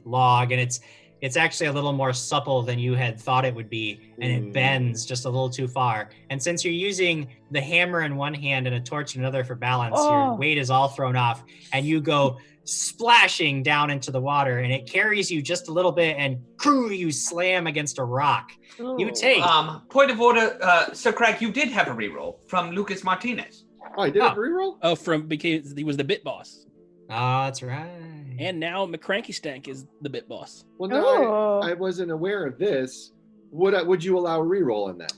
log, and it's it's actually a little more supple than you had thought it would be, and it bends just a little too far. And since you're using the hammer in one hand and a torch in another for balance, your weight is all thrown off, and you go splashing down into the water, and it carries you just a little bit, and you slam against a rock. You take... Point of order, Sir Krag, you did have a reroll from Lucas Martinez. Oh, I did have a reroll? Oh, because he was the bit boss. Oh, that's right. And now McCranky Stank is the bit boss. Well, no, I wasn't aware of this. Would you allow a reroll on that?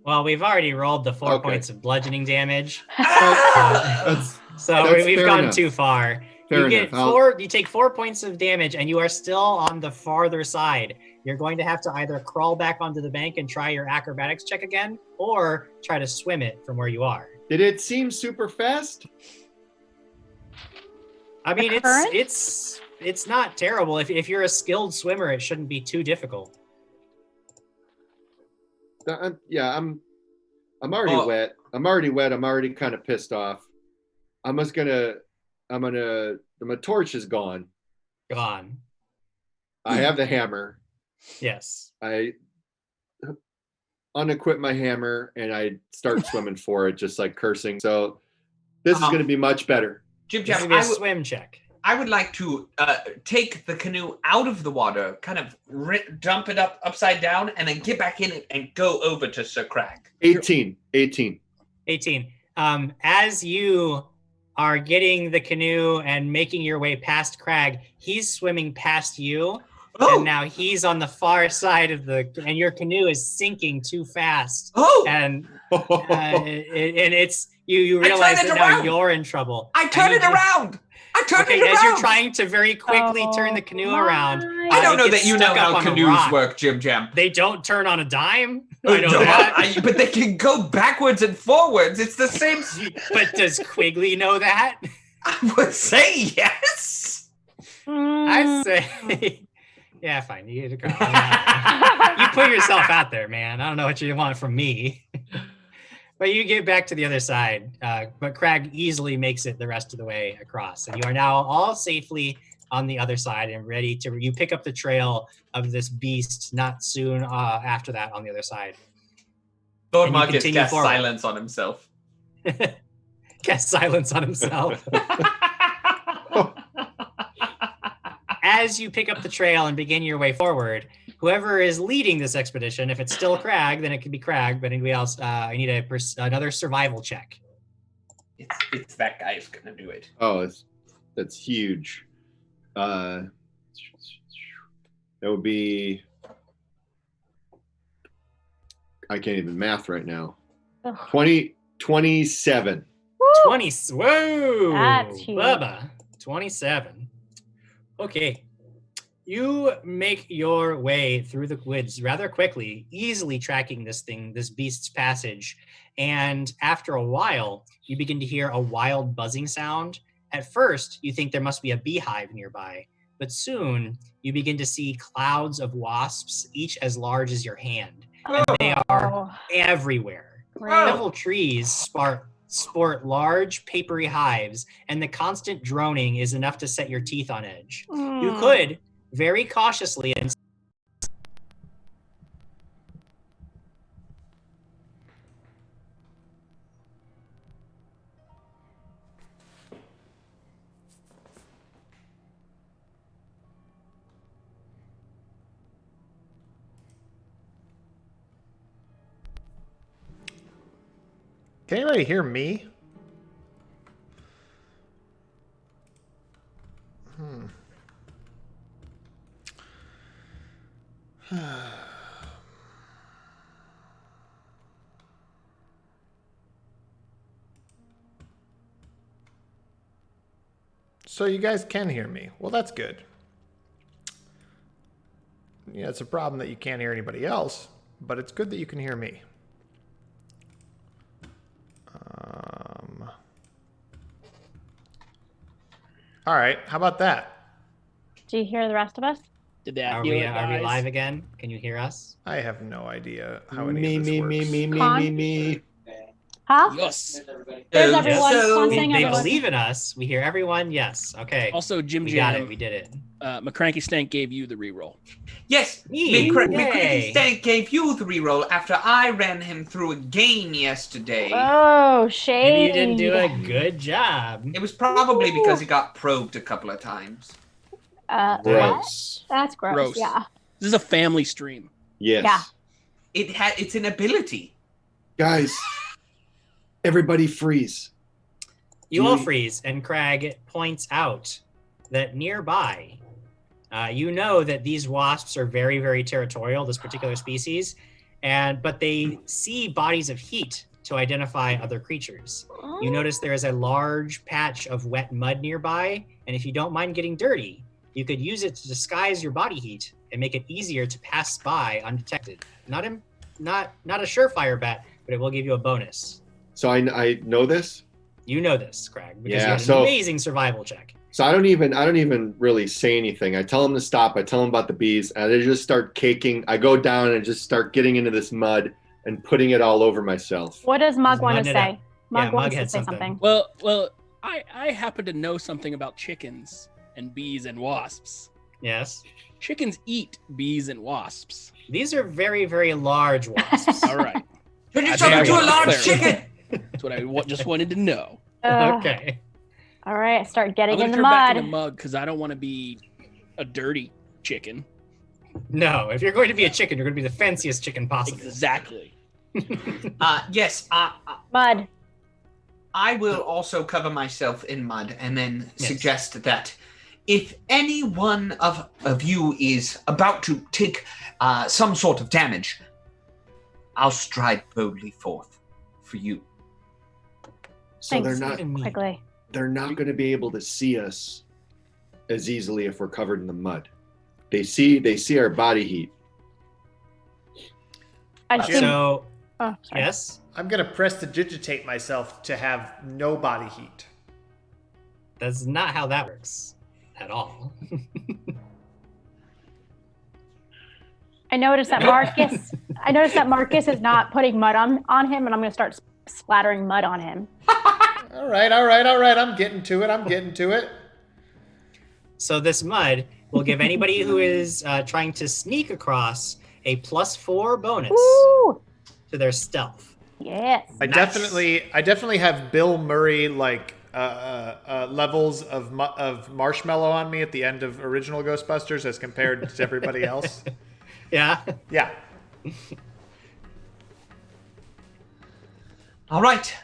Well, we've already rolled the 4 points of bludgeoning damage. So we've gone too far. You take 4 points of damage, and you are still on the farther side. You're going to have to either crawl back onto the bank and try your acrobatics check again, or try to swim it from where you are. Did it seem super fast? I mean, it's not terrible. If you're a skilled swimmer, it shouldn't be too difficult. I'm already wet. I'm already kind of pissed off. My torch is gone. Gone. I have the hammer. Yes. I unequip my hammer and I start swimming for it, just like cursing. So this is going to be much better. Jim, swim check. I would like to take the canoe out of the water, kind of dump it upside down, and then get back in it and go over to Sir Krag. 18. As you are getting the canoe and making your way past Krag, he's swimming past you. And now he's on the far side of and your canoe is sinking too fast. And it's you realize that now you're in trouble. I turn it around. As you're trying to very quickly turn the canoe around. I don't know that you know how canoes work, Jim Jam. They don't turn on a dime. I know that. But they can go backwards and forwards. It's the same. But does Quigley know that? I would say yes. I say... Yeah, fine. You put yourself out there, man. I don't know what you want from me. But you get back to the other side. But Krag easily makes it the rest of the way across. And you are now all safely on the other side and ready to... You pick up the trail of this beast not soon after that on the other side. Lord Marcus casts silence on himself. Cast silence on himself. As you pick up the trail and begin your way forward, whoever is leading this expedition, if it's still Krag, then it could be Krag, but anybody else, I need another survival check. It's that guy who's going to do it. Oh, that's huge. That would be... I can't even math right now. 27. Woo! Whoa! That's huge. Bubba, 27. Okay, you make your way through the woods rather quickly, easily tracking this beast's passage. And after a while, you begin to hear a wild buzzing sound. At first, you think there must be a beehive nearby, but soon you begin to see clouds of wasps, each as large as your hand. And they are everywhere. Several trees sport large papery hives, and the constant droning is enough to set your teeth on edge. You could very cautiously and Can anybody hear me? So you guys can hear me. Well, that's good. Yeah, it's a problem that you can't hear anybody else, but it's good that you can hear me. All right, how about that? Do you hear the rest of us? Did that Are we live again? Can you hear us? I have no idea how any of this works. Me. Huh? Yes. There's everyone. So Come on, they sing, everyone. believe in us. We hear everyone. Yes. Okay. Also, Jim we Jam. got it. We did it. McCranky Stank gave you the reroll. Yes, Yay. McCranky Stank gave you the reroll after I ran him through a game yesterday. Oh, shade. Maybe you didn't do a good job. It was probably because he got probed a couple of times. Gross. That's gross. Gross. Yeah. This is a family stream. Yes. Yeah. It's an ability. Guys, everybody freeze. You all freeze, and Krag points out that nearby, you know that these wasps are very, very territorial, this particular species, but they see bodies of heat to identify other creatures. You notice there is a large patch of wet mud nearby, and if you don't mind getting dirty, you could use it to disguise your body heat and make it easier to pass by undetected. Not a surefire bet, but it will give you a bonus. So I know this? You know this, Krag, because Yeah, you had an amazing survival check. So I don't even really say anything. I tell them to stop. I tell them about the bees, and I just start caking. I go down and just start getting into this mud and putting it all over myself. What does Mug want to mudding it say? up. Mug Yeah, wants Mug to had say something. something. Well, I happen to know something about chickens and bees and wasps. Yes. Chickens eat bees and wasps. These are very, very large wasps. All right. Turn That's yourself what I into a wanted to large clarify. chicken. That's what I just wanted to know. Okay. All right, I start getting I'm in gonna the turn back mud. in the mug because I don't want to be a dirty chicken. No, if you're going to be a chicken, you're going to be the fanciest chicken possible. Exactly. Yes. Mud. I will also cover myself in mud and then suggest that if any one of you is about to take some sort of damage, I'll stride boldly forth for you. So Thanks. they're not Quickly. they're not going to be able to see us as easily if we're covered in the mud. They see our body heat. So, sorry. yes? I'm going to prestidigitate myself to have no body heat. That's not how that works at all. I noticed that Marcus is not putting mud on him, and I'm going to start splattering mud on him. All right. I'm getting to it. So this mud will give anybody who is trying to sneak across a +4 bonus to their stealth. Yes. I definitely have Bill Murray like levels of marshmallow on me at the end of original Ghostbusters as compared to everybody else. Yeah. Yeah. All right.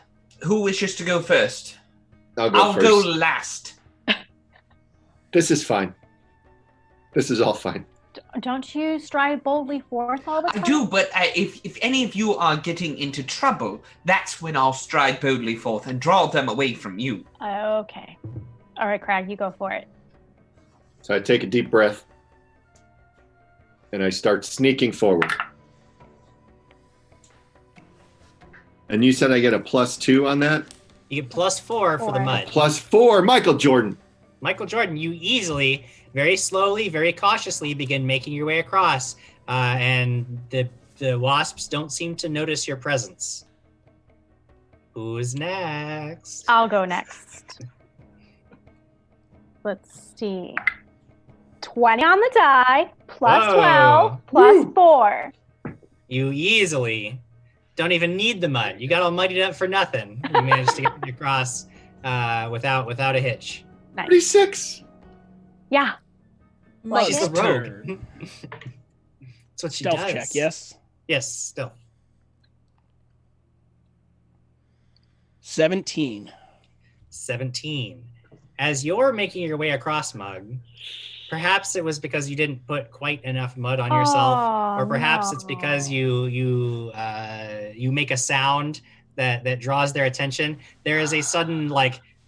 Who wishes to go first? I'll go first. last. This is fine. This is all fine. Don't you stride boldly forth all the time? I do, but if any of you are getting into trouble, that's when I'll stride boldly forth and draw them away from you. Okay. All right, Krag, you go for it. So I take a deep breath and I start sneaking forward. And you said I get a +2 on that? You get +4 for the mud. +4, Michael Jordan. Michael Jordan, you easily, very slowly, very cautiously begin making your way across, and the wasps don't seem to notice your presence. Who's next? I'll go next. Let's see. 20 on the die, +12, +4. You easily don't even need the mud. You got all muddied up for nothing. You managed to get across without a hitch. Nice. 36. Yeah. Mug's She's the rogue. turn. That's what she Stealth does. check, yes? Yes, stealth. 17. 17. As you're making your way across, Mug, perhaps it was because you didn't put quite enough mud on yourself, or perhaps it's because you make a sound that draws their attention. There is a sudden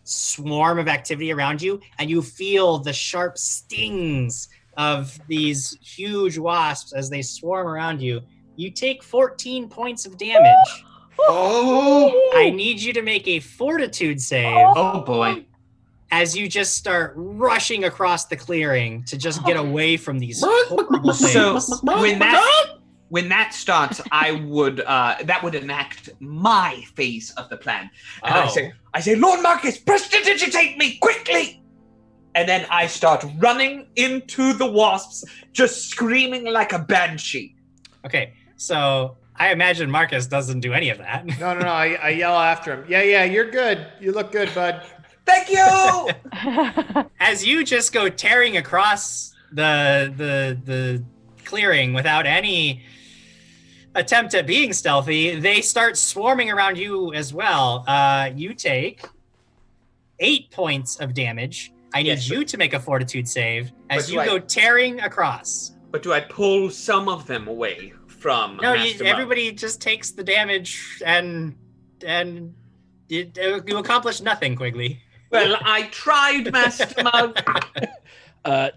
swarm of activity around you, and you feel the sharp stings of these huge wasps as they swarm around you. You take 14 points of damage. Oh! I need you to make a fortitude save. Oh boy. As you just start rushing across the clearing to just get away from these horrible things. So When that starts, I would that would enact my phase of the plan. And I say, Lord Marcus, prestidigitate me quickly! And then I start running into the wasps, just screaming like a banshee. Okay, so I imagine Marcus doesn't do any of that. No, I yell after him. Yeah, you're good. You look good, bud. Thank you! As you just go tearing across the clearing without any attempt at being stealthy, they start swarming around you as well. You take 8 points of damage. I need you to make a fortitude save as you go tearing across. But do I pull some of them away from No, Master Mug? everybody just takes the damage and you accomplish nothing, Quigley. Well, I tried, Master Mug.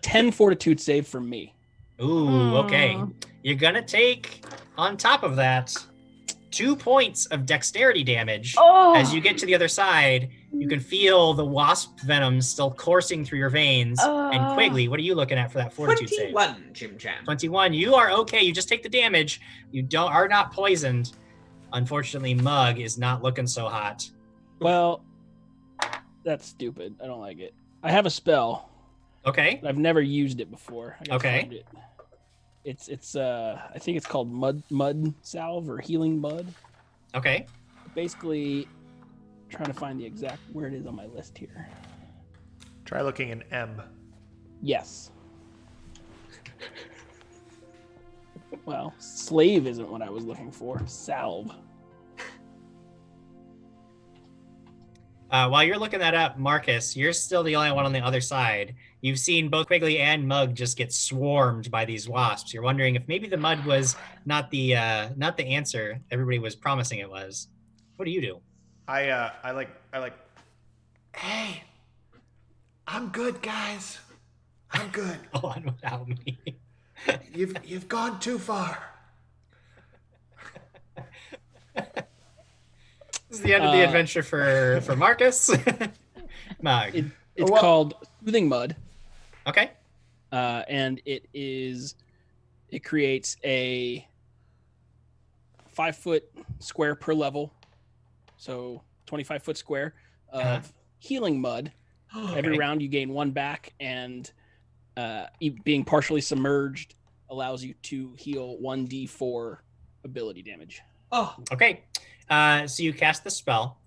10 fortitude save from me. Ooh, okay. You're gonna take, on top of that, 2 points of dexterity damage. As you get to the other side, you can feel the wasp venom still coursing through your veins. And Quigley, what are you looking at for that fortitude save? 21, Jim Jam. 21. You are okay. You just take the damage. You are not poisoned. Unfortunately, Mug is not looking so hot. Well, that's stupid. I don't like it. I have a spell. Okay. I've never used it before. I gotta Okay. find it. It's I think it's called mud salve or healing mud. Okay. Basically, trying to find the exact where it is on my list here. Try looking in M. Yes. Well, slave isn't what I was looking for. Salve. While you're looking that up, Marcus, you're still the only one on the other side. You've seen both Quigley and Mug just get swarmed by these wasps. You're wondering if maybe the mud was not the answer everybody was promising it was. What do you do? I like. Hey, I'm good, guys. I'm good. Go on without me. You've gone too far. This is the end of the adventure for Marcus. Mug. It's called Soothing Mud. Okay. And it creates a 5-foot square per level. So 25-foot square of healing mud. Every round you gain 1 back, and being partially submerged allows you to heal 1d4 ability damage. Oh, okay. So you cast the spell,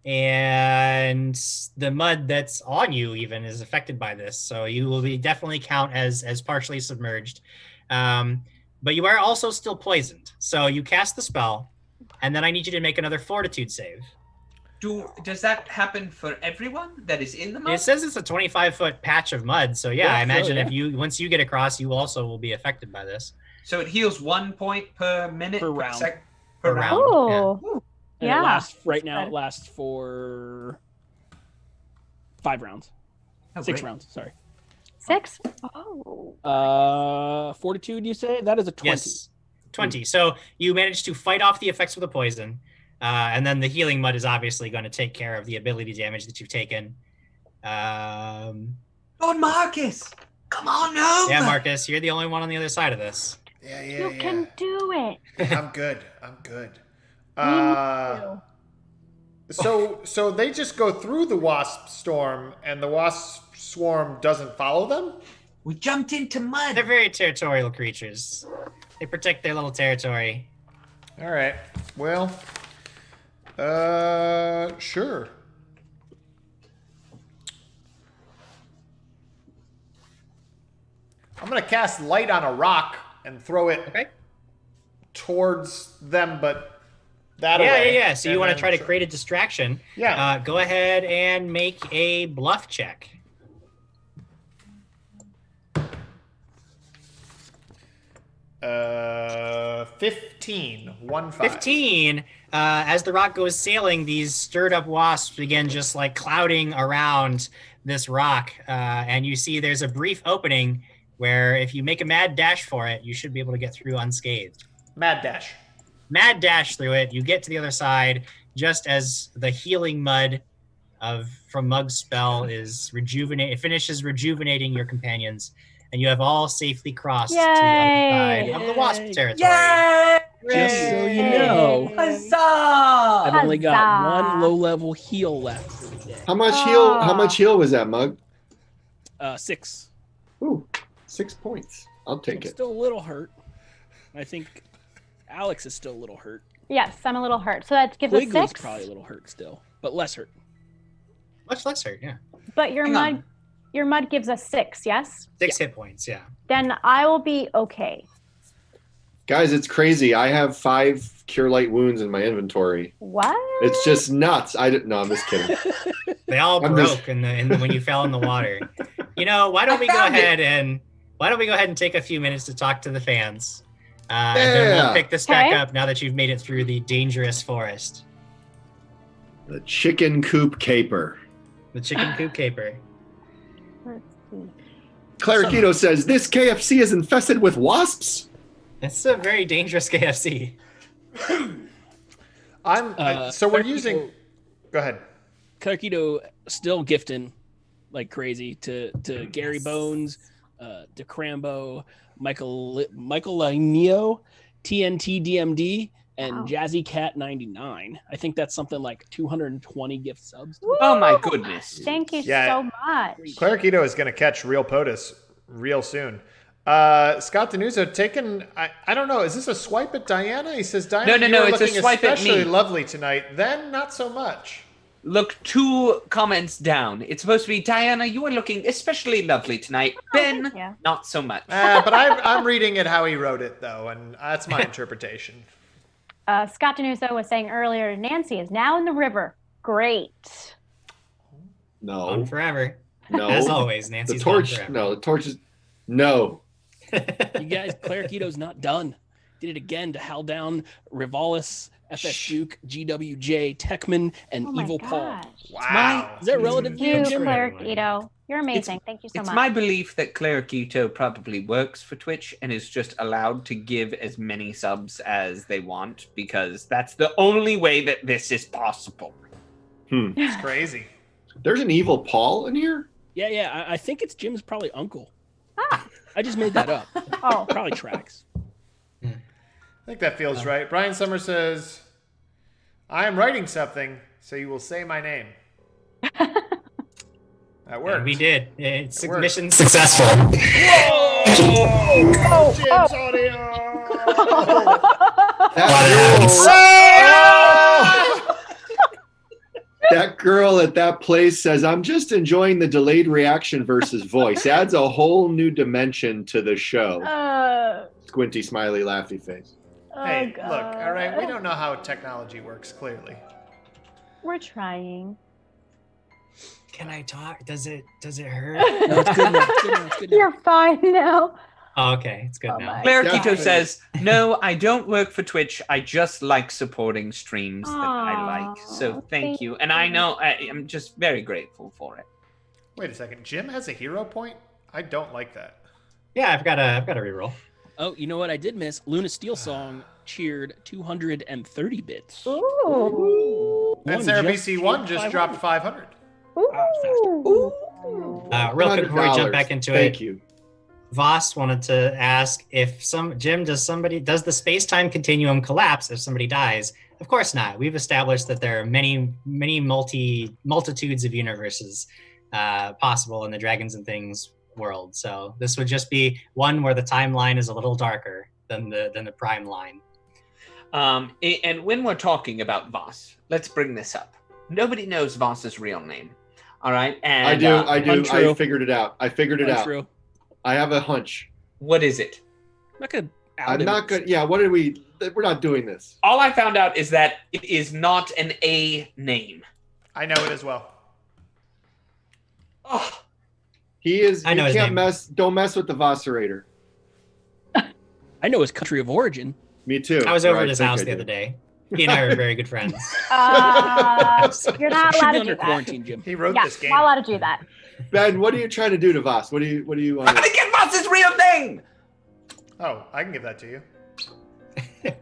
and the mud that's on you even is affected by this. So you will be definitely count as partially submerged. But you are also still poisoned. So you cast the spell, and then I need you to make another fortitude save. Does that happen for everyone that is in the mud? It says it's a 25-foot patch of mud. So yeah, I imagine yeah. if you once you get across, you also will be affected by this. So it heals 1 point per minute Per round. Per round. Oh, And yeah. it lasts it lasts for 5 rounds. Oh, 6 great. rounds, sorry. 6? Oh. Fortitude, you say? That is a 20. Yes, 20. So you managed to fight off the effects of the poison, and then the healing mud is obviously going to take care of the ability damage that you've taken. Lord Marcus, come on over. Yeah, Marcus, you're the only one on the other side of this. Yeah. You can do it. I'm good. So they just go through the wasp storm, and the wasp swarm doesn't follow them? We jumped into mud. They're very territorial creatures. They protect their little territory. All right. Well, sure. I'm gonna cast light on a rock and throw it towards them, but that away. Yeah. So you And want to then try to create a distraction. Yeah. Go ahead and make a bluff check. 15. 1-5. 15. As the rock goes sailing, these stirred up wasps begin just like clouding around this rock. And you see there's a brief opening where if you make a mad dash for it, you should be able to get through unscathed. Mad dash. Mad dash through it. You get to the other side just as the healing mud from Mug's spell is finishes rejuvenating your companions. and you have all safely crossed to the Yay! other side of the wasp territory. Yay! Just so you know, Huzzah! I've only got Huzzah. one low-level heal left for the day. How much heal was that, Mug? 6. Ooh, 6 points. I'll take I'm it. still a little hurt. I think Alex is still a little hurt. Yes, I'm a little hurt. So that gives us Quigley's 6. probably a little hurt still, but less hurt. Much less hurt, yeah. But your mud gives us 6, yes? 6 hit points, yeah. Then I will be okay. Guys, it's crazy. I have 5 Cure Light wounds in my inventory. What? It's just nuts. No, I'm just kidding. They all I'm broke just- in the when you fell in the water. You know, why don't we go ahead and take a few minutes to talk to the fans? And then we'll pick this back up now that you've made it through the dangerous forest. The chicken coop caper. The chicken coop caper. Let's see. Clarikito says, this KFC is infested with wasps? It's a very dangerous KFC. So we're using... Go ahead. Clarikito still gifting like crazy to Gary Bones, DeCrambo, Michael Lanio, TNT DMD, and Jazzy Cat 99. I think that's something like 220 gift subs. Oh my goodness. Thank you Yeah. so much. Clarikito is going to catch real POTUS real soon. Scott Denuso taking, I don't know, is this a swipe at Diana? He says, Diana, No, you are it's a looking swipe at especially me. lovely tonight. Then, not so much. Look 2 comments down. It's supposed to be, Diana, you are looking especially lovely tonight. Ben, not so much. But I'm reading it how he wrote it, though, and that's my interpretation. Scott Denuso was saying earlier, Nancy is now in the river. Great. No. On forever. No. As always, Nancy's the torch. gone forever. No, the torch is. No. You guys, Clarikito's not done. Did it again to howl down Rivalis, FS Duke, GWJ, Techman, and Evil Paul. Wow. Is that relative to you, Thank you, Jim? Clarikito. You're amazing. Thank you so It's much. my belief that Clarikito probably works for Twitch and is just allowed to give as many subs as they want because that's the only way that this is possible. It's crazy. There's an Evil Paul in here? Yeah. I think it's Jim's probably uncle. I just made that up. Oh. Probably tracks. I think that feels right. Brian Summer says, I am writing something, so you will say my name. That worked. And we did. It's It worked. mission successful. Jim's audio! That girl at that place says, I'm just enjoying the delayed reaction versus voice. Adds a whole new dimension to the show. Squinty, smiley, laughy face. Hey, look, all right, we don't know how technology works, clearly. We're trying. Can I talk? Does it hurt? No, it's good now. It's good now. It's good now. You're fine now. Oh, okay, it's good now. Clarikito says, no, I don't work for Twitch. I just like supporting streams that I like. So thank you. And I know I'm just very grateful for it. Wait a second. Jim has a hero point? I don't like that. Yeah, I've got a reroll. Oh, you know what I did miss? Luna Steel Song cheered 230 bits. Ooh. And Sarah BC1 just dropped 500. Ooh. Real quick before we jump back into it. Thank you. Voss wanted to ask if does the space-time continuum collapse if somebody dies? Of course not. We've established that there are many multitudes of universes possible in the Dragons and Things world. So this would just be one where the timeline is a little darker than the prime line. And when we're talking about Voss, let's bring this up. Nobody knows Voss's real name. All right? And I do. untrue. I figured it out. Untrue. I have a hunch. What is it? I'm not good. Yeah, what did we... We're not doing this. All I found out is that it is not an A name. I know it as well. Oh. He is... I know you his can't name. mess... Don't mess with the Vosserator. I know his country of origin. Me too. I was over Or at his think house I the did. other day. He and I are very good friends. You're not Should allowed be to under do quarantine, that. Jim. He wrote Yeah, this game. not allowed to do that. Ben, what are you trying to do to Voss? What do you want? I'm gonna get Voss's real name! Oh, I can give that to you.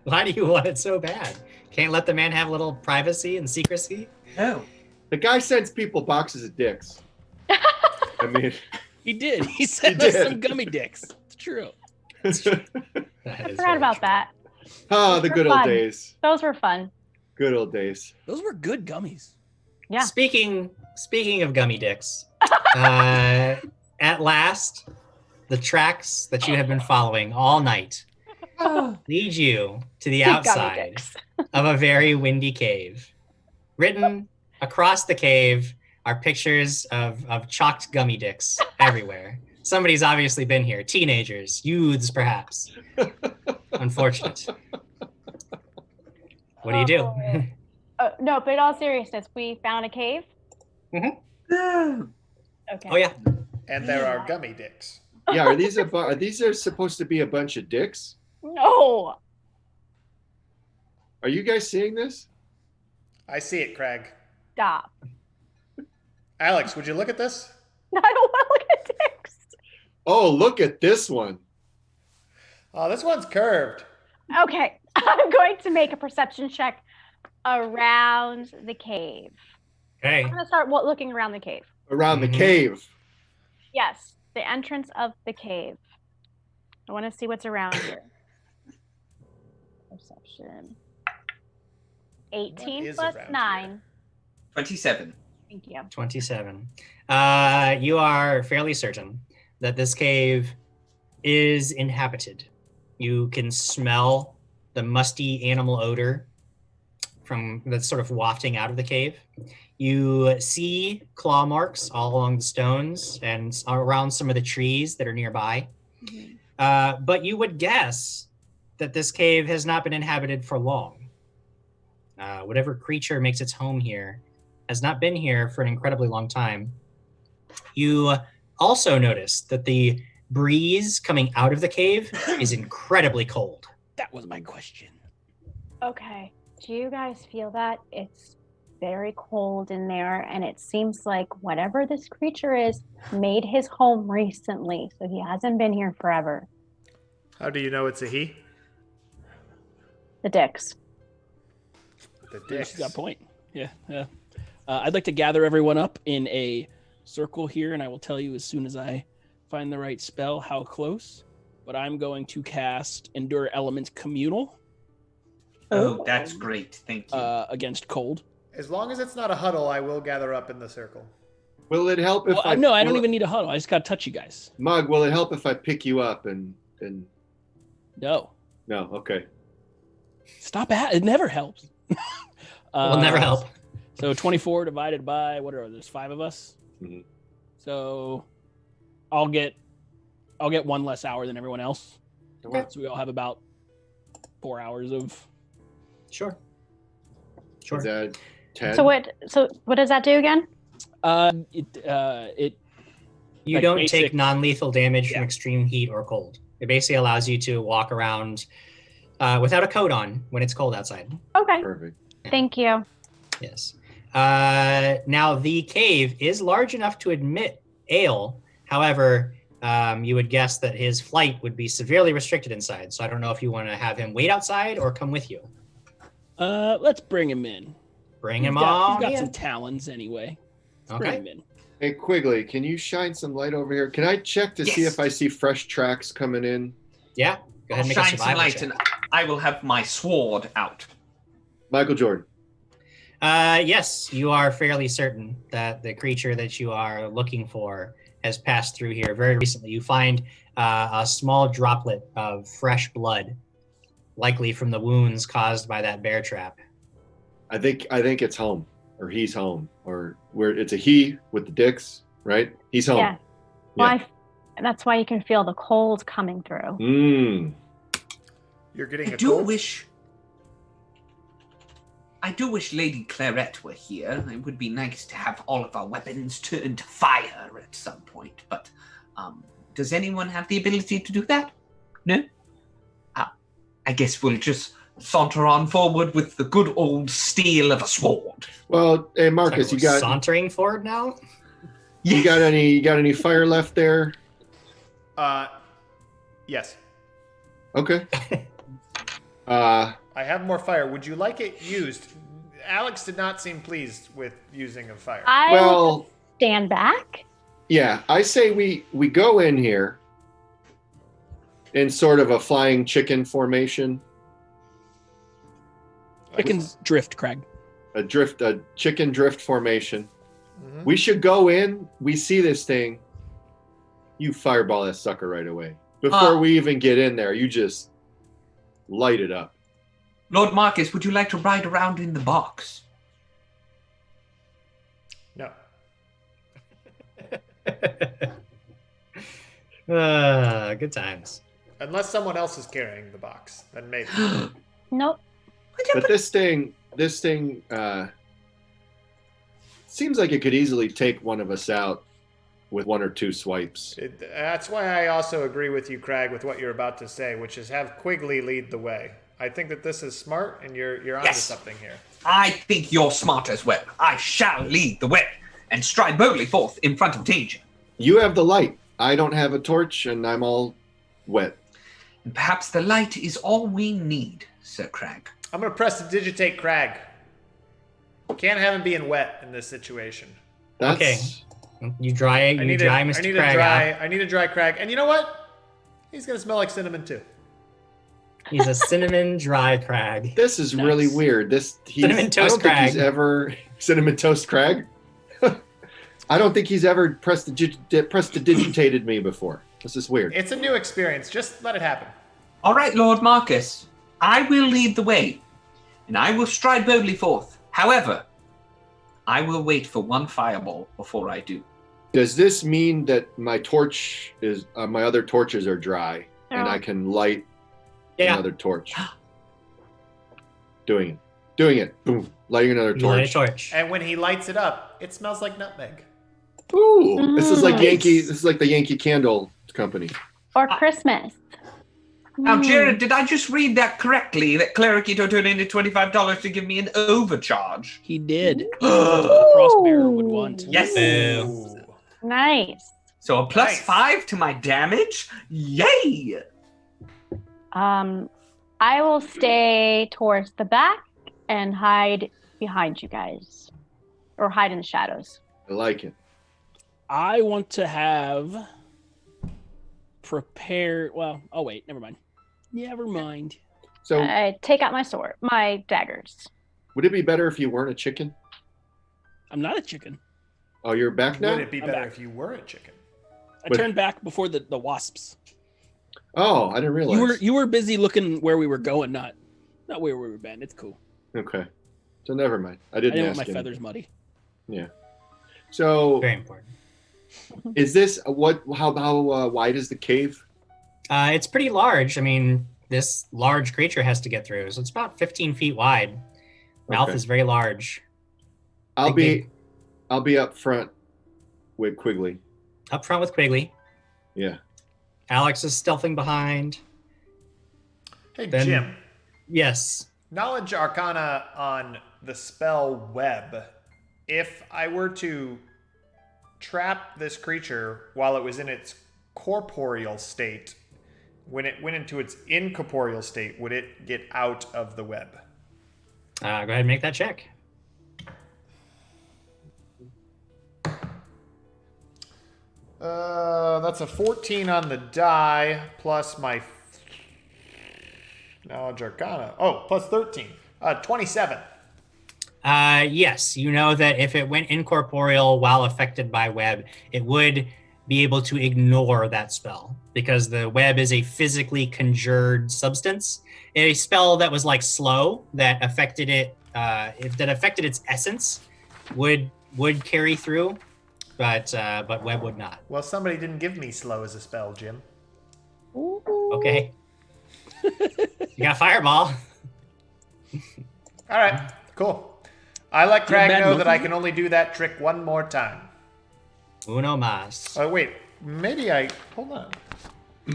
Why do you want it so bad? Can't let the man have a little privacy and secrecy? No. The guy sends people boxes of dicks. I mean, He did. He sent us some gummy dicks. It's true. I forgot about that. Oh, the good old Fun. days. Those were fun. Good old days. Those were good gummies. Yeah. Speaking of gummy dicks, at last, the tracks that you have been following all night lead you to the Gummy outside dicks. of a very windy cave. Written across the cave are pictures of chalked gummy dicks everywhere. Somebody's obviously been here. Teenagers, youths, perhaps. Unfortunate. What do you do? No, but in all seriousness, we found a cave. Mm-hmm. Okay. Oh yeah. And there are gummy dicks. Yeah, are these supposed to be a bunch of dicks? No. Are you guys seeing this? I see it, Krag. Stop. Alex, would you look at this? I don't want to look at dicks. Oh, look at this one. Oh, this one's curved. Okay, I'm going to make a perception check around the cave. Okay. I'm going to start looking around the cave. Around the cave. Yes, the entrance of the cave. I want to see what's around here. Perception. 18 plus 9. 27. Thank you. 27. You are fairly certain that this cave is inhabited. You can smell the musty animal odor that's sort of wafting out of the cave. You see claw marks all along the stones and around some of the trees that are nearby. Mm-hmm. But you would guess that this cave has not been inhabited for long. Whatever creature makes its home here has not been here for an incredibly long time. You also notice that the breeze coming out of the cave is incredibly cold. That was my question. Okay. Do you guys feel that? It's very cold in there, and it seems like whatever this creature is made his home recently, so he hasn't been here forever. How do you know it's a he? The dicks. The dicks. She's got a point. Yeah. I'd like to gather everyone up in a circle here, and I will tell you as soon as I find the right spell how close. But I'm going to cast Endure Element Communal. Oh, that's great. Thank you. Against cold. As long as it's not a huddle, I will gather up in the circle. Will it help if No, I don't even need a huddle. I just got to touch you guys. Mug, will it help if I pick you up and... No. No, okay. Stop it. It never helps. Will never help. So 24 divided by, there's 5 of us? Mm-hmm. So I'll get 1 less hour than everyone else. Okay. So we all have about 4 hours of... Sure. Is that 10? So what does that do again? You don't take non-lethal damage from extreme heat or cold. It basically allows you to walk around without a coat on when it's cold outside. Okay. Perfect. Thank you. Yes. Now, the cave is large enough to admit ale. However, you would guess that his flight would be severely restricted inside. So I don't know if you want to have him wait outside or come with you. Let's bring him in. Bring him on. He's got some talons anyway. Let's bring him in. Hey, Quigley, can you shine some light over here? Can I check to see if I see fresh tracks coming in? Yeah. Go ahead and make a Shine some survival light check. and I will have my sword out. Michael Jordan. Yes, you are fairly certain that the creature that you are looking for has passed through here very recently. You find a small droplet of fresh blood, likely from the wounds caused by that bear trap. I think it's home, or he's home, or where it's a he with the dicks, right? He's home. Yeah. Well, that's why you can feel the cold coming through. You're getting I do wish Lady Claret were here. It would be nice to have all of our weapons turned to fire at some point. But does anyone have the ability to do that? No? I guess we'll just saunter on forward with the good old steel of a sword. Well, hey Marcus, So you got sauntering forward now? You got any fire left there? Yes. Okay. I have more fire. Would you like it used? Alex did not seem pleased with using of fire. I will stand back Yeah, I say we go in here in sort of a flying chicken formation. Chickens drift, Krag. A chicken drift formation. Mm-hmm. We should go in. We see this thing. You fireball that sucker right away. Before we even get in there, you just light it up. Lord Marcus, would you like to ride around in the box? No. Good times. Unless someone else is carrying the box, then maybe. Nope. But this thing seems like it could easily take one of us out with 1 or 2 swipes. That's why I also agree with you, Krag, with what you're about to say, which is have Quigley lead the way. I think that this is smart, and you're onto something here. I think you're smart as well. I shall lead the way and stride boldly forth in front of danger. You have the light. I don't have a torch, and I'm all wet. And perhaps the light is all we need, Sir Krag. I'm going to prestidigitate Krag. Can't have him being wet in this situation. Okay. You dry it. You dry Mr. Krag out. I need to dry Krag. And you know what? He's going to smell like cinnamon, too. He's a cinnamon dry Krag. This is really weird. Cinnamon toast Krag. Cinnamon toast Krag? I don't think he's ever prestidigitated me before. This is weird. It's a new experience. Just let it happen. All right, Lord Marcus. I will lead the way, and I will stride boldly forth. However, I will wait for one fireball before I do. Does this mean that my torch is my other torches are dry and I can light another torch? Doing it. Boom. Lighting another torch. Light a torch. And when he lights it up, it smells like nutmeg. Ooh. This is like This is like the Yankee Candle Company. Or Christmas. Now, Jared, did I just read that correctly? That Clericito turned into $25 to give me an overcharge? He did. Crossbearer would want. Yes. Ooh. Nice. So a plus 5 to my damage? Yay! I will stay towards the back and hide behind you guys. Or hide in the shadows. I like it. I want to have prepared. Well, oh wait, never mind. So I take out my daggers. Would it be better if you weren't a chicken? I'm not a chicken. Oh, you're back now? Would it be better if you were a chicken? I turned back before the wasps. Oh, I didn't realize. You were busy looking where we were going, not where we were been. It's cool. Okay. So never mind. I didn't ask want my anything. feathers muddy. Yeah. So very important. Is this how wide is the cave? It's pretty large. I mean, this large creature has to get through, so it's about 15 feet wide. Mouth is very large. I'll be up front with Quigley. Up front with Quigley. Yeah. Alex is stealthing behind. Hey, Jim. Yes. Knowledge Arcana on the spell web. If I were to trap this creature while it was in its corporeal state, when it went into its incorporeal state, would it get out of the web? Go ahead and make that check. That's a 14 on the die, plus my Knowledge Arcana. Oh, plus 13. 27. Yes, you know that if it went incorporeal while affected by web, it would be able to ignore that spell because the web is a physically conjured substance. A spell that was like slow that affected it, if that affected its essence, would carry through, but web would not. Well, somebody didn't give me slow as a spell, Jim. Okay. You got fireball. All right, cool. I let Krag bad know monkey? that I can only do that trick one more time. Uno mas. Oh, wait. Maybe hold on. I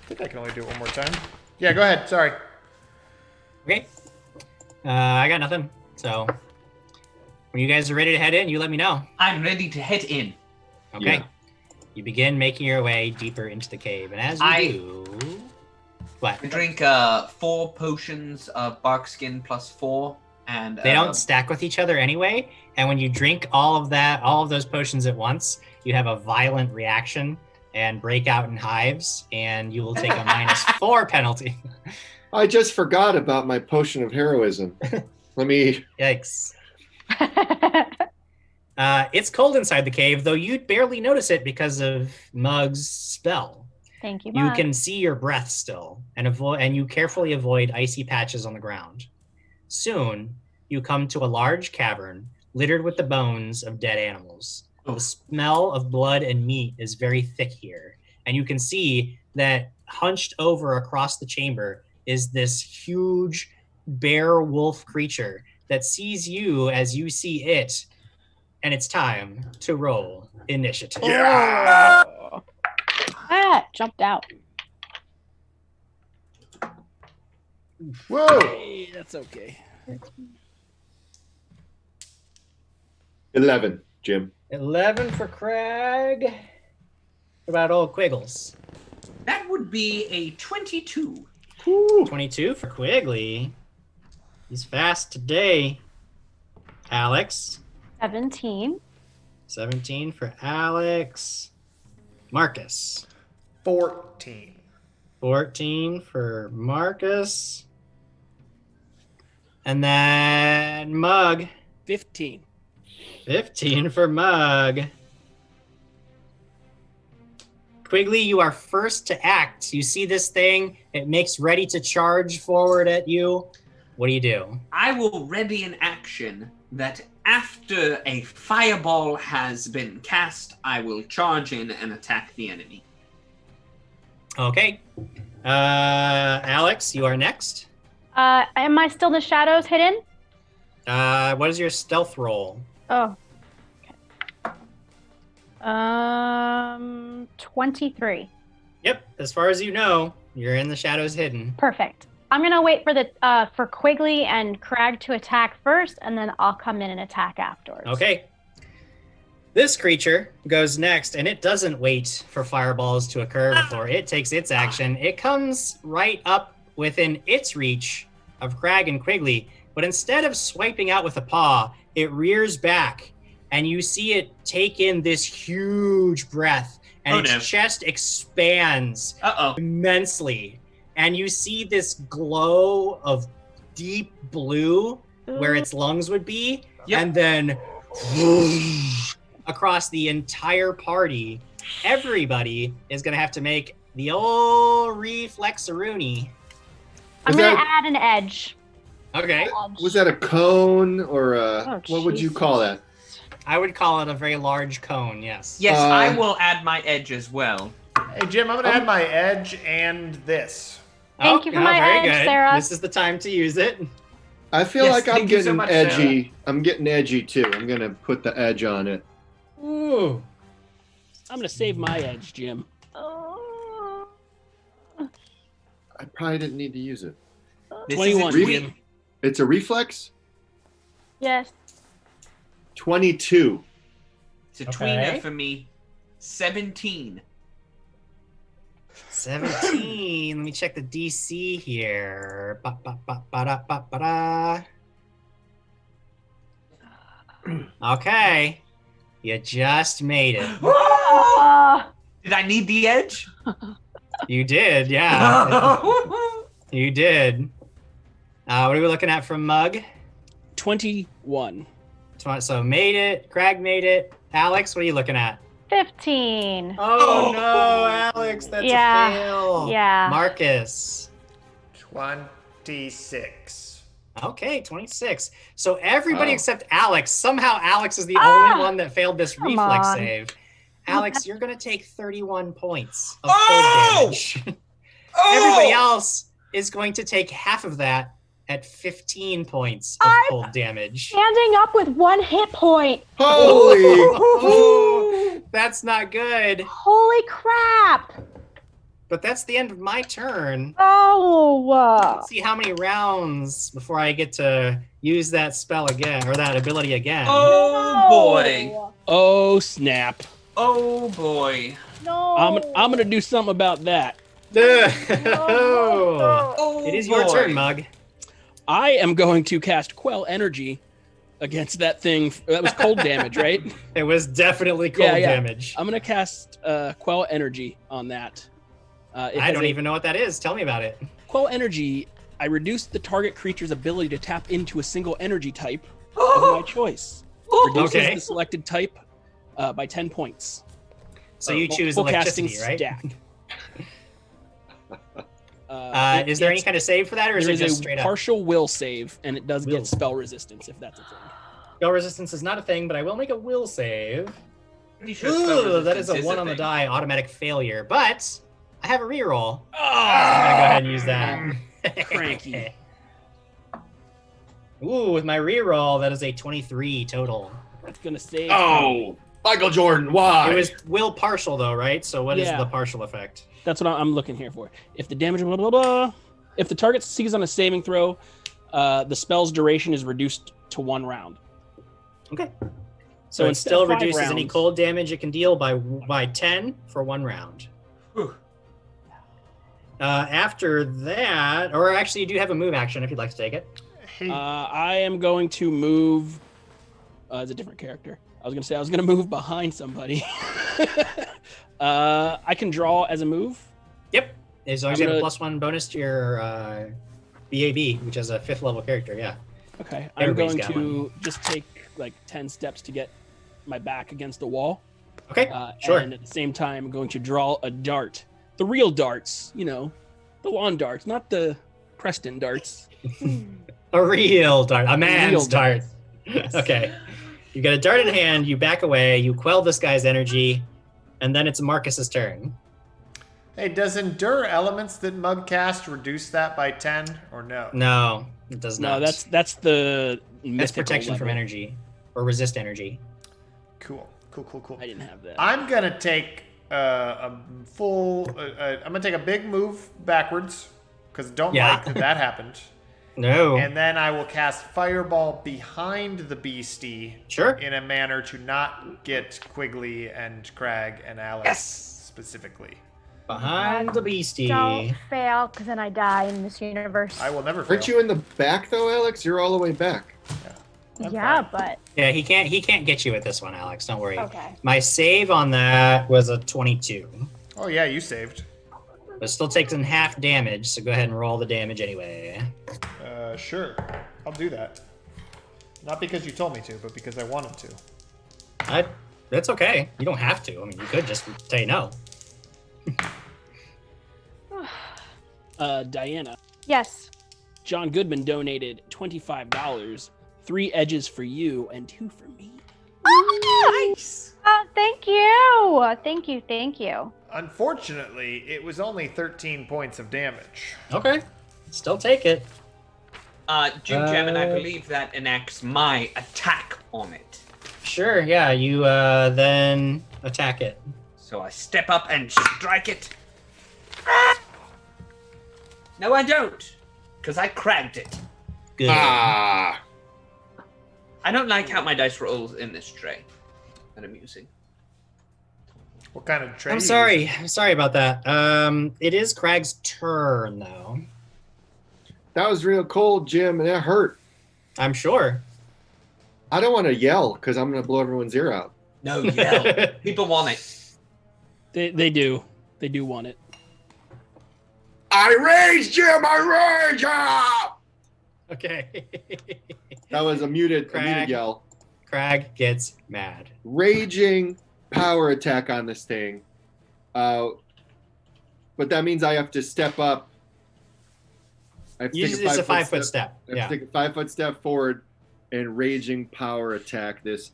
think I can only do it one more time. Yeah, go ahead. Sorry. Okay. I got nothing. So when you guys are ready to head in, you let me know. I'm ready to head in. Okay. Yeah. You begin making your way deeper into the cave. And as you do... What? I drink 4 potions of bark skin plus 4 And They don't stack with each other anyway. And when you drink all of those potions at once, you have a violent reaction and break out in hives, and you will take a -4 penalty. I just forgot about my potion of heroism. Let me. Yikes. It's cold inside the cave, though you'd barely notice it because of Mug's spell. Thank you, You Mug. can see your breath still, and you carefully avoid icy patches on the ground. Soon, you come to a large cavern littered with the bones of dead animals. The smell of blood and meat is very thick here, and you can see that hunched over across the chamber is this huge bear wolf creature that sees you as you see it, and it's time to roll initiative. Yeah! Ah, jumped out. Whoa! Hey, that's okay. 11, Jim. 11 for Krag. What about old Quiggles? That would be a 22. 22 for Quigley. He's fast today. Alex. 17. 17 for Alex. Marcus. 14. 14 for Marcus. And then Mug. 15. 15 for Mug. Quigley, you are first to act. You see this thing, it makes ready to charge forward at you. What do you do? I will ready an action that after a fireball has been cast, I will charge in and attack the enemy. Okay. Alex, you are next. Am I still the shadows hidden? What is your stealth roll? Oh. Okay. 23. Yep, as far as you know, you're in the shadows hidden. Perfect. I'm gonna wait for for Quigley and Krag to attack first, and then I'll come in and attack afterwards. Okay. This creature goes next, and it doesn't wait for fireballs to occur before it takes its action. It comes right up within its reach of Krag and Quigley, but instead of swiping out with a paw, it rears back, and you see it take in this huge breath, and its chest expands immensely. And you see this glow of deep blue where its lungs would be, and then across the entire party, everybody is going to have to make the old reflexaroonie. I'm going to add an edge. Okay. Was that a cone or what would you call that? I would call it a very large cone, yes. Yes, I will add my edge as well. Hey, Jim, I'm going to add my edge and this. Thank you for my very edge, good. Sarah. This is the time to use it. I feel Yes, like I'm thank you so getting much, edgy. Sarah. I'm getting edgy too. I'm going to put the edge on it. Ooh. I'm gonna save my edge, Jim. I probably didn't need to use it. 21, Jim. It's a reflex? Yes. 22. It's a tweener for me. 17. 17. Let me check the DC here. Ba-da-ba-ba-da. Okay. You just made it. Did I need the edge? You did, yeah. You did. What are we looking at from Mug? 21. So made it. Krag made it. Alex, what are you looking at? 15. Oh no, Alex, that's a fail. Yeah. Marcus. 26. Okay, 26. So everybody except Alex. Somehow Alex is the only one that failed this Come reflex on. save. Alex, you're going to take 31 points of cold damage. Everybody else is going to take half of that at 15 points of cold damage. Standing up with 1 hit point. Holy! That's not good. Holy crap. But that's the end of my turn. Oh. Let's see how many rounds before I get to use that spell again, or that ability again. Oh boy. Oh snap. Oh boy. No. I'm gonna do something about that. Oh. It is your turn, Mug. I am going to cast Quell Energy against that thing. That was cold damage, right? It was definitely cold damage. I'm going to cast Quell Energy on that. I don't even know what that is. Tell me about it. Quell Energy, I reduce the target creature's ability to tap into a single energy type of my choice. Reduces the selected type by 10 points. So you choose Multiple electricity, casting right? Stack. Is there any kind of save for that, or is it just straight up? Partial will save, and it does get spell resistance if that's a thing. Spell resistance is not a thing, but I will make a will save. Pretty sure spell That is a resistance 1 a on the thing. die, automatic failure. But I have a reroll. I'm gonna go ahead and use that. Cranky. Ooh, with my reroll, that is a 23 total. That's gonna save. Oh, Michael Jordan, why? It was will partial though, right? So what is Yeah. the partial effect? That's what I'm looking here for. If the damage, blah, blah, blah. If the target succeeds on a saving throw, the spell's duration is reduced to 1 round. Okay. So it instead still of 5 reduces any rounds- cold damage it can deal by 10 for 1 round. After that, or actually, you do have a move action if you'd like to take it. I am going to move as a different character. I was going to move behind somebody. I can draw as a move. Yep. As long as you have a +1 bonus to your BAB, which is a 5th level character, yeah. Okay, I'm Everybody's going got to just take like 10 steps to get my back against the wall. Okay, sure. And at the same time, I'm going to draw a dart. The real darts, the lawn darts, not the Preston darts. A real dart, a man's real dart. Yes. Okay. You got a dart in hand, you back away, you quell this guy's energy, and then it's Marcus's turn. Hey, does Endure Elements that Mug cast reduce that by 10 or no? No, it does not. No, that's the That's mythical protection from level. energy, or resist energy. Cool. I didn't have that. I'm gonna take I'm gonna take a big move backwards because I don't like that happened. No. And then I will cast Fireball behind the beastie. Sure. In a manner to not get Quigley and Krag and Alex specifically. Behind the beastie. Don't fail, because then I die in this universe. I will never fail. Aren't you in the back though, Alex? You're all the way back. Yeah, but Yeah, he can't get you with this one, Alex. Don't worry. Okay. My save on that was a 22. Oh yeah, you saved. But it still takes in half damage, so go ahead and roll the damage anyway. Sure. I'll do that. Not because you told me to, but because I wanted to. That's okay. You don't have to. I mean, you could just say no. Diana. Yes. John Goodman donated $25. 3 edges for you and 2 for me. Nice. Oh, thank you. Thank you. Unfortunately, it was only 13 points of damage. Okay. Still take it. Jim Jam, and I believe that enacts my attack on it. Sure, yeah. You then attack it. So I step up and strike it. No, I don't. Because I cragged it. Good. I don't like how my dice rolls in this tray. That amusing. What kind of tray? I'm sorry about that. It is Krag's turn though. That was real cold, Jim, and that hurt. I'm sure. I don't want to yell because I'm going to blow everyone's ear out. No, yell. People want it. They do. They do want it. I rage, Jim! I rage! Ah! Okay. That was a muted yell. Krag gets mad. Raging power attack on this thing. But that means I have to step up. I have to Usually it's a 5-foot step. I have to take a 5-foot step forward and raging power attack this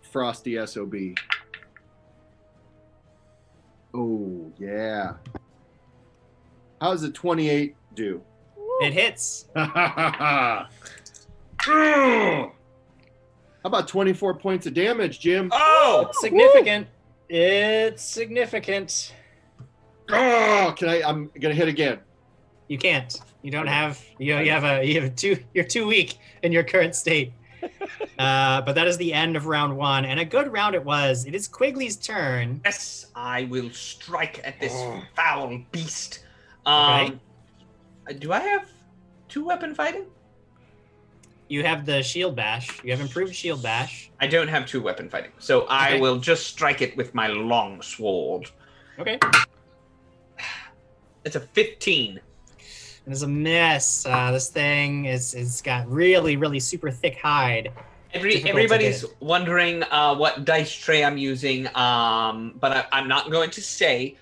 frosty SOB. Oh, yeah. How does a 28 do? It hits. How about 24 points of damage, Jim? Oh! It's significant. It's significant. Oh, I'm going to hit again. You can't. You don't have. You're too weak in your current state. But that is the end of round 1, and a good round it was. It is Quigley's turn. Yes, I will strike at this foul beast. Okay. Do I have 2-weapon fighting? You have the shield bash. You have improved shield bash. I don't have 2 weapon fighting, so I will just strike it with my long sword. Okay. It's a 15. It is a miss. This thing is got really super thick hide. Everybody's wondering what dice tray I'm using, but I'm not going to say.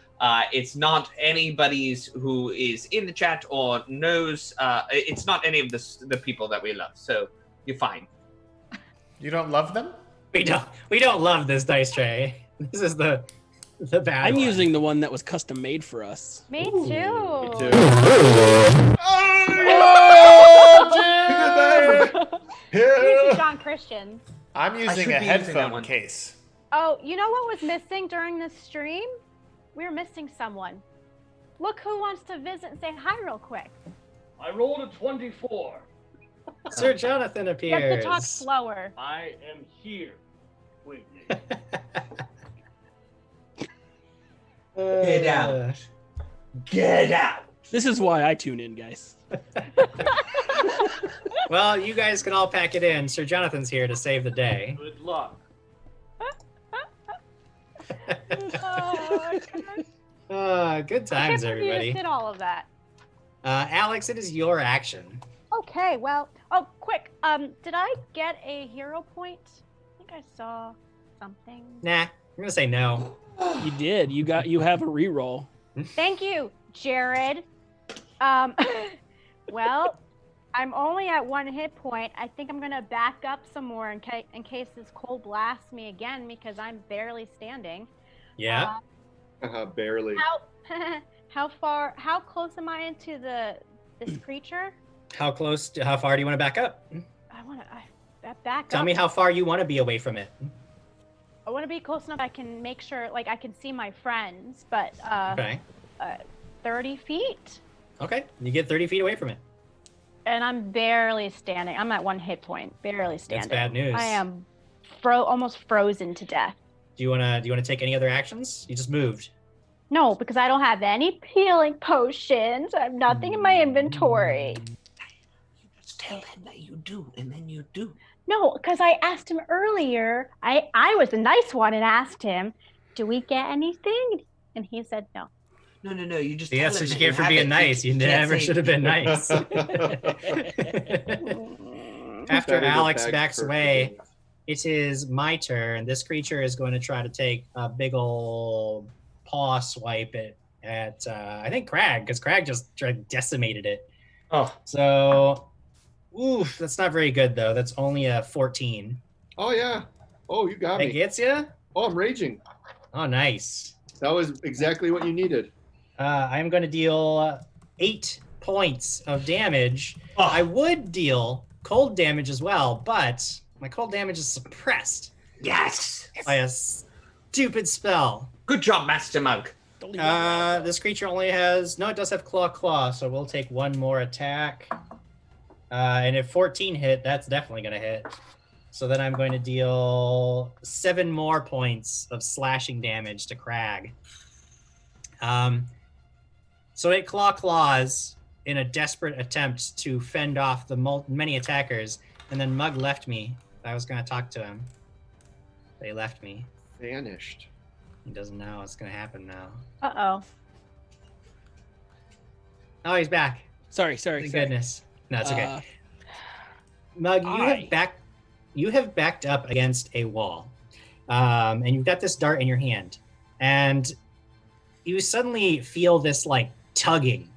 It's not anybody's who is in the chat or knows. It's not any of the people that we love, so you're fine. You don't love them? We don't love this dice tray. This is the bad I'm one. using the one that was custom made for us. Me too. Use John Christian. I'm using a headphone case. Oh, you know what was missing during this stream? We were missing someone. Look who wants to visit and say hi real quick. I rolled a 24. Sir Jonathan appears. You have to talk slower. I am here. Wait. Get out. Get out. This is why I tune in, guys. Well, you guys can all pack it in. Sir Jonathan's here to save the day. Good luck. Good times, everybody. You did all of that. Alex, it is your action. Okay, well, quick. Did I get a hero point? I think I saw something. Nah, I'm gonna say no. You did. You have a reroll. Thank you, Jared. Well, I'm only at 1 hit point. I think I'm gonna back up some more in case this cold blasts me again because I'm barely standing. Yeah. Barely. How close am I into this creature? How far do you want to back up? I back up. Tell me how far you want to be away from it. I want to be close enough I can make sure, like, I can see my friends, but Okay. 30 feet. Okay, you get 30 feet away from it. And I'm barely standing. I'm at 1 hit point, barely standing. That's bad news. I am almost frozen to death. Do you wanna take any other actions? You just moved. No, because I don't have any healing potions. I have nothing in my inventory. Just tell him that you do, and then you do. No, because I asked him earlier. I was the nice one and asked him, "Do we get anything?" And he said no. No. You just. That's what you get for being nice. You never should have been nice. After Alex backs away, it is my turn. This creature is going to try to take a big ol' paw swipe at I think Krag, because Krag just decimated it. Oh. So, oof, that's not very good though. That's only a 14. Oh yeah. Oh, you got me. It gets you? Oh, I'm raging. Oh, nice. That was exactly what you needed. I'm going to deal 8 points of damage. Oh. I would deal cold damage as well, but my cold damage is suppressed. Yes. By a stupid spell. Good job, Master Mug. This creature only has... No, it does have claw, so we'll take 1 more attack. And if 14 hit, that's definitely going to hit. So then I'm going to deal 7 more points of slashing damage to Krag. So it claws in a desperate attempt to fend off the many attackers, and then Mug left me. I was going to talk to him. They left me. Vanished. He doesn't know what's going to happen now. Uh-oh. Oh, he's back. Sorry. Thank goodness. No, it's okay. Mug, you have backed up against a wall, and you've got this dart in your hand, and you suddenly feel this like tugging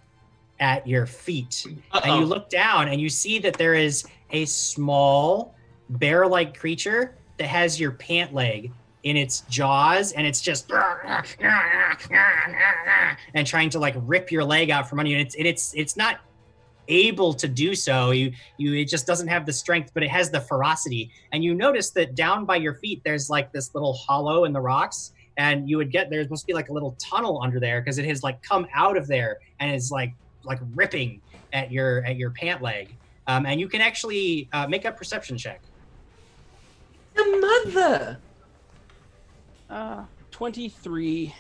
at your feet. And you look down and you see that there is a small bear-like creature that has your pant leg in its jaws, and it's just and trying to like rip your leg out from under you. And it's not able to do so. It just doesn't have the strength, but it has the ferocity. And you notice that down by your feet there's like this little hollow in the rocks, and there's supposed to be like a little tunnel under there because it has like come out of there and is like ripping at your pant leg. And you can actually make a perception check. The mother. 23.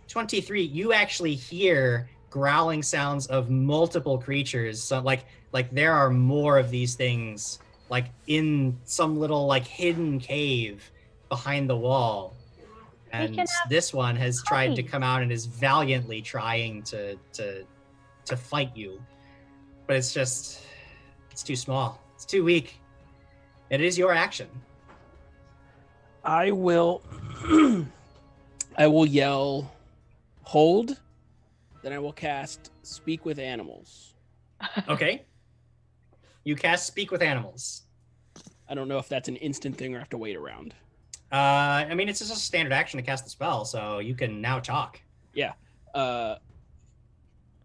23. You actually hear growling sounds of multiple creatures. So like there are more of these things like in some little like hidden cave behind the wall. And this one has tried to come out and is valiantly trying to fight you. But it's too small. It's too weak. It is your action. I will yell, hold, then I will cast Speak with Animals. Okay. You cast Speak with Animals. I don't know if that's an instant thing or have to wait around. I mean, it's just a standard action to cast the spell, so you can now talk. Yeah.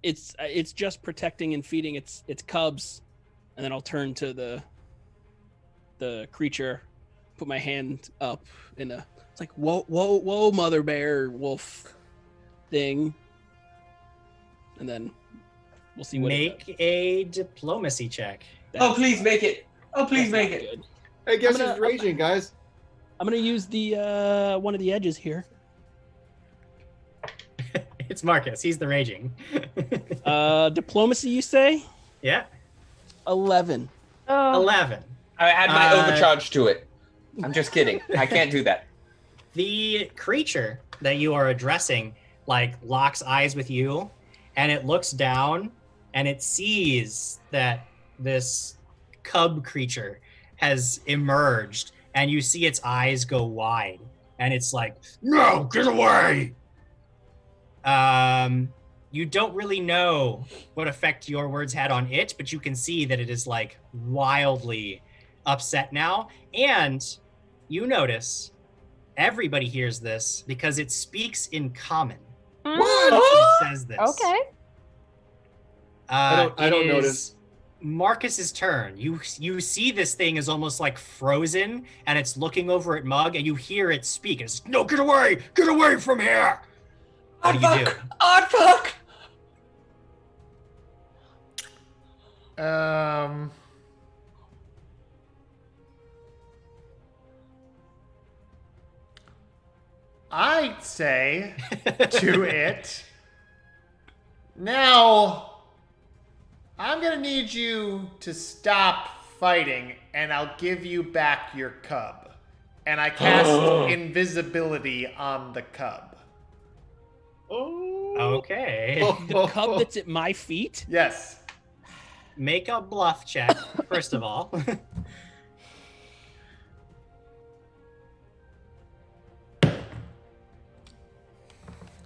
It's just protecting and feeding its cubs, and then I'll turn to the creature, put my hand up in it's like whoa mother bear wolf thing, and then we'll see what it does. A diplomacy check. Oh, please make it. Oh, please make it. Good. Hey, guess who's raging, guys? I'm gonna use the one of the edges here. It's Marcus. He's the raging. Diplomacy, you say? Yeah. 11. 11. I add my overcharge to it. I'm just kidding. I can't do that. The creature that you are addressing like locks eyes with you, and it looks down and it sees that this cub creature has emerged, and you see its eyes go wide, and it's like, no, get away. You don't really know what effect your words had on it, but you can see that it is like wildly upset now. And you notice everybody hears this because it speaks in common. What? It says this. Okay. I don't notice. Marcus's turn. You see this thing is almost like frozen, and it's looking over at Mug, and you hear it speak. It's no, get away from here. What do you do? Odd fuck. I'd say to it, now I'm gonna need you to stop fighting, and I'll give you back your cub. And I cast invisibility on the cub. Okay. The cub that's at my feet? Yes. Make a bluff check, first of all.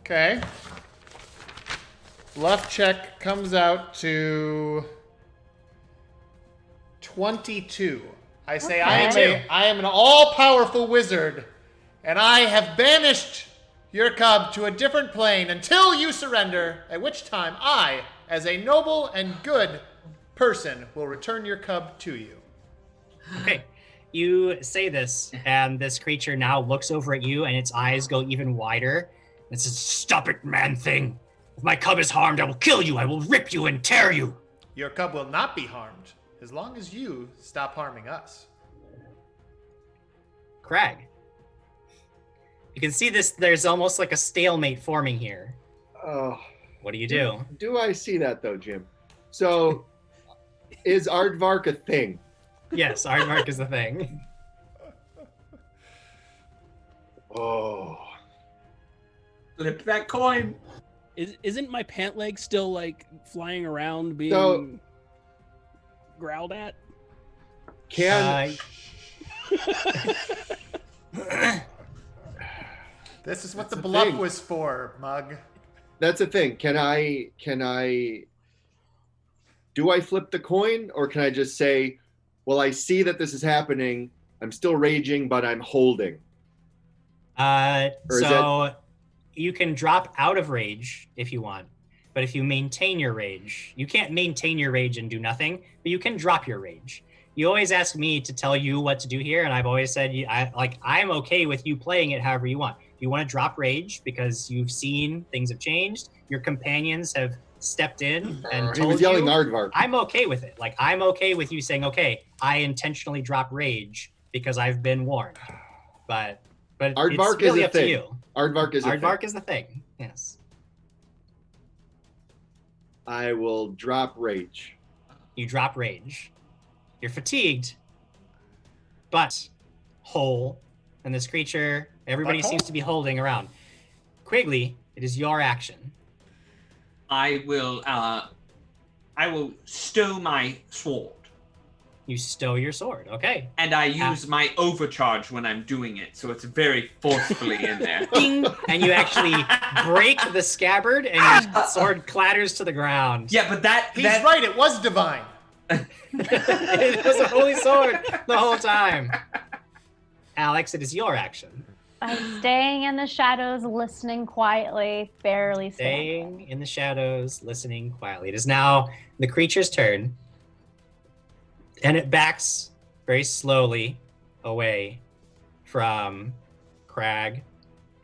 Okay. Bluff check comes out to 22. I say, Okay. I am an all-powerful wizard, and I have banished your cub to a different plane until you surrender, at which time I, as a noble and good person, will return your cub to you. Okay. You say this, and this creature now looks over at you, and its eyes go even wider. It says, stop it, man thing. If my cub is harmed, I will kill you. I will rip you and tear you. Your cub will not be harmed, as long as you stop harming us. Krag. You can see this, there's almost like a stalemate forming here. Oh. What do you do? Do I see that, though, Jim? So, is Aardvark a thing? Yes, Aardvark is the thing. Oh. Flip that coin. Isn't my pant leg still like flying around being growled at? This is what the bluff was for, Mug. That's the thing. Can I do I flip the coin, or can I just say, well, I see that this is happening. I'm still raging, but I'm holding. You can drop out of rage if you want, but if you maintain your rage, you can't maintain your rage and do nothing, but you can drop your rage. You always ask me to tell you what to do here, and I've always said, I'm okay with you playing it however you want. If you want to drop rage because you've seen things have changed, your companions have stepped in and He was yelling Aardvark. I'm okay with it. Like, I'm okay with you saying, okay, I intentionally drop rage because I've been warned. But Aardvark it's really is a up thing. to you. Aardvark is a thing. Aardvark is the thing. Yes. I will drop rage. You drop rage. You're fatigued, but whole, and this creature everybody seems to be holding around. Quigley, it is your action. I will stow my sword. You stow your sword, okay. And I use my overcharge when I'm doing it, so it's very forcefully in there. Ding! And you actually break the scabbard, and your sword clatters to the ground. Yeah, but He's right, it was divine. It was a holy sword the whole time. Alex, it is your action. I'm staying in the shadows, listening quietly, barely Staying in the shadows, listening quietly. It is now the creature's turn. And it backs very slowly away from Krag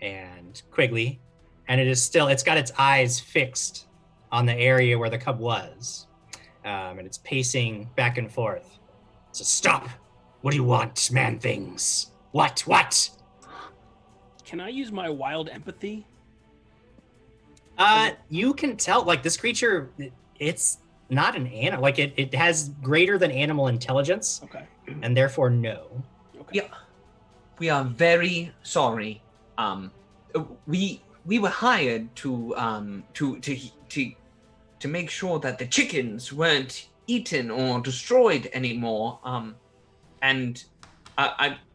and Quigley. And it's got its eyes fixed on the area where the cub was. And it's pacing back and forth. So stop. What do you want, man things? What? Can I use my wild empathy? You can tell, like, this creature, it's not an animal. Like, it has greater than animal intelligence. Okay. And therefore, no. Okay. Yeah. We are very sorry. We were hired to make sure that the chickens weren't eaten or destroyed anymore. And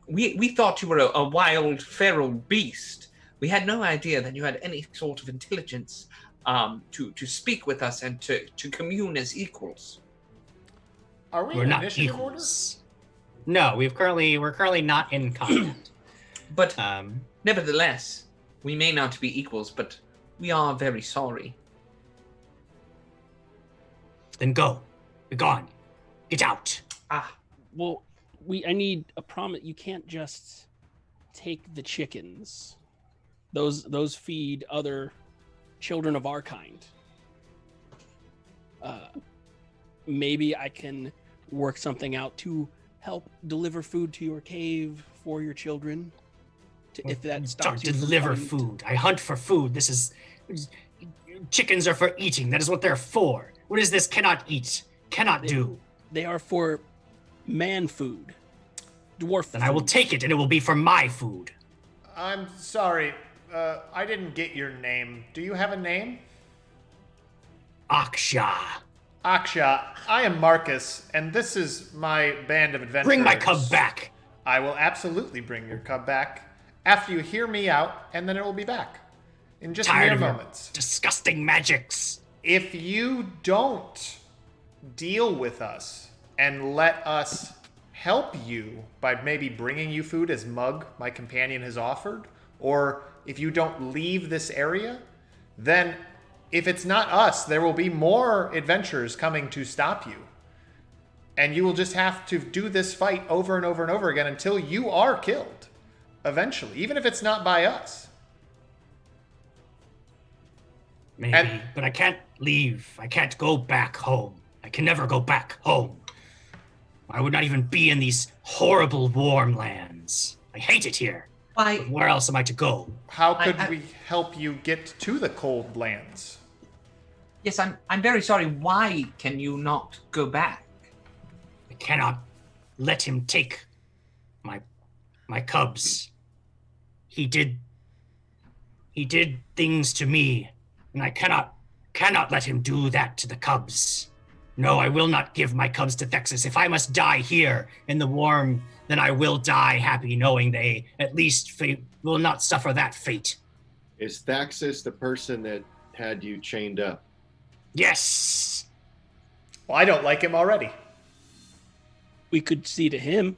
we thought you were a wild feral beast. We had no idea that you had any sort of intelligence to speak with us and to commune as equals. Are we We're in not initiative equals. No, we're currently not in combat. But nevertheless, we may not be equals, but we are very sorry. Then go. Be gone. Get out. Well, I need a promise. You can't just take the chickens. Those feed other children of our kind. Maybe I can work something out to help deliver food to your cave for your children. If that stops you from deliver coming food. I hunt for food. Chickens are for eating. That is what they're for. What is this cannot eat? Cannot do. They are for man food. Dwarf Then I will take it and it will be for my food. I'm sorry. I didn't get your name. Do you have a name? Aksha. Aksha, I am Marcus, and this is my band of adventurers. Bring my cub back. I will absolutely bring your cub back after you hear me out, and then it will be back in just Tired mere of your moments. disgusting magics. If you don't deal with us and let us help you by maybe bringing you food as Mug, my companion, has offered, or if you don't leave this area, then if it's not us, there will be more adventurers coming to stop you. And you will just have to do this fight over and over and over again until you are killed, eventually, even if it's not by us. Maybe, but I can't leave. I can't go back home. I can never go back home. I would not even be in these horrible warm lands. I hate it here. Why? But where else am I to go? How could we help you get to the cold lands? Yes, I'm very sorry. Why can you not go back? I cannot let him take my cubs. He did things to me, and I cannot let him do that to the cubs. No, I will not give my cubs to Thexus. If I must die here in the warm, then I will die happy knowing they at least will not suffer that fate. Is Thaxus the person that had you chained up? Yes. Well, I don't like him already. We could see to him.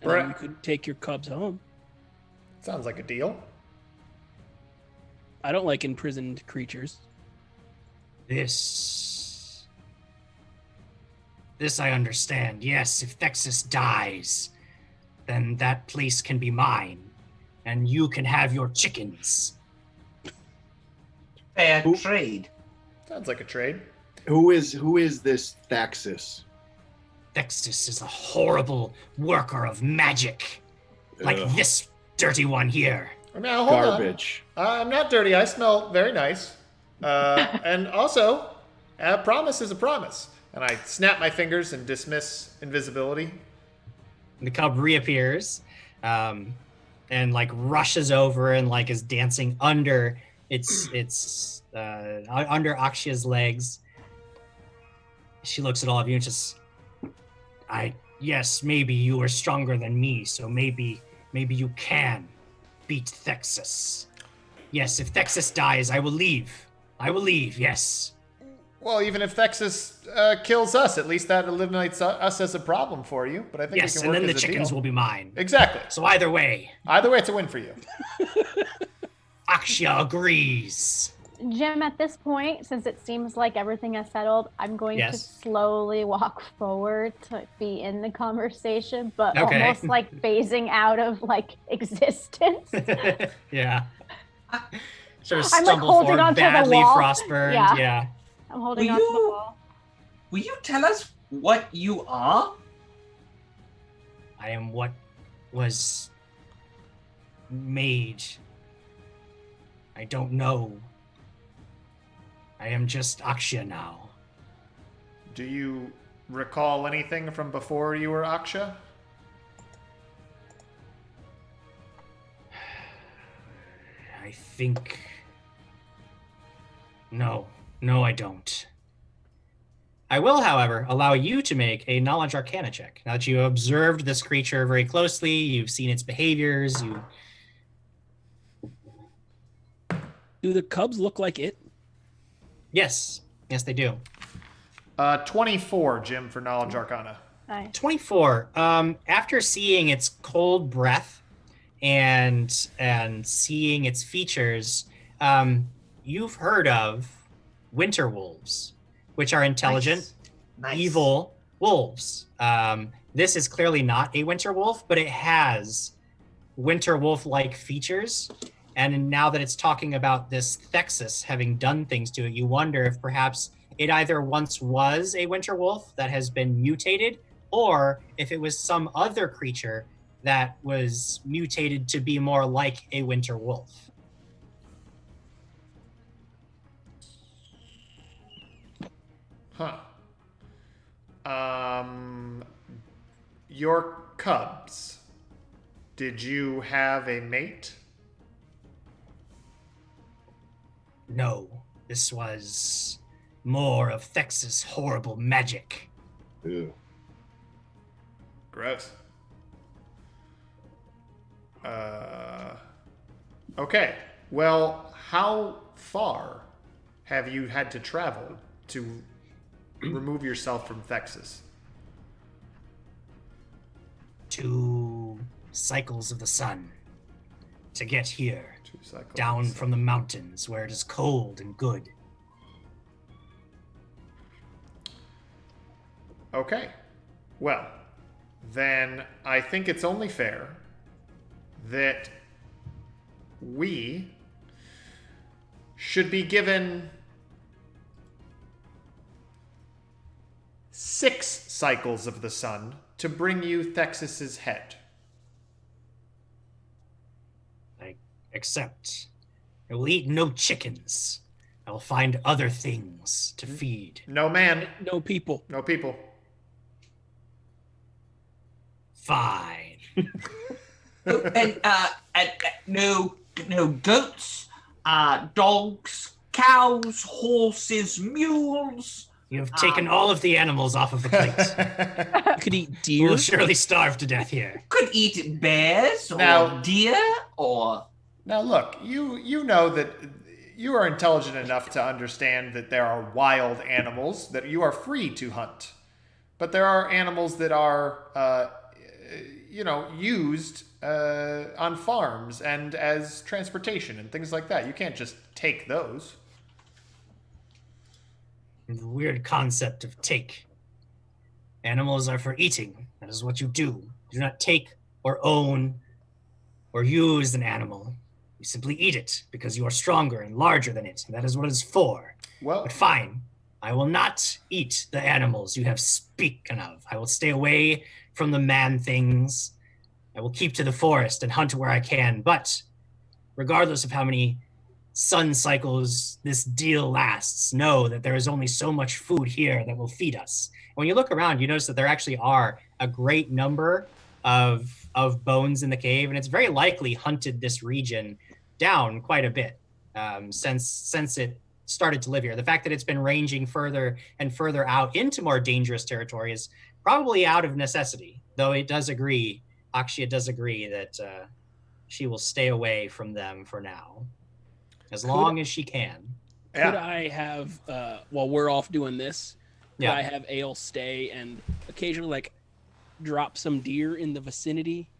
And then you could take your cubs home. Sounds like a deal. I don't like imprisoned creatures. This I understand. Yes, if Thexus dies, then that place can be mine, and you can have your chickens. Fair trade. Sounds like a trade. Who is this Thaxus? Thexus is a horrible worker of magic, like this dirty one here. Now, hold Garbage. on. I'm not dirty. I smell very nice. And also, a promise is a promise. And I snap my fingers and dismiss invisibility. The cub reappears, and like rushes over and like is dancing under under Aksha's legs. She looks at all of you and just, yes, maybe you are stronger than me, so maybe you can beat Thexus. Yes, if Thexus dies, I will leave. Yes. Well, even if Thexus kills us, at least that eliminates us as a problem for you. But I think Yes, we can and work then as the a chickens deal. will be mine. Exactly. So either way, it's a win for you. Aksha agrees. Jim, at this point, since it seems like everything has settled, I'm going to slowly walk forward to be in the conversation, but almost like phasing out of like existence. Yeah. Sort of I'm like stumble holding forward, onto the badly wall. frostburned. Yeah. I'm holding onto the wall. Will you tell us what you are? I am what was made. I don't know. I am just Aksha now. Do you recall anything from before you were Aksha? I think... No, I don't. I will, however, allow you to make a Knowledge Arcana check. Now that you observed this creature very closely, you've seen its behaviors, Do the cubs look like it? Yes, they do. 24, Jim, for Knowledge Arcana. 24. After seeing its cold breath and seeing its features, you've heard of winter wolves, which are intelligent, evil wolves. This is clearly not a winter wolf, but it has winter wolf-like features. And now that it's talking about this Thexus having done things to it, you wonder if perhaps it either once was a winter wolf that has been mutated, or if it was some other creature that was mutated to be more like a winter wolf. Huh. Your cubs, did you have a mate? No, this was more of Thexus' horrible magic. Ew. Gross. Okay. Well, how far have you had to travel to remove yourself from Thexus? 2 cycles of the sun to get here. 2 cycles. Down from the mountains where it is cold and good. Okay. Well, then I think it's only fair that we should be given 6 cycles of the sun to bring you Thexus's head. I accept. I will eat no chickens. I will find other things to feed. No man. No people. No people. Fine. And no goats, dogs, cows, horses, mules. You have taken all of the animals off of the plate. You could eat deer. We'll surely starve to death here. Could eat bears or Now- deer or... Now look, you know that you are intelligent enough to understand that there are wild animals that you are free to hunt. But there are animals that are, used on farms and as transportation and things like that. You can't just take those. The weird concept of take. Animals are for eating. That is what you do. You do not take or own or use an animal. You simply eat it because you are stronger and larger than it. And that is what it is for. Well, but fine. I will not eat the animals you have spoken of. I will stay away from the man things. I will keep to the forest and hunt where I can. But regardless of how many sun cycles this deal lasts, know that there is only so much food here that will feed us. And when you look around, you notice that there actually are a great number of bones in the cave, and it's very likely hunted this region down quite a bit since it started to live here. The fact that it's been ranging further and further out into more dangerous territory is probably out of necessity, though Akshia does agree that she will stay away from them for now, as long as she can. Could I have, while we're off doing this, could Yeah. I have Ale stay and occasionally like drop some deer in the vicinity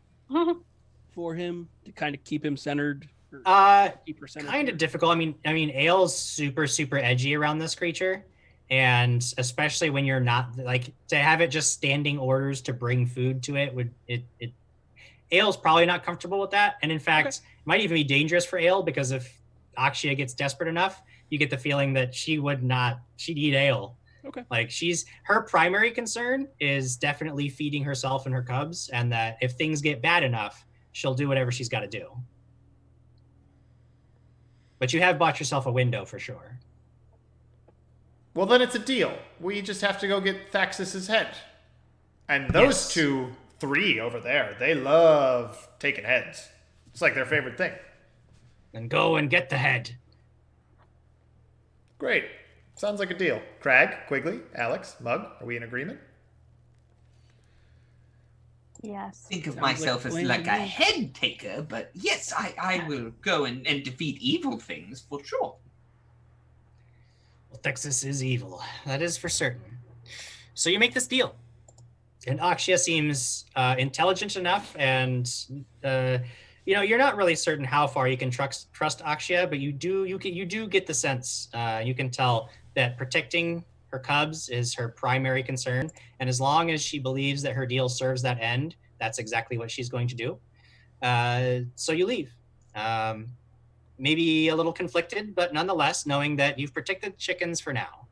for him to kind of keep him centered? Keep her centered Kind of difficult. I mean, Ale's super edgy around this creature, and especially when you're not like to have it just standing orders to bring food to it would it. Ale's probably not comfortable with that, and in fact, it might even be dangerous for Ale because if Akshia gets desperate enough, you get the feeling that she'd eat Ale. Okay. Like her primary concern is definitely feeding herself and her cubs, and that if things get bad enough, she'll do whatever she's got to do. But you have bought yourself a window for sure. Well, then it's a deal. We just have to go get Thaxus's head. And those three over there, they love taking heads. It's like their favorite thing. Then go and get the head. Great. Sounds like a deal. Krag, Quigley, Alex, Mug, are we in agreement? Yes. Think of myself as like a head taker, but yes, I will go and defeat evil things for sure. Well, Texas is evil. That is for certain. So you make this deal. And Akshia seems intelligent enough, and you're not really certain how far you can trust Akshia, but you do get the sense, you can tell that protecting her cubs is her primary concern, and as long as she believes that her deal serves that end, that's exactly what she's going to do. So you leave. Maybe a little conflicted, but nonetheless, knowing that you've protected chickens for now.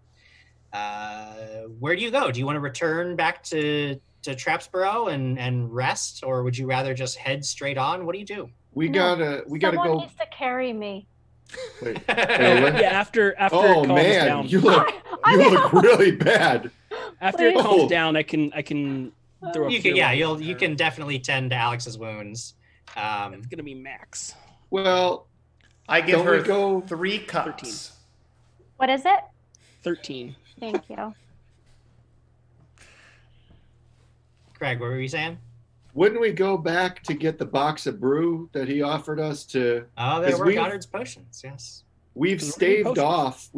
Where do you go? Do you want to return back to Trapsborough and rest, or would you rather just head straight on? What do you do? We gotta Someone go. needs to carry me. Wait, after it oh calms man, down. you look really bad. After it calms down, I can throw. You can definitely tend to Alex's wounds. It's gonna be max. Well, I give her go 3 cups. 13. What is it? 13. Thank you. Krag, what were you saying? Wouldn't we go back to get the box of brew that he offered us to? Oh, there were Goddard's potions. Yes. We've staved off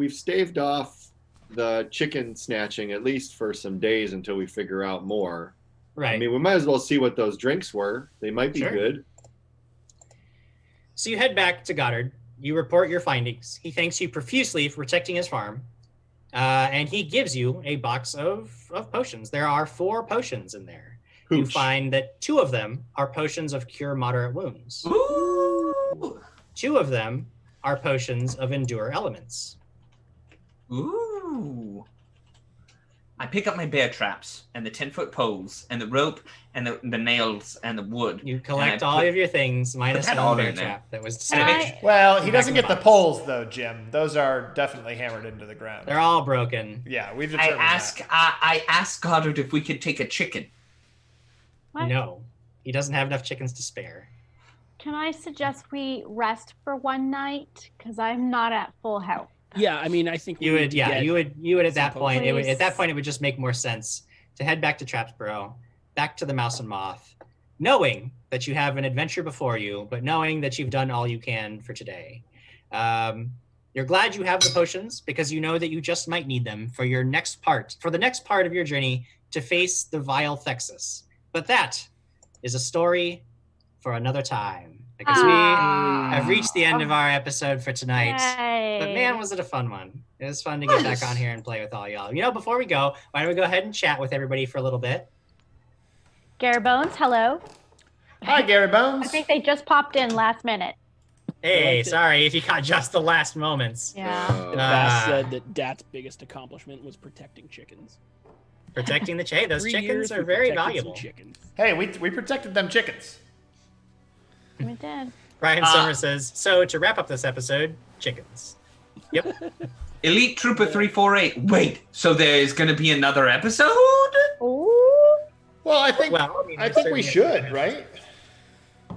the chicken snatching at least for some days until we figure out more. Right. I mean, we might as well see what those drinks were. They might be good. So you head back to Goddard. You report your findings. He thanks you profusely for protecting his farm. And he gives you a box of potions. There are 4 potions in there. Hooch. You find that 2 of them are potions of cure moderate wounds. Ooh. 2 of them are potions of endure elements. Ooh. I pick up my bear traps and the 10-foot poles and the rope and the nails and the wood. You collect all of your things minus that one all bear in there. trap that was Well, he doesn't back in get the box. poles though, Jim. Those are definitely hammered into the ground. They're all broken. Yeah, we've I determined asked Goddard if we could take a chicken. What? No, he doesn't have enough chickens to spare. Can I suggest we rest for one night? Because I'm not at full health. Yeah, I mean, I think You would at that point. potions. At that point, it would just make more sense to head back to Trapsborough, back to the Mouse and Moth, knowing that you have an adventure before you, but knowing that you've done all you can for today. You're glad you have the potions because you know that you just might need them for the next part of your journey to face the vile Thexus. But that is a story for another time. Because we have reached the end of our episode for tonight. Yay. But man, was it a fun one. It was fun to get back on here and play with all y'all. Before we go, why don't we go ahead and chat with everybody for a little bit? Gary Bones, hello. Hi, Gary Bones. I think they just popped in last minute. Hey, sorry if you got just the last moments. Yeah. Bass said that Dat's biggest accomplishment was protecting chickens. Protecting the chickens. Those 3 chickens years, are we very protected some valuable. chickens. Hey, we protected them chickens. We did. Brian Summer says, so to wrap up this episode, chickens. Yep. Elite Trooper 348. Wait, so there's going to be another episode? Ooh. Well, I think I I think we should, right?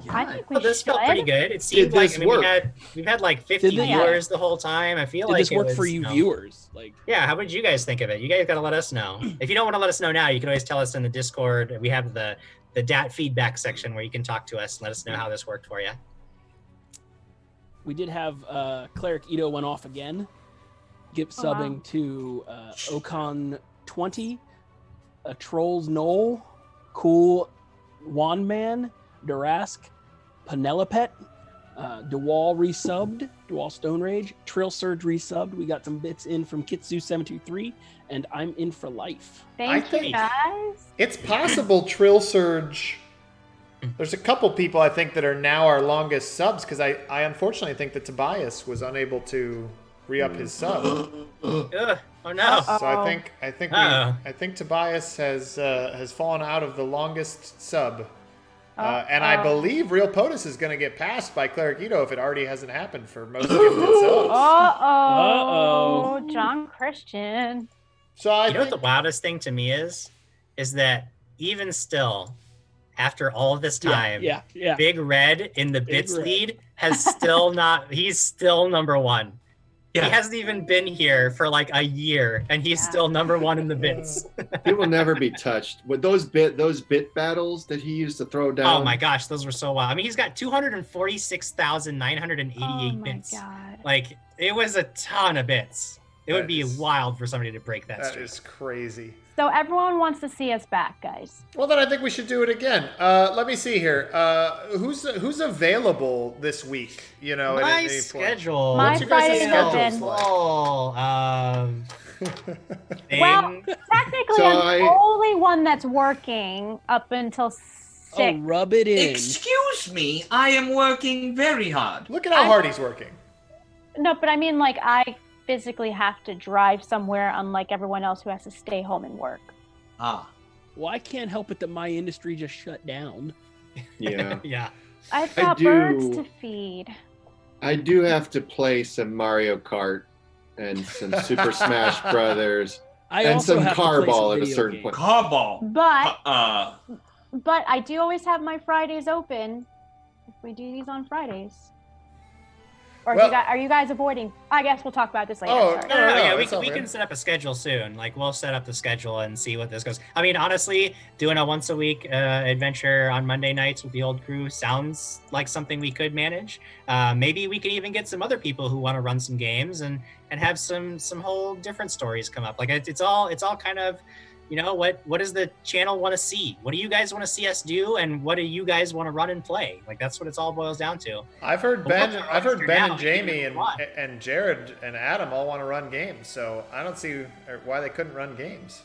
I think we Well, this should. felt pretty good. It seemed like we've had like 50 Did this- viewers the whole time. I feel Did like this it work was, for you viewers? Like, yeah. How would you guys think of it? You guys got to let us know. If you don't want to let us know now, you can always tell us in the Discord. We have the DAT feedback section where you can talk to us and let us know how this worked for you. we did have Cleric Ito went off again, subbing to Ocon 20, Trolls Knoll, Cool Wandman, Durask, Penelopet, DeWall resubbed, DeWall Stone Rage, Trill Surge resubbed. We got some bits in from Kitsu723, and I'm in for life. Thank you, guys. It's possible Trill Surge. There's a couple people I think that are now our longest subs because I unfortunately think that Tobias was unable to re-up his sub. Ugh, oh no! So I think Tobias has fallen out of the longest sub. And I believe Real POTUS is going to get passed by Cleric Ito if it already hasn't happened for most gifted subs. Uh-oh. John Christian. So I know what the wildest thing to me is that even still, after all of this time, yeah. Big Red in the Big bits Red. lead has still not. He's still number one. Yeah. He hasn't even been here for like a year, and he's still number one in the bits. He will never be touched. With those bit battles that he used to throw down. Oh my gosh, those were so wild. I mean, he's got 246,988 bits. God. Like, it was a ton of bits. It would be wild for somebody to break that That streak. is crazy. So everyone wants to see us back, guys. Well, then I think we should do it again. Let me see here. Who's available this week? You know, at My any point? schedule. My What's your guys' Friday's schedules open. like? Well, technically, So I'm the only one that's working up until 6. Oh, rub it in. Excuse me, I am working very hard. Look at how hard he's working. No, but I mean, like, I physically have to drive somewhere, unlike everyone else who has to stay home and work. Ah. Well, I can't help it that my industry just shut down. Yeah. Yeah. I've I got do- birds to feed. I do have to play some Mario Kart and some Super Smash Brothers I and also some have to play Carball some at a video certain games. point. Carball. But I do always have my Fridays open if we do these on Fridays. Or Well- are you guys avoiding? I guess we'll talk about this later. Oh, Sorry. no, Yeah, it's all we good. can set up a schedule soon. Like, we'll set up the schedule and see what this goes. I mean, honestly, doing a once a week adventure on Monday nights with the old crew sounds like something we could manage. Maybe we could even get some other people who want to run some games and have some whole different stories come up. Like, it's all kind of, you know, what does the channel want to see? What do you guys want to see us do, and what do you guys want to run and play? Like, that's what it's all boils down to. I've heard But Ben. what's I've heard our Ben roster and now? Jamie Come on. and Jared and Adam all want to run games. So I don't see why they couldn't run games.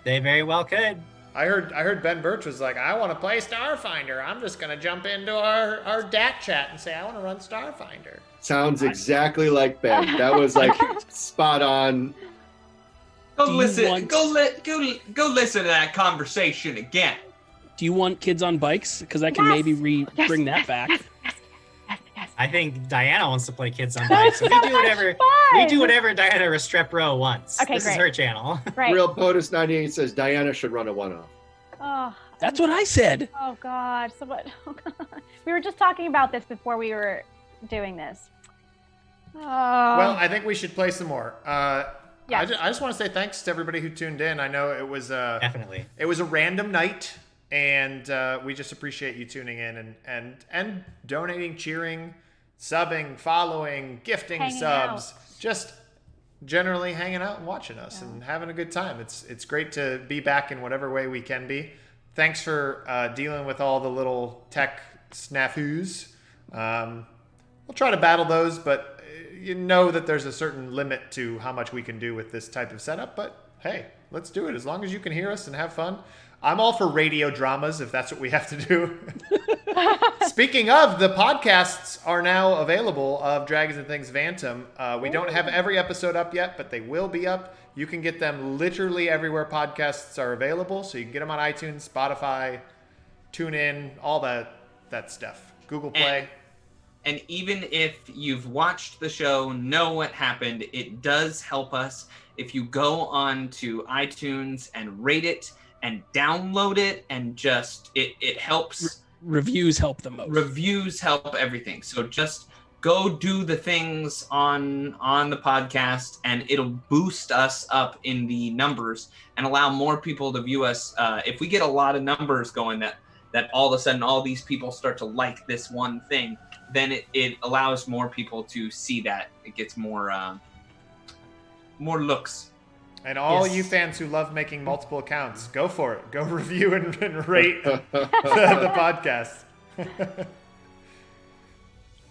They very well could. I heard Ben Birch was like, I want to play Starfinder. I'm just gonna jump into our DAT chat and say I want to run Starfinder. Sounds exactly like Ben. That was like spot on. Go Do you listen. want- Go listen to that conversation again. Do you want kids on bikes? Because I can maybe bring that back. I think Diana wants to play kids on bikes. So we do whatever Diana Restrepo wants. Okay, This great. is her channel. Right. Real POTUS 98 says Diana should run a one-off. Oh, That's what I said. oh God. So what? Oh God. We were just talking about this before we were doing this. Well, I think we should play some more. Yes. I just want to say thanks to everybody who tuned in. I know it was Definitely. It was a random night, and we just appreciate you tuning in and donating, cheering, subbing, following, gifting Hanging subs, just generally hanging out and watching us and having a good time. It's great to be back in whatever way we can be. Thanks for dealing with all the little tech snafus. We'll try to battle those, but you know that there's a certain limit to how much we can do with this type of setup. But hey, let's do it. As long as you can hear us and have fun. I'm all for radio dramas if that's what we have to do. Speaking of, the podcasts are now available of Dragons and Things Phantom. We don't have every episode up yet, but they will be up. You can get them literally everywhere podcasts are available. So you can get them on iTunes, Spotify, TuneIn, all that stuff. Google Play. And even if you've watched the show, know what happened, it does help us if you go on to iTunes and rate it and download it, and just it helps. Reviews help the most. Reviews help everything. So just go do the things on the podcast, and it'll boost us up in the numbers and allow more people to view us. If we get a lot of numbers going, that all of a sudden all these people start to like this one thing, then it allows more people to see that. It gets more looks. And all you fans who love making multiple accounts, go for it. Go review and rate the podcast.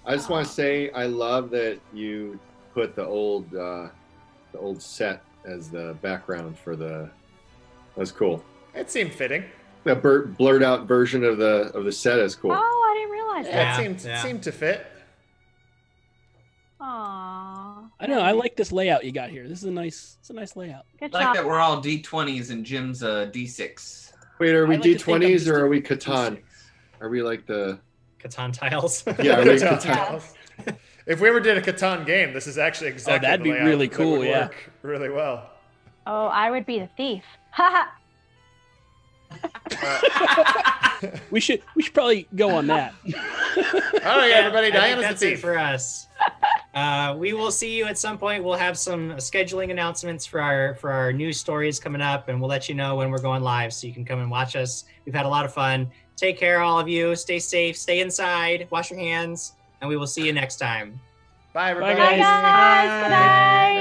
I just want to say I love that you put the old set as the background for the. That's cool. It seemed fitting. The blurred out version of the set is cool. Oh, I didn't realize that. It seemed to fit. Aww. I don't know. I like this layout you got here. This is a nice layout. Good I like job. that we're all D20s and Jim's D6. Wait, are we I like to think I'm D20s just or are a we Catan? Are we like the Catan tiles? Yeah, are we Catan Catan? tiles. If we ever did a Catan game, this is actually exactly that'd the be layout really that cool, would yeah. work really well. Oh, I would be the thief. Haha. We should probably go on that. All right, everybody, I think Diana's that's the it thief. for us. We will see you at some point. We'll have some scheduling announcements for our news stories coming up, and we'll let you know when we're going live so you can come and watch us. We've had a lot of fun. Take care, all of you. Stay safe. Stay inside. Wash your hands, and we will see you next time. Bye, everybody. Bye, guys. Good night.